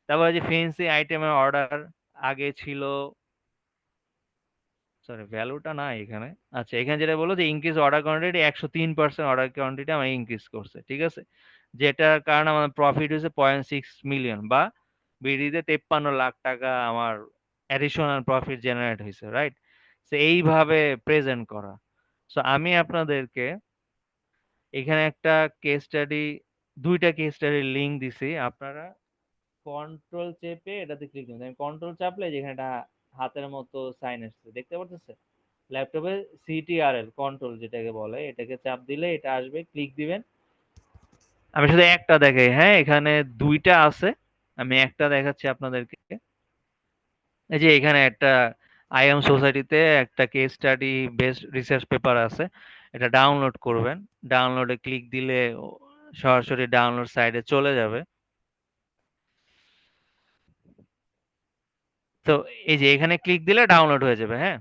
তারপরে যে ফেন্সি আইটেমের অর্ডার আগে ছিল, সরি ভ্যালুটা না এখানে, আচ্ছা এখানে যেটা বললো যে increase order quantity 103% order quantity আমার ইনক্রিজ করছে, ঠিক আছে? যেটার কারণে আমার প্রফিট হয়েছে 0.6 মিলিয়ন, বা বিডিতে 53 লাখ টাকা আমার অ্যাডিশনাল প্রফিট জেনারেট হয়েছে, রাইট? তো এইভাবে প্রেজেন্ট করা। সো আমি আপনাদেরকে এখানে একটা কেস স্টাডি, দুইটা কেস স্টাডির লিংক দিছি, আপনারা কন্ট্রোল চেপে এটাতে ক্লিক করুন। আমি কন্ট্রোল চাপলে যেখানে একটা হাতের মতো সাইন আসছে, দেখতে পাচ্ছেন ল্যাপটপে, সিটিআরএল কন্ট্রোল যেটাকে বলে, এটাকে চাপ দিলে এটা আসবে, ক্লিক দিবেন। আমি শুধু একটা দেখাই, হ্যাঁ এখানে দুইটা আছে, আমি একটা দেখাচ্ছি আপনাদেরকে। এই যে এখানে একটা আইএম সোসাইটিতে একটা case study based research paper আছে, এটা ডাউনলোড করবেন। ডাউনলোডে ক্লিক দিলে সরাসরি ডাউনলোড সাইডে চলে যাবে। তো এই যে এখানে ক্লিক দিলে ডাউনলোড হয়ে যাবে, হ্যাঁ।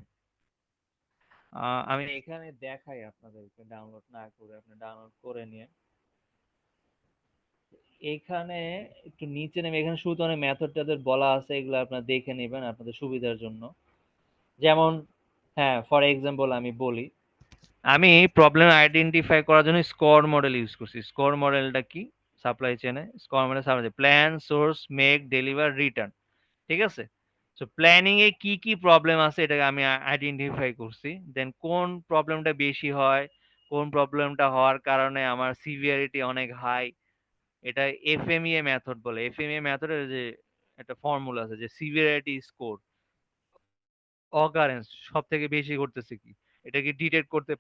আমি এখানে দেখাই আপনাদেরকে, ডাউনলোড না করে আপনি ডাউনলোড করে নিয়ে এখানে একটু নিচে নেমে, এখানে শুরুতে অনেক মেথড টাদের বলা আছে, এগুলো আপনারা দেখে নেবেন আপনাদের সুবিধার জন্য। যেমন হ্যাঁ, ফর এক্সাম্পল আমি বলি, আমি প্রবলেম আইডেন্টিফাই করার জন্য স্কোর মডেল ইউজ করছি। স্কোর মডেলটা কি, সাপ্লাই চেনে score model supply plan, source, make, deliver, return, ঠিক আছে? সো প্ল্যানিং এ কি কি প্রবলেম আছে এটাকে আমি আইডেন্টিফাই করছি, দেন কোন প্রবলেমটা বেশি হয়, কোন প্রবলেমটা হওয়ার কারণে আমার সিভিয়ারিটি অনেক হাই, এটা এফএমইএ মেথড বলে। এফএমইএ মেথডের যে একটা ফর্মুলা আছে যে সিভিয়ারিটি স্কোর, অকারেন্স সব থেকে বেশি করতেছে কি, এটা কি ডিটেক্ট করতে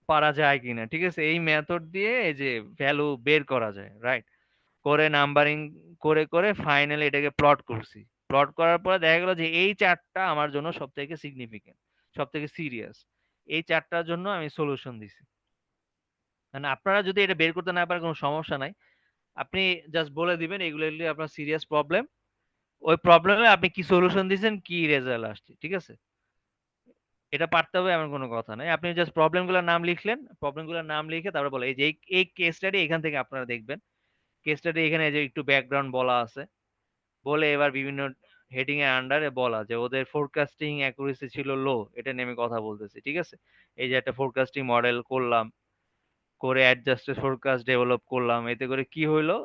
পারা যায় কিনা, ঠিক আছে। এই মেথড দিয়ে এই যে ভ্যালু বের করা যায়, রাইট, করে নাম্বারিং করে করে ফাইনালি এটাকে প্লট করছি। প্লট করার পরে দেখা গেল যে এই চারটা আমার জন্য সব থেকে সিগনিফিকেন্ট, সব থেকে সিরিয়াস, এই চারটার জন্য আমি সলিউশন দিছি। মানে আপনারা যদি এটা বের করতে না পারেন কোনো সমস্যা নাই, আপনি জাস্ট বলে দিবেন এগুলো এগুলো আপনার সিরিয়াস প্রবলেম, ওই প্রবলেমে আপনি কি সলিউশন দিয়েছেন, কি রেজাল্ট আসছে, ঠিক আছে। এটা পারতে হবে এমন কোনো কথা নাই, আপনি জাস্ট প্রবলেমগুলোর নাম লিখলেন, প্রবলেমগুলোর নাম লিখে তারপরে বলে এই যে এই কেস স্টাডি এখান থেকে আপনারা দেখবেন, কেস স্টাডি এখানে এই যে একটু ব্যাকগ্রাউন্ড বলা আছে, বলে এবার বিভিন্ন হেডিং এর আন্ডারে বলা যে ওদের ফোরকাস্টিং অ্যাকুরেসি ছিল লো, এটা নিয়ে আমি কথা বলতেছি, ঠিক আছে। এই যে একটা ফোরকাস্টিং মডেল করলাম, করে অ্যাডজাস্টেড ফোরকাস্ট ডেভেলপ করলাম, এতে করে কি হইলো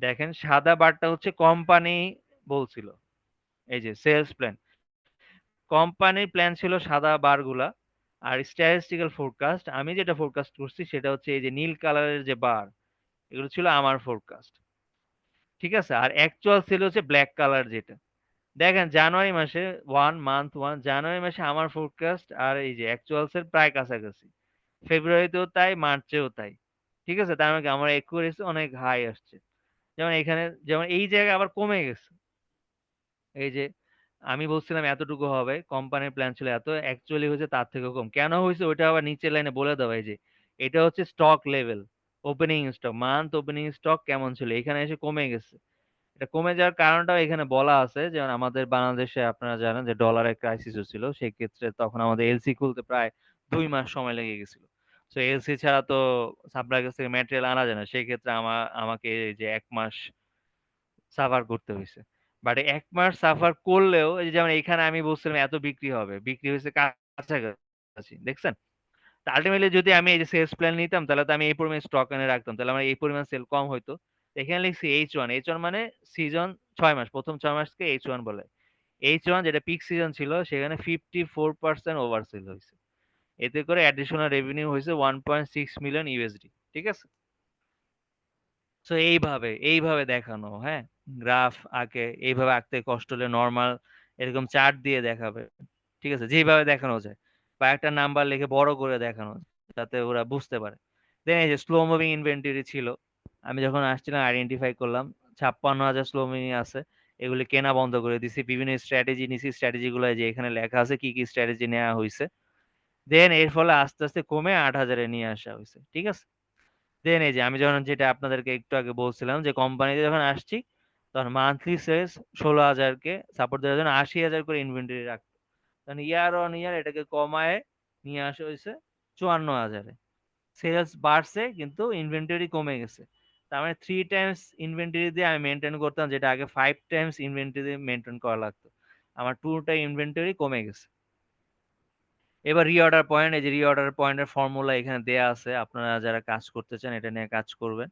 দেখেন, সাদা বারটা হচ্ছে কোম্পানি বলছিল, এই যে সেলস প্ল্যান, কোম্পানির প্ল্যান ছিল সাদা বারগুলা, আর স্ট্যাটিস্টিক্যাল ফোরকাস্ট আমি যেটা ফোরকাস্ট করছি সেটা হচ্ছে এই যে নীল কালারের যে বার, এগুলো ছিল আমার ফোরকাস্ট, ঠিক আছে। আর অ্যাকচুয়াল ছিল হচ্ছে ব্ল্যাক কালার যেটা। দেখেন জানুয়ারি মাসে মান্থ 1 জানুয়ারি মাসে আমার ফোরকাস্ট আর এই যে অ্যাকচুয়ালস এর প্রায় কাছাকাছি, ফেব্রুয়ারিতেও তাই, মার্চেও তাই, ঠিক আছে। তার মানে কি আমার অ্যাকুরেসি অনেক হাই আসছে। যেমন এখানে, যেমন এই জায়গায় আবার কমে গেছে, এই যে আমি বলছিলাম এতটুকু হবে, কোম্পানির প্ল্যান ছিল এত, অ্যাকচুয়ালি হয়েছে তার থেকেও কম। কেন হয়েছে ওইটা আবার নিচের লাইনে বলে দেওয়া, এই যে এটা হচ্ছে stock level, opening stock, month opening stock কেমন ছিল, এখানে এসে কমে গেছে। এটা কমে যাওয়ার কারণটাও এখানে বলা আছে, যেমন আমাদের বাংলাদেশে আপনারা জানেন যে ডলারের ক্রাইসিস ছিল, সেই ক্ষেত্রে তখন আমাদের এলসি খুলতে প্রায় 2 মাস সময় লেগে গেছিল। তো এলসি ছাড়া তো সাপ্লাইয়ের কাছ থেকে ম্যাটেরিয়াল আনা যায় না, সেই ক্ষেত্রে আমাকে এই যে 1 মাস সাফার করতে হয়েছে। বাট 1 মাস সাফার করলেও এই যে যেমন এখানে আমি বলছিলাম এত বিক্রি হবে, বিক্রি হয়েছে কাছাকাছি, দেখছেন। আলটিমেটলি যদি আমি এই যে সেলস প্ল্যান নিতাম তাহলে তো আমি এই পরিমাণ স্টক এনে রাখতাম, তাহলে আমার এই পরিমাণ সেল কম হইতো। এখানে লিখছি H1, H1 মানে সিজন 6 মাস, প্রথম 6 মাসকে H1 বলে। H1 যেটা পিক সিজন ছিল সেখানে 54% ওভার সেল হয়েছে, এতে করে অ্যাডিশনাল রেভিনিউ হয়েছে 1.6 মিলিয়ন ইউএসডি, ঠিক আছে। তো এইভাবে দেখানো, হ্যাঁ, গ্রাফ আঁকে, এইভাবে আঁকতে কষ্ট হলে নর্মাল এরকম চার্ট দিয়ে দেখাবে, ঠিক আছে, যেভাবে দেখানো যায়, বা একটা নাম্বার লিখে বড় করে দেখানো যায়, যাতে ওরা বুঝতে পারে। দেন এই যে স্লো মুভিং ইনভেন্টরি ছিল, আমি যখন আসছিলাম আইডেন্টিফাই করলাম 56,000 স্লো মুভিং আছে, এগুলি কেনা বন্ধ করে দিছি, বিভিন্ন স্ট্র্যাটেজি নিছি, স্ট্র্যাটেজি গুলো যে এখানে লেখা আছে কি কি স্ট্র্যাটেজি নেওয়া হয়েছে। দেন এর ফলে আস্তে আস্তে কমে 8,000-এ নিয়ে আসা হয়েছে, ঠিক আছে। দেন এই যে আমি যখন যেটা আপনাদেরকে একটু আগে বলছিলাম যে কোম্পানিতে যখন আসছি তখন মান্থলি সেলস 16,000-কে সাপোর্ট দেওয়ার জন্য 80,000 করে ইনভেন্টরি রাখতো, তখন ইয়ার অন ইয়ার এটাকে কমায় নিয়ে আসা হয়েছে 54,000-এ। সেলস বাড়ছে কিন্তু ইনভেন্টরি কমে গেছে, তার মানে 3 টাইমস ইনভেন্টরি দিয়ে আমি মেনটেন করতাম, যেটা আগে 5 টাইমস ইনভেন্টরি মেনটেন করা লাগতো, আমার 2 টাইম ইনভেন্টরি কমে গেছে। এবার রিঅর্ডার পয়েন্ট, এই যে রিঅর্ডার পয়েন্টের ফর্মুলা এখানে দেয়া আছে, আপনারা যারা কাজ করতে চান এটা নিয়ে কাজ করবেন।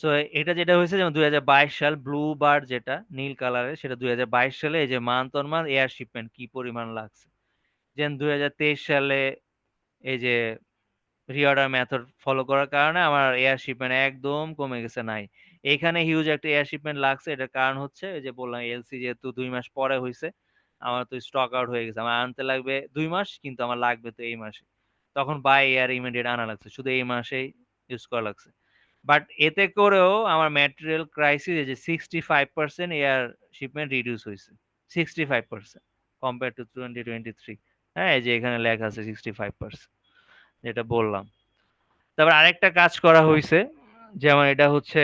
সো এটা যেটা হয়েছে যেমন 2022 সাল ব্লু বার যেটা নীল কালারের, সেটা 2022 সালে এই যে month on month air shipment কি পরিমাণ লাগছে। যেন 2023 সালে এই যে রিঅর্ডার মেথড ফলো করার কারণে আমার এয়ার শিপমেন্ট একদম কমে গেছে, নাই। এখানে হিউজ একটা এয়ার শিপমেন্ট লাগছে, এটার কারণ হচ্ছে এই যে বললাম এলসি যেহেতু 2 মাস পরে হয়েছে, আমার তো স্টক আউট হয়ে গেছে, আমার আনতে লাগবে 2 মাস, কিন্তু আমার লাগবে তো এই মাসে, তখন বাই এয়ার ইমিডিয়েট আনা লাগছে, শুধু এই মাসেই ইউজ করা লাগছে। বাট এতে করেও আমার ম্যাটেরিয়াল ক্রাইসিস এই যে 65% এয়ার শিপমেন্ট রিডিউস হয়েছে, 65% কম্পেয়ার টু 2023। হ্যাঁ, এই যে এখানে লেখা আছে 65%, যেটা বললাম। তারপর আরেকটা কাজ করা হয়েছে, যেমন এটা হচ্ছে,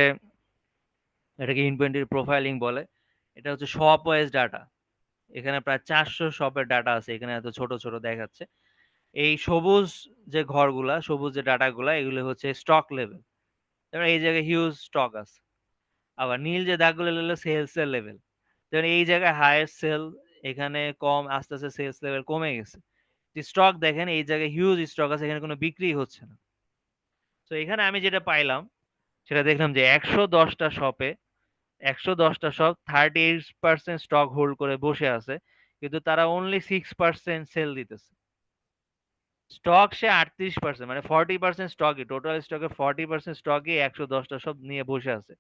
এটাকে ইনভেন্টরি প্রোফাইলিং বলে, এটা হচ্ছে শপ ওয়াইজ ডাটা, এখানে প্রায় 400 শপের ডাটা আছে, এখানে এত ছোট ছোট দেখাচ্ছে। এই সবুজ যে ঘরগুলা, সবুজ যে ডাটাগুলা, এগুলো হচ্ছে স্টক লেভেল, তারপর এই জায়গায় হিউজ স্টক আছে। আবার নীল যে দাগগুলো হলো সেলস এর লেভেল, যেমন এই জায়গায় হাইয়েস্ট সেল, এখানে কম, আস্তে আস্তে সেলস লেভেল কমে গেছে। স্টক দেখেন এই জায়গায় হিউজ স্টক আছে, এখানে কোনো বিক্রি হচ্ছে না। তো এখানে আমি যেটা পাইলাম সেটা দেখলাম যে 110টা শপে, 110টা শপ 38% স্টক হোল্ড করে বসে আছে, কিন্তু তারা অনলি 6% সেল দিতেছে। স্টক সে 38%, মানে 40% স্টকই, টোটাল স্টকের 40% স্টকই 110টা সব নিয়ে বসে আছে,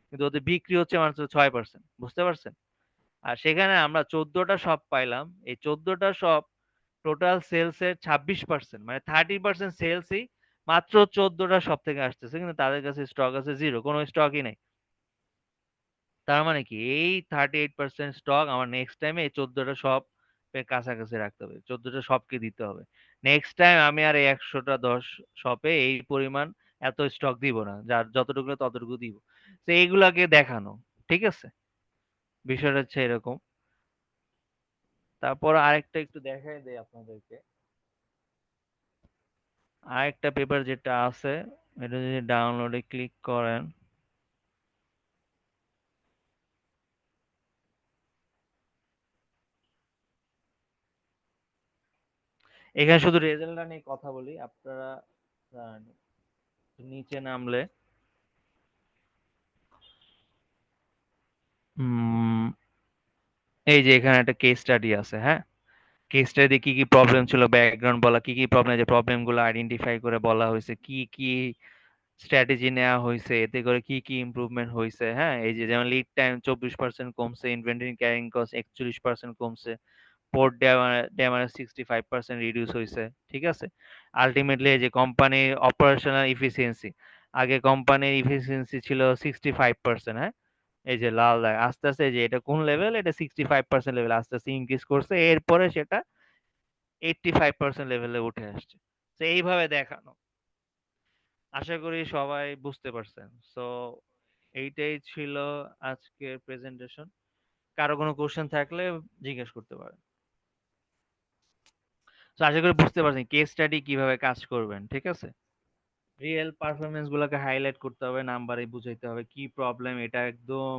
কিন্তু ওদের বিক্রি হচ্ছে মাত্র 6%। বুঝতে পারছেন? আর সেখানে আমরা 14টা শপ পাইলাম, এই 14টা শপ টোটাল সেলস এর 26%, মানে 30% সেলসই মাত্র 14টা শপ থেকে আসতেছে, কিন্তু তাদের কাছে স্টক আছে জিরো, কোনো স্টকই নেই। তার মানে কি, এই 38% স্টক আমার নেক্সট টাইমে এই 14টা শপ কাছাকাছি রাখতে হবে, 14টা শপকে দিতে হবে। নেক্সট টাইম আমি আর এই 100টা 10 শপে এই পরিমাণ এত স্টক দিব না, যার যতটুকু ততটুকু দিব। তো এইগুলাকে দেখানো, ঠিক আছে, বিষয়টা হচ্ছে এরকম। তারপর আরেকটা একটু দেখাই দেই আপনাদেরকে, আরেকটা পেপার যেটা আছে, এটা যদি ডাউনলোডে ক্লিক করেন, এখানে শুধু রেজাল্টটা নিয়ে কথা বলি। আপনারা দাঁড়ান, নিচে নামলে এই যে এখানে একটা কেস স্টাডি আছে, হ্যাঁ, কেস স্টাডি কি কি প্রবলেম ছিল, ব্যাকগ্রাউন্ড বলা, কি কি প্রবলেম, যে প্রবলেম গুলো আইডেন্টিফাই করে বলা হয়েছে, কি কি স্ট্র্যাটেজি নেওয়া হয়েছে, এতে করে কি কি ইমপ্রুভমেন্ট হয়েছে। হ্যাঁ, এই যে যেমন লিড টাইম 24% কমছে, ইনভেন্টরি ক্যারিং কস্ট 41% কমছে, পোর্ট ড্যামারেজ 65% রিডিউস হয়েছে, ঠিক আছে। আলটিমেটলি এই যে কোম্পানির অপারেশনাল এফিসিয়েন্সি, আগে কোম্পানির এফিসিয়েন্সি ছিল 65%, হ্যাঁ, এই যে লাল দাগ, আস্তে আস্তে এই যে এটা কোন লেভেল, এটা 65% লেভেল, আস্তে আস্তে ইনক্রিজ করছে, এরপরে সেটা 85% লেভেলে উঠে আসছে। তো এইভাবে দেখানো, আশা করি সবাই বুঝতে পারছেন। সো এইটাই ছিল আজকের প্রেজেন্টেশন। কারো কোনো কোশ্চেন থাকলে জিজ্ঞেস করতে পারেন। তো আশা করি বুঝতে পারছেন কেস স্টাডি কিভাবে কাজ করবেন, ঠিক আছে। রিয়েল পারফরমেন্স গুলোকে হাইলাইট করতে হবে, নাম্বারে বুঝাইতে হবে কি প্রবলেম, এটা একদম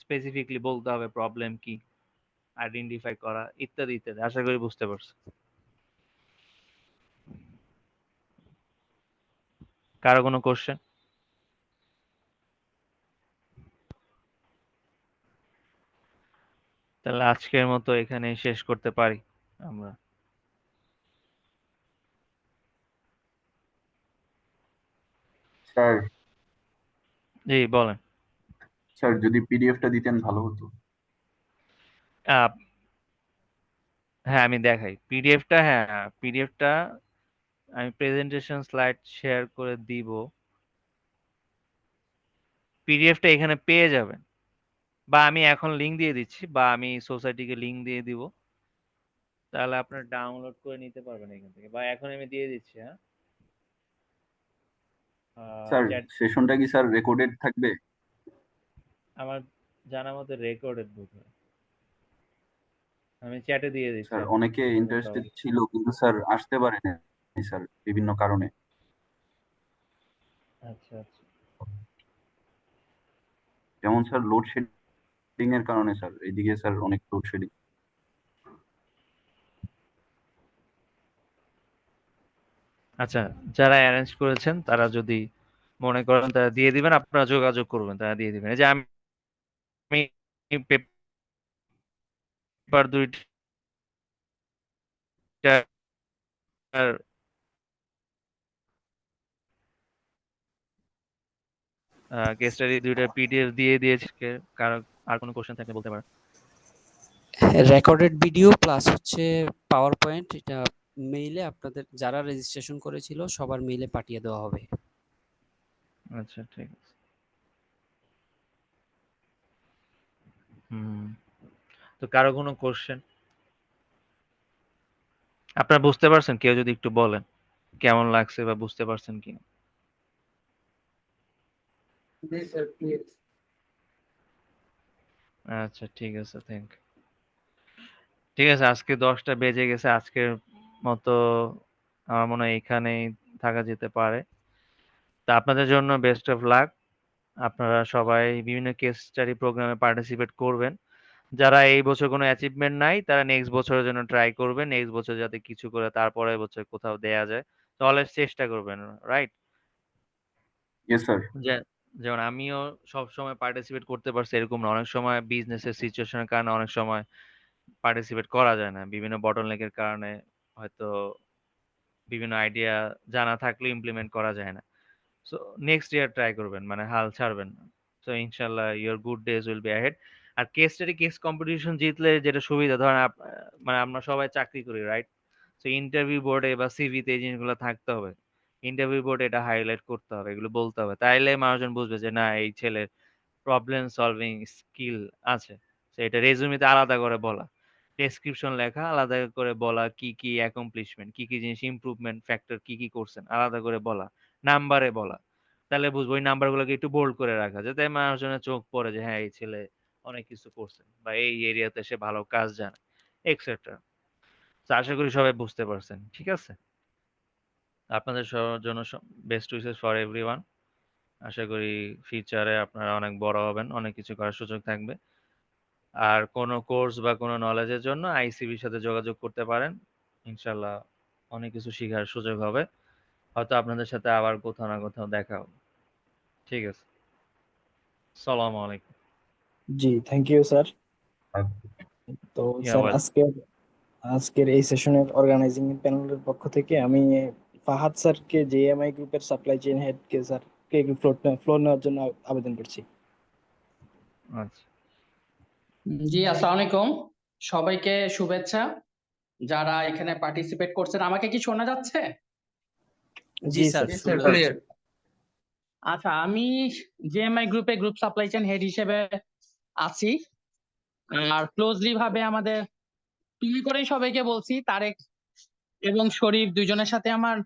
স্পেসিফিকলি বলতে হবে প্রবলেম কি, আইডেন্টিফাই করা, ইত্যাদি ইত্যাদি। আশা করি বুঝতে পারছেন। কারো কোনো কোশ্চেন? তাহলে আজকের মতো এখানেই শেষ করতে পারি আমরা। স্যার জি বলেন। স্যার যদি পিডিএফটা দিতেন ভালো হতো। আহ, হ্যাঁ আমি দেখাই পিডিএফটা, হ্যাঁ পিডিএফটা আমি প্রেজেন্টেশন স্লাইড শেয়ার করে দিব, পিডিএফটা এখানে পেয়ে যাবেন, বা আমি এখন লিংক দিয়ে দিচ্ছি, বা আমি সোসাইটিকে লিংক দিয়ে দিব, তাহলে আপনার ডাউনলোড করে নিতে পারবেন এখান থেকে, বা এখন আমি দিয়ে দিচ্ছি। হ্যাঁ, স্যার চ্যাট, সেশনটা কি স্যার রেকর্ডেড থাকবে? আমার জানা মতে রেকর্ডেড বোধ হয়, আমি চ্যাটে দিয়ে দিচ্ছি স্যার আপনাকে, অনেকে এখানে ইন্টারেস্টেড সবাই। ছিল কিন্তু স্যার আসতে পারেনি স্যার বিভিন্ন কারণে। আচ্ছা আচ্ছা, যেমন স্যার লোডশেডিং এর কারণে স্যার এইদিকে স্যার অনেক লোডশেডিং। আচ্ছা, যারা অ্যারেঞ্জ করেছেন তারা যদি মনে করেন তারা দিয়ে দিবেন, আপনারা যোগাযোগ করবেন, তারা দিয়ে দিবেন। এই যে আমি পেপার দুইটা কেস স্টাডি দুইটা পিডিএফ দিয়ে দিয়েছি, কারো আর কোনো কোশ্চেন থাকলে বলতে পারেন। রেকর্ডেড ভিডিও প্লাস হচ্ছে পাওয়ার পয়েন্ট, এটা মেইলে আপনাদের যারা রেজিস্ট্রেশন করেছিল সবার মেইলে পাঠিয়ে দেওয়া হবে। আচ্ছা ঠিক আছে। হুম, তো কারো কোনো কোশ্চেন? আপনারা বুঝতে পারছেন? কেউ যদি একটু বলেন কেমন লাগছে বা বুঝতে পারছেন কিনা। জি স্যার প্লিজ। আচ্ছা ঠিক আছে, থ্যাংক ইউ। ঠিক আছে, আজকে 10টা বেজে গেছে, আজকের মতো আমার মনে হয় এখানেই থাকা যেতে পারে। তা আপনাদের জন্য বেস্ট অফ লাক। আপনারা সবাই বিভিন্ন কেস স্টাডি প্রোগ্রামে পার্টিসিপেট করবেন। যারা এই বছর কোনো অ্যাচিভমেন্ট নাই তারা নেক্সট বছরের জন্য ট্রাই করবেন, নেক্সট বছর যাতে কিছু করে তারপরের বছর কোথাও দেয়া যায়, তো অলওয়েজ চেষ্টা করবেন, রাইট। Yes sir. যেমন আমিও সব সময় পার্টিসিপেট করতে পারছি এরকম না, অনেক সময় বিজনেসের সিচুয়েশনের কারণে অনেক সময় পার্টিসিপেট করা যায় না, বিভিন্ন বটলনেকের কারণে হয়তো বিভিন্ন আইডিয়া জানা থাকলেও ইমপ্লিমেন্ট করা যায় না। সো নেক্সট ইয়ার ট্রাই করবেন, মানে হাল ছাড়বেন না। সো ইনশাল্লাহ your good days will be ahead. আর কেস স্টাডি কেস কম্পিটিশন জিতলে যেটা সুবিধা, ধরেন মানে আমরা সবাই চাকরি করি, রাইট? সো ইন্টারভিউ বোর্ডে বা সিভিতে এই জিনিসগুলো থাকতে হবে। ইন্টারভিউ বোর্ডে এটা হাইলাইট করতে হবে, এগুলো বলতে হবে, তাইলে মানুষজন বুঝবে যে না, এই ছেলের প্রবলেম সলভিং স্কিল আছে। তো এটা রেজুমেতে আলাদা করে বলা, ডেসক্রিপশন লেখা, আলাদা করে বলা, কি কি অ্যাকমপ্লিশমেন্ট, কি কি জিনিস ইমপ্রুভমেন্ট ফ্যাক্টর কি কি করছেন, আলাদা করে বলা, নাম্বারে বলা। তাহলে বুঝবো ওই নাম্বারগুলোকে একটু বোল্ড করে রাখা, যাতে মানুষজনের চোখ পড়ে যে হ্যাঁ, এই ছেলে অনেক কিছু করছে বা এই এরিয়াতে সে ভালো কাজ জানে, এক্সেট্রা। তো আশা করি সবাই বুঝতে পারছেন। ঠিক আছে, আপনাদের সবার জন্য বেস্ট উইশেস ফর এভরিওয়ান। আশা করি ফিউচারে আপনারা অনেক বড় হবেন, অনেক কিছু করার সুযোগ থাকবে। আর কোনো কোর্স বা কোনো নলেজের জন্য আইসিবির সাথে যোগাযোগ করতে পারেন। ইনশাল্লাহ অনেক কিছু শেখার সুযোগ হবে, হয়তো আপনাদের সাথে আবার কোথাও না কোথাও দেখা হবে। ঠিক আছে, সালামু আলাইকুম। জি, থ্যাংক ইউ স্যার। তো ইয়া স্যার, ওয়েলকাম। আজকের এই সেশনের অর্গানাইজিং প্যানেলের পক্ষ থেকে আমি ফাহাদ স্যারকে, জেএমআই গ্রুপের সাপ্লাই চেইন হেড কে স্যারকে ফ্লোর নেওয়ার জন্য আবেদন করছি। আচ্ছা, জি, আসসালামু আলাইকুম। সবাইকে শুভেচ্ছা যারা এখানে পার্টিসিপেট করছেন। আমাকে কি শোনা যাচ্ছে? জি স্যার, স্যার। শুনতে ক্লিয়ার। পাচ্ছি। আচ্ছা, আমি জেএমআই গ্রুপে গ্রুপ সাপ্লাই চেইন হেড হিসেবে আছি। আর ক্লোজলি ভাবে আমাদের তুমি করেই সবাইকে বলছি, তারেক এবং শরীফ দুইজনের সাথে আমার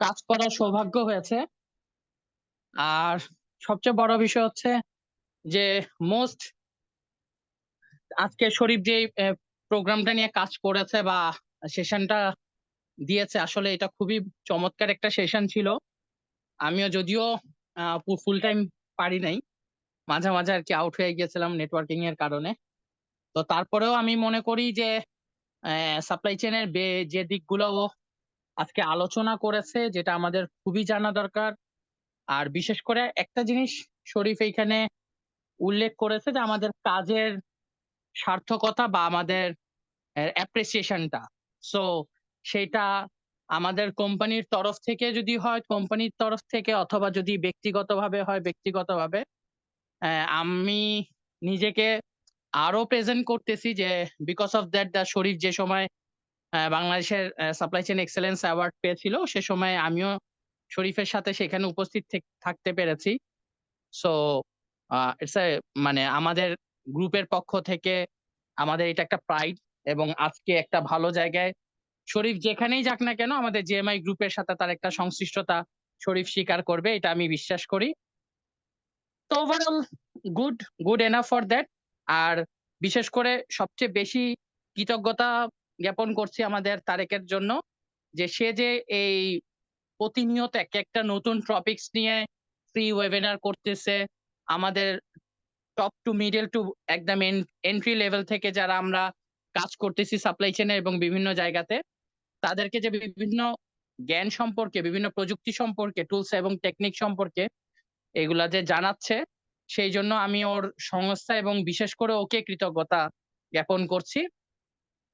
কাজ করার সৌভাগ্য হয়েছে। আর সবচেয়ে বড় বিষয় হচ্ছে যে মোস্ট আজকে শরীফ যে প্রোগ্রামটা নিয়ে কাজ করেছে বা সেশনটা দিয়েছে, আসলে এটা খুবই চমৎকার একটা সেশন ছিল। আমিও যদিও ফুল টাইম পারি নাই, মাঝে মাঝে আর কি আউট হয়ে গিয়েছিলাম নেটওয়ার্কিং এর কারণে। তো তারপরেও আমি মনে করি যে সাপ্লাই চেইনের যে দিকগুলো ও আজকে আলোচনা করেছে, যেটা আমাদের খুবই জানা দরকার। আর বিশেষ করে একটা জিনিস শরীফ এইখানে উল্লেখ করেছে, যে আমাদের কাজের সার্থকতা বা আমাদের অ্যাপ্রিসিয়েশনটা। সো সেটা আমাদের কোম্পানির তরফ থেকে যদি হয় কোম্পানির তরফ থেকে, অথবা যদি ব্যক্তিগতভাবে হয় ব্যক্তিগতভাবে, আমি নিজেকে আরো প্রেজেন্ট করতেছি যে বিকজ অফ দ্যাট দ্য শরীফ যে সময় বাংলাদেশের সাপ্লাই চেইন এক্সেলেন্স অ্যাওয়ার্ড পেয়েছিল, সে সময় আমিও শরীফের সাথে সেখানে উপস্থিত থাকতে পেরেছি। সো ইটস মানে আমাদের গ্রুপের পক্ষ থেকে আমাদের এটা একটা প্রাইড, এবং আজকে একটা ভালো জায়গায় শরীফ যেখানেই যাক না কেন, আমাদের জেএমআই গ্রুপের সাথে তার একটা সংশ্লিষ্টতা শরীফ স্বীকার করবে, এটা আমি বিশ্বাস করি। তো overall good enough for that. আর বিশেষ করে সবচেয়ে বেশি কৃতজ্ঞতা জ্ঞাপন করছি আমাদের তারেকের জন্য, যে সে যে এই প্রতিনিয়ত এক একটা নতুন টপিকস নিয়ে ফ্রি ওয়েবিনার করতেছে। আমাদের টপ টু মিডল টু একদম এন্ট্রি লেভেল থেকে যারা আমরা কাজ করতেছি সাপ্লাই চেইনে এবং বিভিন্ন জায়গাতে, তাদেরকে যে বিভিন্ন জ্ঞান সম্পর্কে, বিভিন্ন প্রযুক্তি সম্পর্কে, টুলস এবং টেকনিক সম্পর্কে এগুলা যে জানাচ্ছে, সেই জন্য আমি ওর সংস্থা এবং বিশেষ করে ওকে কৃতজ্ঞতা জ্ঞাপন করছি।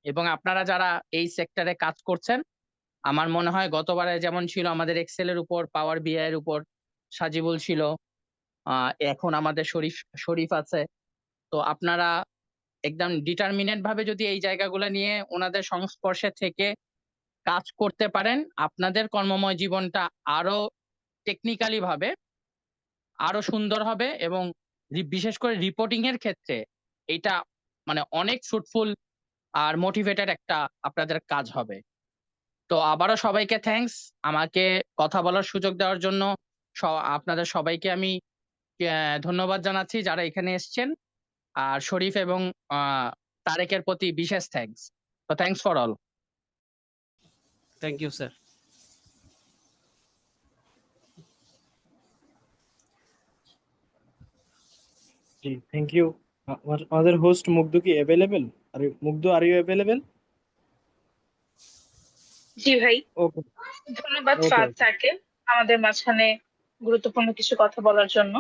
এবং আপনারা যারা এই সেক্টরে কাজ করছেন, আমার মনে হয় গতবারে যেমন ছিল আমাদের এক্সেলের উপর, পাওয়ার বিআই এর উপর সাজিবুল ছিল, এখন আমাদের শরীফ আছে। তো আপনারা একদম ডিটারমিনেট ভাবে যদি এই জায়গাগুলো নিয়ে ওনাদের সংস্পর্শে থেকে কাজ করতে পারেন, আপনাদের কর্মময় জীবনটা আরো টেকনিক্যালি ভাবে আরো সুন্দর হবে। এবং বিশেষ করে রিপোর্টিং এর ক্ষেত্রে এটা মানে অনেক ফ্রুটফুল আর মোটিভেটেড একটা আপনাদের কাজ হবে। তো আবারও সবাইকে থ্যাঙ্কস আমাকে কথা বলার সুযোগ দেওয়ার জন্য। আপনাদের সবাইকে আমি ধন্যবাদ জানাচ্ছি যারা এখানে এসছেন। আর শরীফ এবং তারেকের প্রতি বিশেষ থ্যাঙ্কস। তো thanks for all. Thank you sir. জি, থ্যাংক ইউ। আমাদের হোস্ট মুগ্ধ কি অ্যাভেলেবেল? মুগ্ধ, আর ইউ অ্যাভেলেবেল? জি ভাই, ওকে, ধন্যবাদ ওকে। ফাহাদ স্যারকে আমাদের মাঝখানে গুরুত্বপূর্ণ কিছু কথা বলার জন্য।